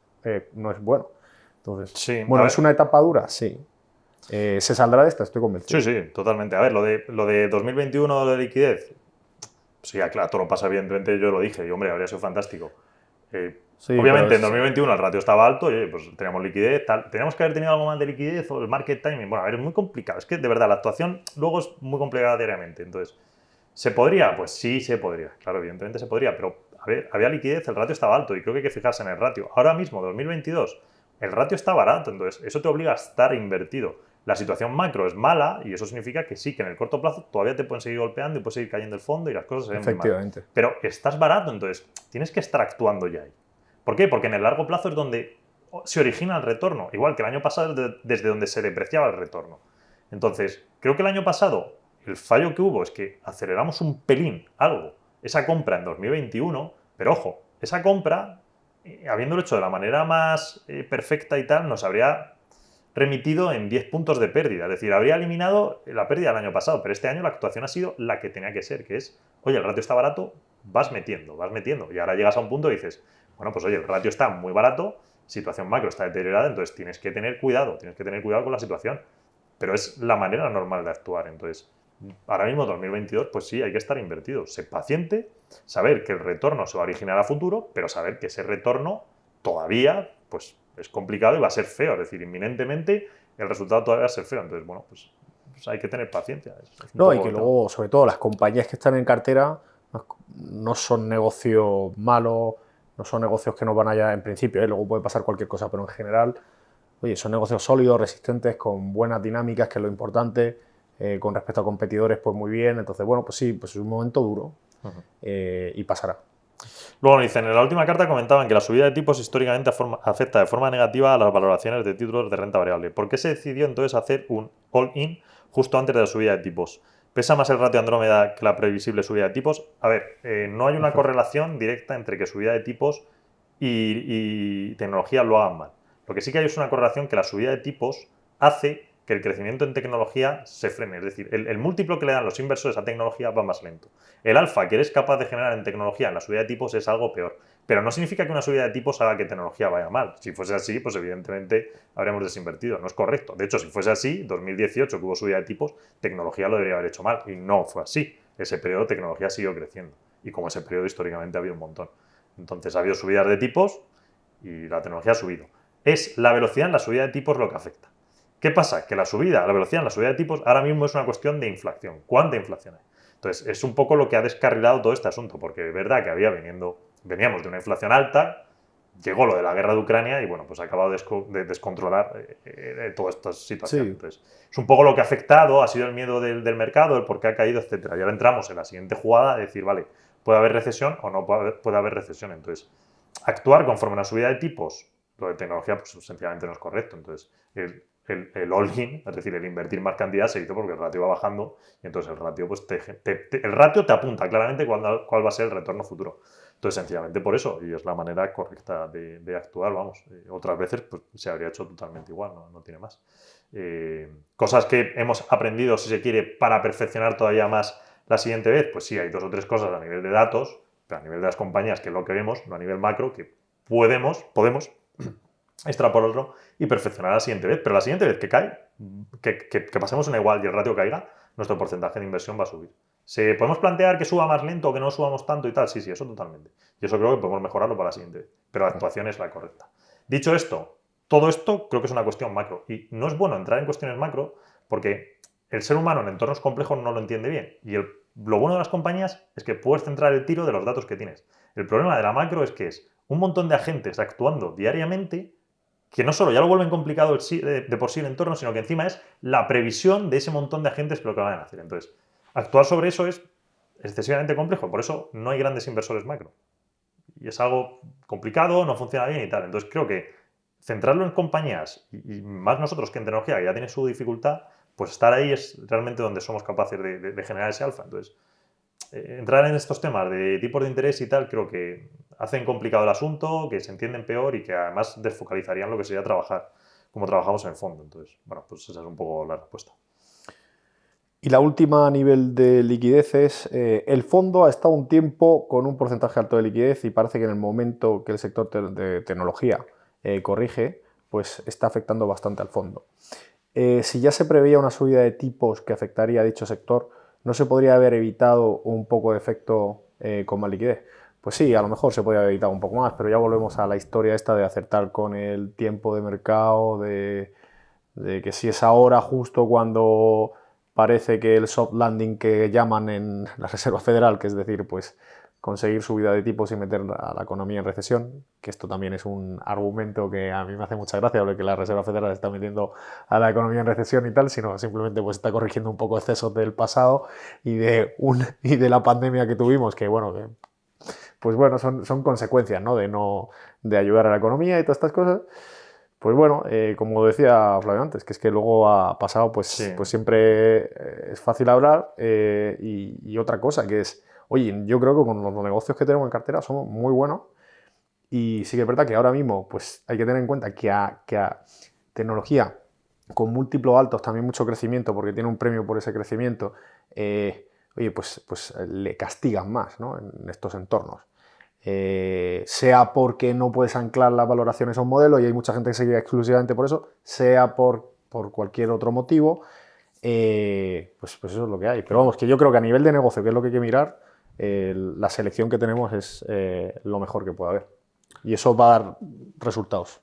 bueno. Entonces, sí, bueno, ¿es una etapa dura? Sí. ¿Se saldrá de esta? Estoy convencido. Sí, totalmente. A ver, lo de 2021 de liquidez, sí, claro, todo lo pasa evidentemente, yo lo dije, y hombre, habría sido fantástico. Sí, obviamente en 2021 el ratio estaba alto, y pues teníamos liquidez, tal. ¿Teníamos que haber tenido algo más de liquidez o el market timing? Bueno, a ver, es muy complicado. Es que de verdad la actuación luego es muy complicada diariamente. Entonces, ¿se podría? Pues sí, se podría. Claro, evidentemente se podría, pero a ver, había liquidez, el ratio estaba alto y creo que hay que fijarse en el ratio. Ahora mismo, 2022, el ratio está barato, entonces eso te obliga a estar invertido. la situación macro es mala y eso significa que sí, que en el corto plazo todavía te pueden seguir golpeando y puede seguir cayendo el fondo y las cosas se ven muy mal. Efectivamente. Pero estás barato, entonces tienes que estar actuando ya ahí. ¿Por qué? Porque en el largo plazo es donde se origina el retorno, igual que el año pasado desde donde se depreciaba el retorno. Entonces, creo que el año pasado el fallo que hubo es que aceleramos un pelín algo, esa compra en 2021, pero ojo, esa compra, habiéndolo hecho de la manera más perfecta y tal, nos habría remitido en 10 puntos de pérdida. Es decir, habría eliminado la pérdida del año pasado, pero este año la actuación ha sido la que tenía que ser, que es, oye, el ratio está barato, vas metiendo. Y ahora llegas a un punto y dices, bueno, pues oye, el ratio está muy barato, situación macro está deteriorada, entonces tienes que tener cuidado con la situación. Pero es la manera normal de actuar. Entonces, ahora mismo 2022, pues sí, hay que estar invertido. Ser paciente, saber que el retorno se va a originar a futuro, pero saber que ese retorno todavía, pues es complicado y va a ser feo. Es decir, inminentemente el resultado todavía va a ser feo. Entonces, bueno, pues hay que tener paciencia. No, y que luego, sobre todo, las compañías que están en cartera no son negocios malos, no son negocios que nos van allá en principio, luego puede pasar cualquier cosa, pero en general, oye, son negocios sólidos, resistentes, con buenas dinámicas, que es lo importante, con respecto a competidores, pues muy bien. Entonces, bueno, pues sí, pues es un momento duro y pasará. Luego nos dicen, en la última carta comentaban que la subida de tipos históricamente afecta de forma negativa a las valoraciones de títulos de renta variable. ¿Por qué se decidió entonces hacer un all-in justo antes de la subida de tipos? ¿Pesa más el ratio Andrómeda que la previsible subida de tipos? A ver, no hay una correlación directa entre que subida de tipos y tecnología lo hagan mal. Lo que sí que hay es una correlación que la subida de tipos hace que el crecimiento en tecnología se frene. Es decir, el múltiplo que le dan los inversores a tecnología va más lento. El alfa que eres capaz de generar en tecnología en la subida de tipos es algo peor. Pero no significa que una subida de tipos haga que tecnología vaya mal. Si fuese así, pues evidentemente habríamos desinvertido. No es correcto. De hecho, si fuese así, 2018 que hubo subida de tipos, tecnología lo debería haber hecho mal. Y no fue así. Ese periodo tecnología siguió creciendo. Y como ese periodo históricamente ha habido un montón. Entonces ha habido subidas de tipos y la tecnología ha subido. Es la velocidad en la subida de tipos lo que afecta. ¿Qué pasa? Que la velocidad en la subida de tipos ahora mismo es una cuestión de inflación. ¿Cuánta inflación hay? Entonces, es un poco lo que ha descarrilado todo este asunto, porque es verdad que veníamos de una inflación alta, llegó lo de la guerra de Ucrania y, bueno, pues ha acabado de descontrolar toda esta situación. Sí. Entonces, es un poco lo que ha afectado, ha sido el miedo del mercado, el por qué ha caído, etcétera. Y ahora entramos en la siguiente jugada, de decir, vale, ¿puede haber recesión o no puede haber recesión? Entonces, actuar conforme a una subida de tipos, lo de tecnología, pues sencillamente no es correcto. Entonces, el all-in, es decir, el invertir más cantidad se hizo porque el ratio va bajando y entonces el ratio, pues el ratio te apunta claramente cuál va a ser el retorno futuro. Entonces, sencillamente por eso, y es la manera correcta de actuar, vamos. Otras veces pues, se habría hecho totalmente igual, no tiene más. Cosas que hemos aprendido, si se quiere, para perfeccionar todavía más la siguiente vez, pues sí, hay 2 o 3 cosas a nivel de datos, pero a nivel de las compañías, que es lo que vemos, no a nivel macro, que podemos extrapolarlo y perfeccionar la siguiente vez. Pero la siguiente vez que cae, que pasemos una igual y el ratio caiga, nuestro porcentaje de inversión va a subir. ¿Podemos plantear que suba más lento o que no subamos tanto y tal? Sí, eso totalmente. Y eso creo que podemos mejorarlo para la siguiente vez. Pero la actuación es la correcta. Dicho esto, todo esto creo que es una cuestión macro. Y no es bueno entrar en cuestiones macro porque el ser humano en entornos complejos no lo entiende bien. Y lo bueno de las compañías es que puedes centrar el tiro de los datos que tienes. El problema de la macro es que es un montón de agentes actuando diariamente que no solo ya lo vuelven complicado de por sí el entorno, sino que encima es la previsión de ese montón de agentes que lo que van a hacer. Entonces, actuar sobre eso es excesivamente complejo, por eso no hay grandes inversores macro. Y es algo complicado, no funciona bien y tal. Entonces, creo que centrarlo en compañías, y más nosotros que en tecnología, que ya tiene su dificultad, pues estar ahí es realmente donde somos capaces de generar ese alfa. Entonces, entrar en estos temas de tipos de interés y tal, creo que hacen complicado el asunto, que se entienden peor y que además desfocalizarían lo que sería trabajar como trabajamos en el fondo. Entonces, bueno, pues esa es un poco la respuesta. Y la última a nivel de liquidez el fondo ha estado un tiempo con un porcentaje alto de liquidez y parece que en el momento que el sector de tecnología corrige, pues está afectando bastante al fondo. Si ya se preveía una subida de tipos que afectaría a dicho sector, ¿no se podría haber evitado un poco de efecto con más liquidez? Pues sí, a lo mejor se podría haber evitado un poco más, pero ya volvemos a la historia esta de acertar con el tiempo de mercado, de que si es ahora justo cuando parece que el soft landing que llaman en la Reserva Federal, que es decir, pues conseguir subida de tipos y meter a la economía en recesión, que esto también es un argumento que a mí me hace mucha gracia, porque la Reserva Federal está metiendo a la economía en recesión y tal, sino simplemente pues está corrigiendo un poco excesos del pasado y de la pandemia que tuvimos, que bueno, pues bueno, son consecuencias, ¿no? De ayudar a la economía y todas estas cosas. Pues bueno, como decía Flavio antes, que es que luego ha pasado, pues, Sí. pues siempre es fácil hablar y otra cosa que es, oye, yo creo que con los negocios que tenemos en cartera somos muy buenos y sí que es verdad que ahora mismo pues hay que tener en cuenta que a tecnología con múltiplos altos, también mucho crecimiento, porque tiene un premio por ese crecimiento, oye, pues le castigan más, ¿no? En estos entornos. Sea porque no puedes anclar las valoraciones a un modelo y hay mucha gente que se guía exclusivamente por eso, sea por cualquier otro motivo, pues eso es lo que hay. Pero vamos, que yo creo que a nivel de negocio, que es lo que hay que mirar, la selección que tenemos es lo mejor que puede haber. Y eso va a dar resultados.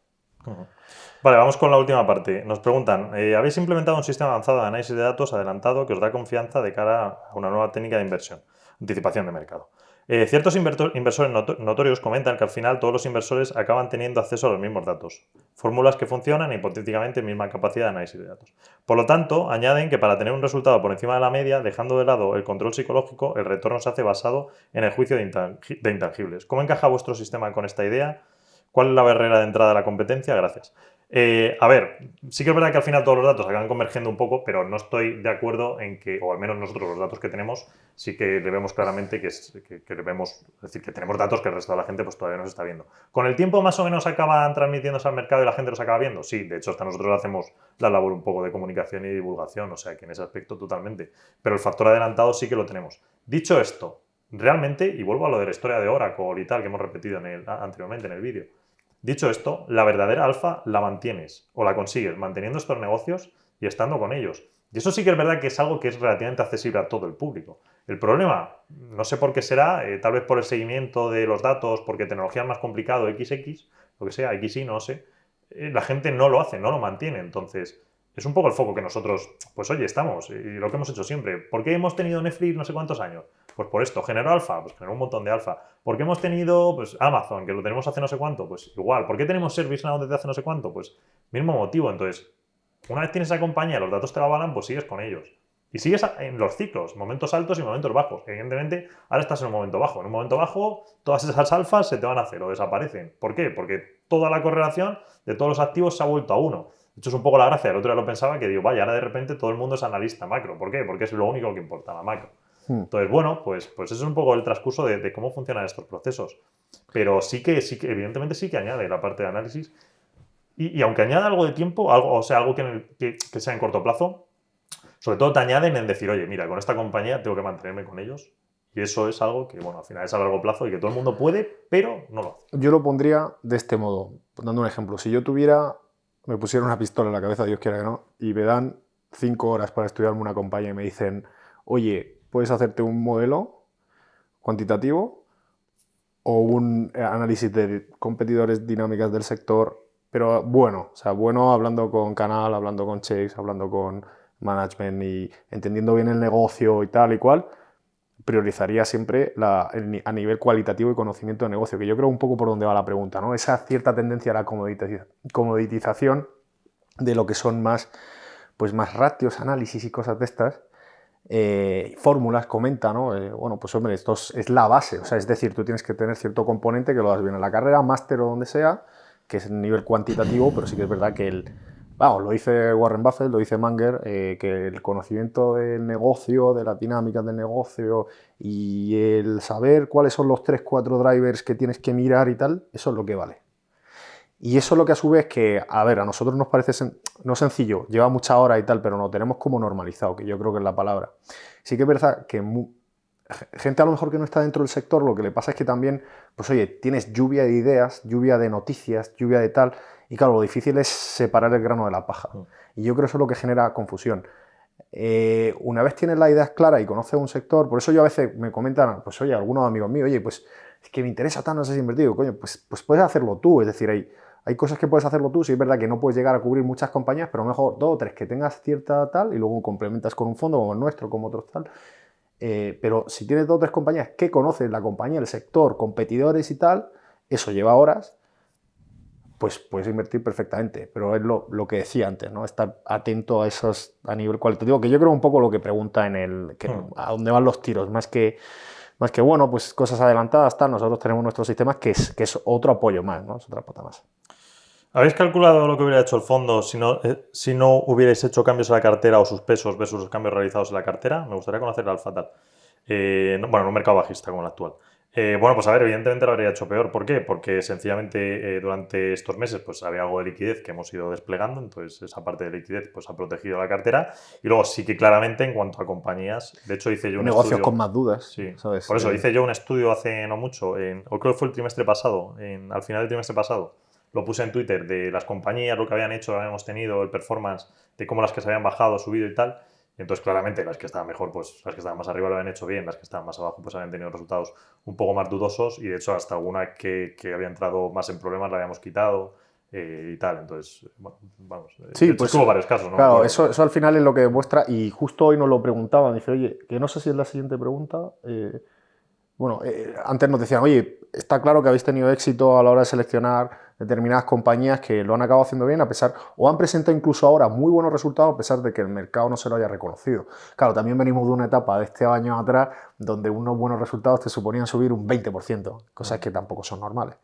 Vale, vamos con la última parte. Nos preguntan, ¿habéis implementado un sistema avanzado de análisis de datos adelantado que os da confianza de cara a una nueva técnica de inversión, anticipación de mercado? Ciertos inversores notorios comentan que al final todos los inversores acaban teniendo acceso a los mismos datos, fórmulas que funcionan e hipotéticamente misma capacidad de análisis de datos. Por lo tanto, añaden que para tener un resultado por encima de la media, dejando de lado el control psicológico, el retorno se hace basado en el juicio de intangibles. ¿Cómo encaja vuestro sistema con esta idea? ¿Cuál es la barrera de entrada a la competencia? Gracias. A ver, sí que es verdad que al final todos los datos acaban convergiendo un poco, pero no estoy de acuerdo en que, o al menos nosotros los datos que tenemos, sí que le vemos claramente que le vemos, es decir, que tenemos datos que el resto de la gente pues todavía no se está viendo. ¿Con el tiempo más o menos acaban transmitiéndose al mercado y la gente los acaba viendo? Sí, de hecho hasta nosotros hacemos la labor un poco de comunicación y divulgación, o sea que en ese aspecto totalmente. Pero el factor adelantado sí que lo tenemos. Dicho esto, realmente, y vuelvo a lo de la historia de Oracle y tal que hemos repetido anteriormente en el vídeo, dicho esto, la verdadera alfa la mantienes o la consigues manteniendo estos negocios y estando con ellos. Y eso sí que es verdad que es algo que es relativamente accesible a todo el público. El problema, no sé por qué será, tal vez por el seguimiento de los datos, porque tecnología es más complicado, XX, lo que sea, XY, no sé, la gente no lo hace, no lo mantiene. Entonces, es un poco el foco que nosotros, pues oye, estamos, y lo que hemos hecho siempre. ¿Por qué hemos tenido Netflix no sé cuántos años? Pues por esto, ¿generó alfa? Pues generó un montón de alfa. ¿Por qué hemos tenido pues, Amazon, que lo tenemos hace no sé cuánto? Pues igual. ¿Por qué tenemos ServiceNow desde hace no sé cuánto? Pues mismo motivo. Entonces, una vez tienes esa compañía, los datos te la avalan, pues sigues con ellos. Y sigues en los ciclos, momentos altos y momentos bajos. Evidentemente, ahora estás en un momento bajo. En un momento bajo, todas esas alfas se te van a hacer o desaparecen. ¿Por qué? Porque toda la correlación de todos los activos se ha vuelto a uno. De hecho, es un poco la gracia. El otro día lo pensaba que digo, vaya, ahora de repente todo el mundo es analista macro. ¿Por qué? Porque es lo único que importa, la macro. Entonces, bueno, pues eso es un poco el transcurso de cómo funcionan estos procesos. Pero sí que, evidentemente sí que añade la parte de análisis. Y aunque añada algo de tiempo, algo que sea en corto plazo, sobre todo te añaden en decir, oye, mira, con esta compañía tengo que mantenerme con ellos. Y eso es algo que, bueno, al final es a largo plazo y que todo el mundo puede, pero no lo hace. Yo lo pondría de este modo, dando un ejemplo. Si yo me pusiera una pistola en la cabeza, Dios quiera que no, y me dan 5 horas para estudiarme una compañía y me dicen, oye, puedes hacerte un modelo cuantitativo o un análisis de competidores, dinámicas del sector, pero bueno, o sea, bueno hablando con Canal, hablando con Chase, hablando con management y entendiendo bien el negocio y tal y cual, priorizaría siempre a nivel cualitativo y conocimiento de negocio, que yo creo un poco por donde va la pregunta, ¿no? Esa cierta tendencia a la comoditización de lo que son más ratios, análisis y cosas de estas, fórmulas, comenta, ¿no? Bueno, pues hombre, esto es la base, o sea, es decir, tú tienes que tener cierto componente que lo das bien en la carrera, máster o donde sea, que es el nivel cuantitativo, pero sí que es verdad que lo dice Warren Buffett, lo dice Munger, que el conocimiento del negocio, de las dinámicas del negocio y el saber cuáles son los 3-4 drivers que tienes que mirar y tal, eso es lo que vale. Y eso es lo que a su vez que, a ver, a nosotros nos parece no sencillo, lleva mucha hora y tal, pero no, tenemos como normalizado, que yo creo que es la palabra. Sí que es verdad que gente a lo mejor que no está dentro del sector, lo que le pasa es que también, pues oye, tienes lluvia de ideas, lluvia de noticias, lluvia de tal, y claro, lo difícil es separar el grano de la paja. Y yo creo que eso es lo que genera confusión. Una vez tienes las ideas claras y conoces un sector, por eso yo a veces me comentan, pues oye, algunos amigos míos, oye, pues es que me interesa tanto, no sé si invertir, coño, pues puedes hacerlo tú, es decir, hay cosas que puedes hacerlo tú, sí es verdad que no puedes llegar a cubrir muchas compañías, pero mejor 2 o 3 que tengas cierta tal y luego complementas con un fondo como el nuestro, como otros tal. Pero si tienes 2 o 3 compañías que conocen la compañía, el sector, competidores y tal, eso lleva horas, pues puedes invertir perfectamente. Pero es lo que decía antes, ¿no? Estar atento a esos a nivel cualitativo, que yo creo un poco lo que pregunta a dónde van los tiros, más que bueno, pues cosas adelantadas, tal. Nosotros tenemos nuestros sistemas que es otro apoyo más, ¿no? Es otra pata más. ¿Habéis calculado lo que hubiera hecho el fondo si no hubierais hecho cambios a la cartera o sus pesos versus los cambios realizados en la cartera? Me gustaría conocer el alfa tal. Bueno, en un mercado bajista como el actual. Bueno, pues a ver, evidentemente lo habría hecho peor. ¿Por qué? Porque sencillamente durante estos meses pues había algo de liquidez que hemos ido desplegando, entonces esa parte de liquidez pues ha protegido la cartera. Y luego sí que claramente en cuanto a compañías, de hecho hice yo un negocios estudio, con más dudas, sí, ¿sabes? por eso hice yo un estudio hace no mucho, o creo que fue el trimestre pasado, al final del trimestre pasado, lo puse en Twitter de las compañías, lo que habían hecho, lo que habíamos tenido, el performance, de cómo las que se habían bajado, subido y tal. Y entonces, claramente, las que estaban mejor, pues las que estaban más arriba lo habían hecho bien, las que estaban más abajo, pues habían tenido resultados un poco más dudosos y, de hecho, hasta alguna que había entrado más en problemas la habíamos quitado y tal. Entonces, bueno, vamos. Sí, de hecho, pues hubo varios casos, ¿no? claro, eso al final es lo que demuestra, y justo hoy nos lo preguntaban, dice, oye, que no sé si es la siguiente pregunta. Bueno, antes nos decían, oye, está claro que habéis tenido éxito a la hora de seleccionar determinadas compañías que lo han acabado haciendo bien, a pesar, o han presentado incluso ahora muy buenos resultados a pesar de que el mercado no se lo haya reconocido. Claro, también venimos de una etapa de este año atrás donde unos buenos resultados te suponían subir un 20%, cosas que tampoco son normales.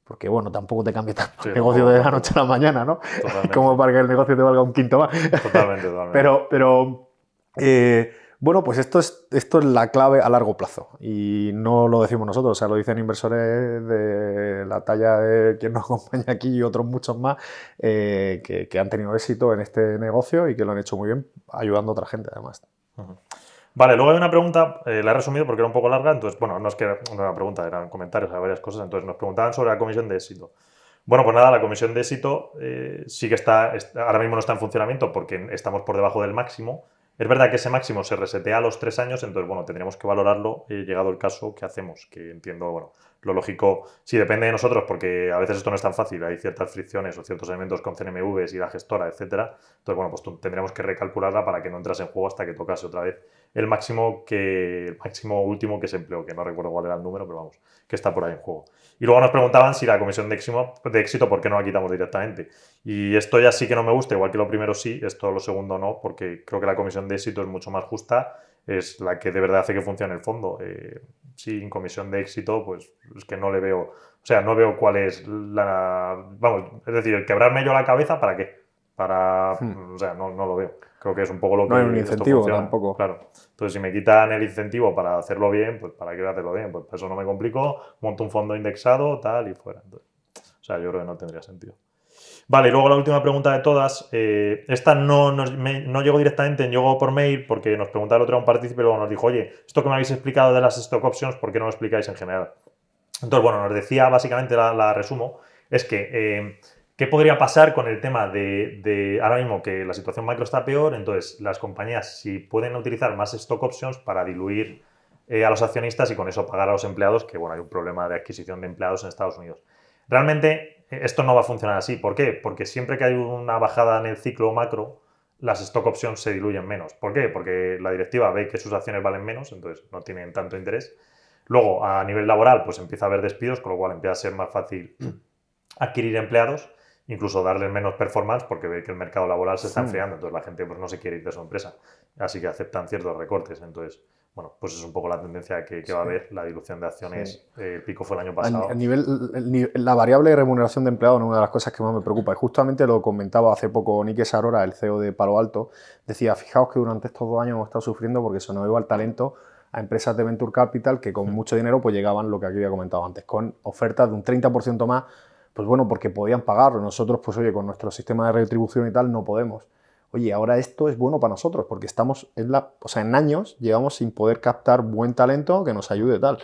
Porque, bueno, tampoco te cambia tanto el negocio de la noche a la mañana, ¿no? Totalmente. Como para que el negocio te valga un quinto más. Totalmente. Pero bueno, pues esto es la clave a largo plazo y no lo decimos nosotros, o sea, lo dicen inversores de la talla de quien nos acompaña aquí y otros muchos más que han tenido éxito en este negocio y que lo han hecho muy bien, ayudando a otra gente además. Vale, luego hay una pregunta, la he resumido porque era un poco larga, entonces, bueno, no es que era una pregunta, eran comentarios a varias cosas, entonces nos preguntaban sobre la comisión de éxito. Bueno, pues nada, la comisión de éxito sí que ahora mismo no está en funcionamiento porque estamos por debajo del máximo. Es verdad que ese máximo se resetea a los 3 años, entonces, bueno, tendríamos que valorarlo llegado el caso que hacemos, que entiendo, bueno, lo lógico, sí depende de nosotros porque a veces esto no es tan fácil, hay ciertas fricciones o ciertos elementos con CNMVs y la gestora, etcétera. Entonces, bueno, pues tendríamos que recalcularla para que no entrase en juego hasta que tocase otra vez el máximo último que se empleó, que no recuerdo cuál era el número, pero vamos, que está por ahí en juego. Y luego nos preguntaban si la comisión de éxito, ¿por qué no la quitamos directamente? Y esto ya sí que no me gusta, igual que lo primero sí, esto lo segundo no, porque creo que la comisión de éxito es mucho más justa, es la que de verdad hace que funcione el fondo. Sin comisión de éxito, pues es que no le veo, o sea, no veo cuál es vamos, es decir, el quebrarme yo la cabeza, ¿para qué? O sea, no lo veo. Creo que es un poco lo que no hay un esto incentivo funciona. tampoco. Claro. Entonces, si me quitan el incentivo para hacerlo bien, pues ¿para qué voy a hacerlo bien? Pues para eso no me complico, monto un fondo indexado, tal y fuera. Entonces, o sea, yo creo que no tendría sentido. Vale, y luego la última pregunta de todas. Esta no llegó directamente, llegó por mail porque nos preguntaba el otro día un partícipe y luego nos dijo, oye, esto que me habéis explicado de las stock options, ¿por qué no lo explicáis en general? Entonces, bueno, nos decía básicamente, la resumo, es que ¿qué podría pasar con el tema de ahora mismo que la situación macro está peor? Entonces, las compañías si pueden utilizar más stock options para diluir a los accionistas y con eso pagar a los empleados, que bueno, hay un problema de adquisición de empleados en Estados Unidos. Realmente esto no va a funcionar así. ¿Por qué? Porque siempre que hay una bajada en el ciclo macro, las stock options se diluyen menos. ¿Por qué? Porque la directiva ve que sus acciones valen menos, entonces no tienen tanto interés. Luego, a nivel laboral, pues empieza a haber despidos, con lo cual empieza a ser más fácil adquirir empleados, incluso darles menos performance porque ve que el mercado laboral se está enfriando, entonces la gente pues, no se quiere ir de su empresa, así que aceptan ciertos recortes. Entonces, bueno, pues es un poco la tendencia que va a haber, la dilución de acciones. El pico fue el año pasado. La variable de remuneración de empleados es una de las cosas que más me preocupa, y justamente lo comentaba hace poco Nick Sarora, el CEO de Palo Alto, decía, fijaos que durante estos 2 años hemos estado sufriendo porque se nos iba el talento a empresas de Venture Capital que con mucho dinero pues llegaban, lo que aquí había comentado antes, con ofertas de un 30% más, pues bueno, porque podían pagarlo. Nosotros, pues oye, con nuestro sistema de retribución y tal no podemos. Oye, ahora esto es bueno para nosotros porque estamos en años llevamos sin poder captar buen talento que nos ayude tal.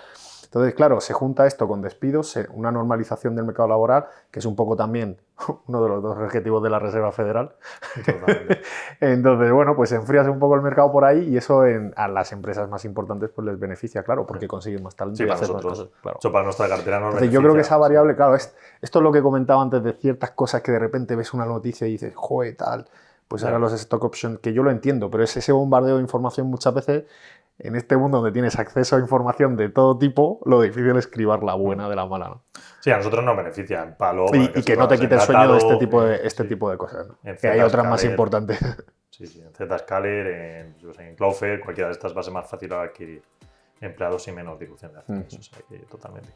Entonces, claro, se junta esto con despidos, una normalización del mercado laboral, que es un poco también uno de los 2 objetivos de la Reserva Federal. Entonces, bueno, pues enfrías un poco el mercado por ahí y eso a las empresas más importantes pues les beneficia, claro, porque consiguen más talento sí, y para hacer nosotros, más cosas. Claro. Para nuestra cartera nos Entonces, yo creo que esa variable, claro, esto es lo que comentaba antes de ciertas cosas que de repente ves una noticia y dices, joder, tal, pues ahora los stock options, que yo lo entiendo, pero es ese bombardeo de información muchas veces en este mundo donde tienes acceso a información de todo tipo, lo difícil es cribar la buena de la mala, ¿no? Sí, a nosotros nos beneficia en palo. Y que no te quite el sueño de este tipo de cosas, ¿no? Que hay otras más importantes. Sí, en Zscaler, en Cloudflare, cualquiera de estas va a ser más fácil adquirir empleados y menos difusión de acciones. O sea, que totalmente.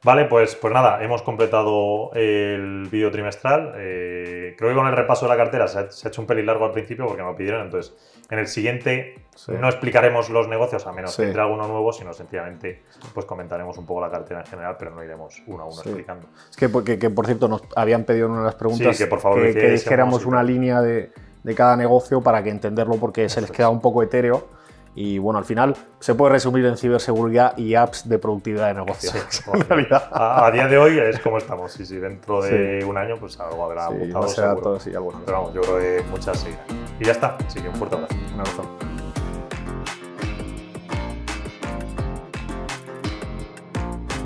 Vale, pues nada, hemos completado el vídeo trimestral. Creo que con el repaso de la cartera se ha hecho un pelín largo al principio porque me lo pidieron. Entonces, en el siguiente no explicaremos los negocios, a menos que entre alguno nuevo, sino sencillamente pues comentaremos un poco la cartera en general, pero no iremos uno a uno explicando. Es que por cierto, nos habían pedido en una de las preguntas que, por favor, que dijéramos una línea de cada negocio para que entenderlo, porque se les queda un poco etéreo. Y bueno, al final se puede resumir en ciberseguridad y apps de productividad de negocio. Sí, en realidad. A día de hoy es como estamos. Sí, dentro de un año pues algo habrá mutado. No será todo, sí, algo. Pero vamos, yo creo que muchas seguirán. Y ya está. Así que un fuerte abrazo. Un abrazo.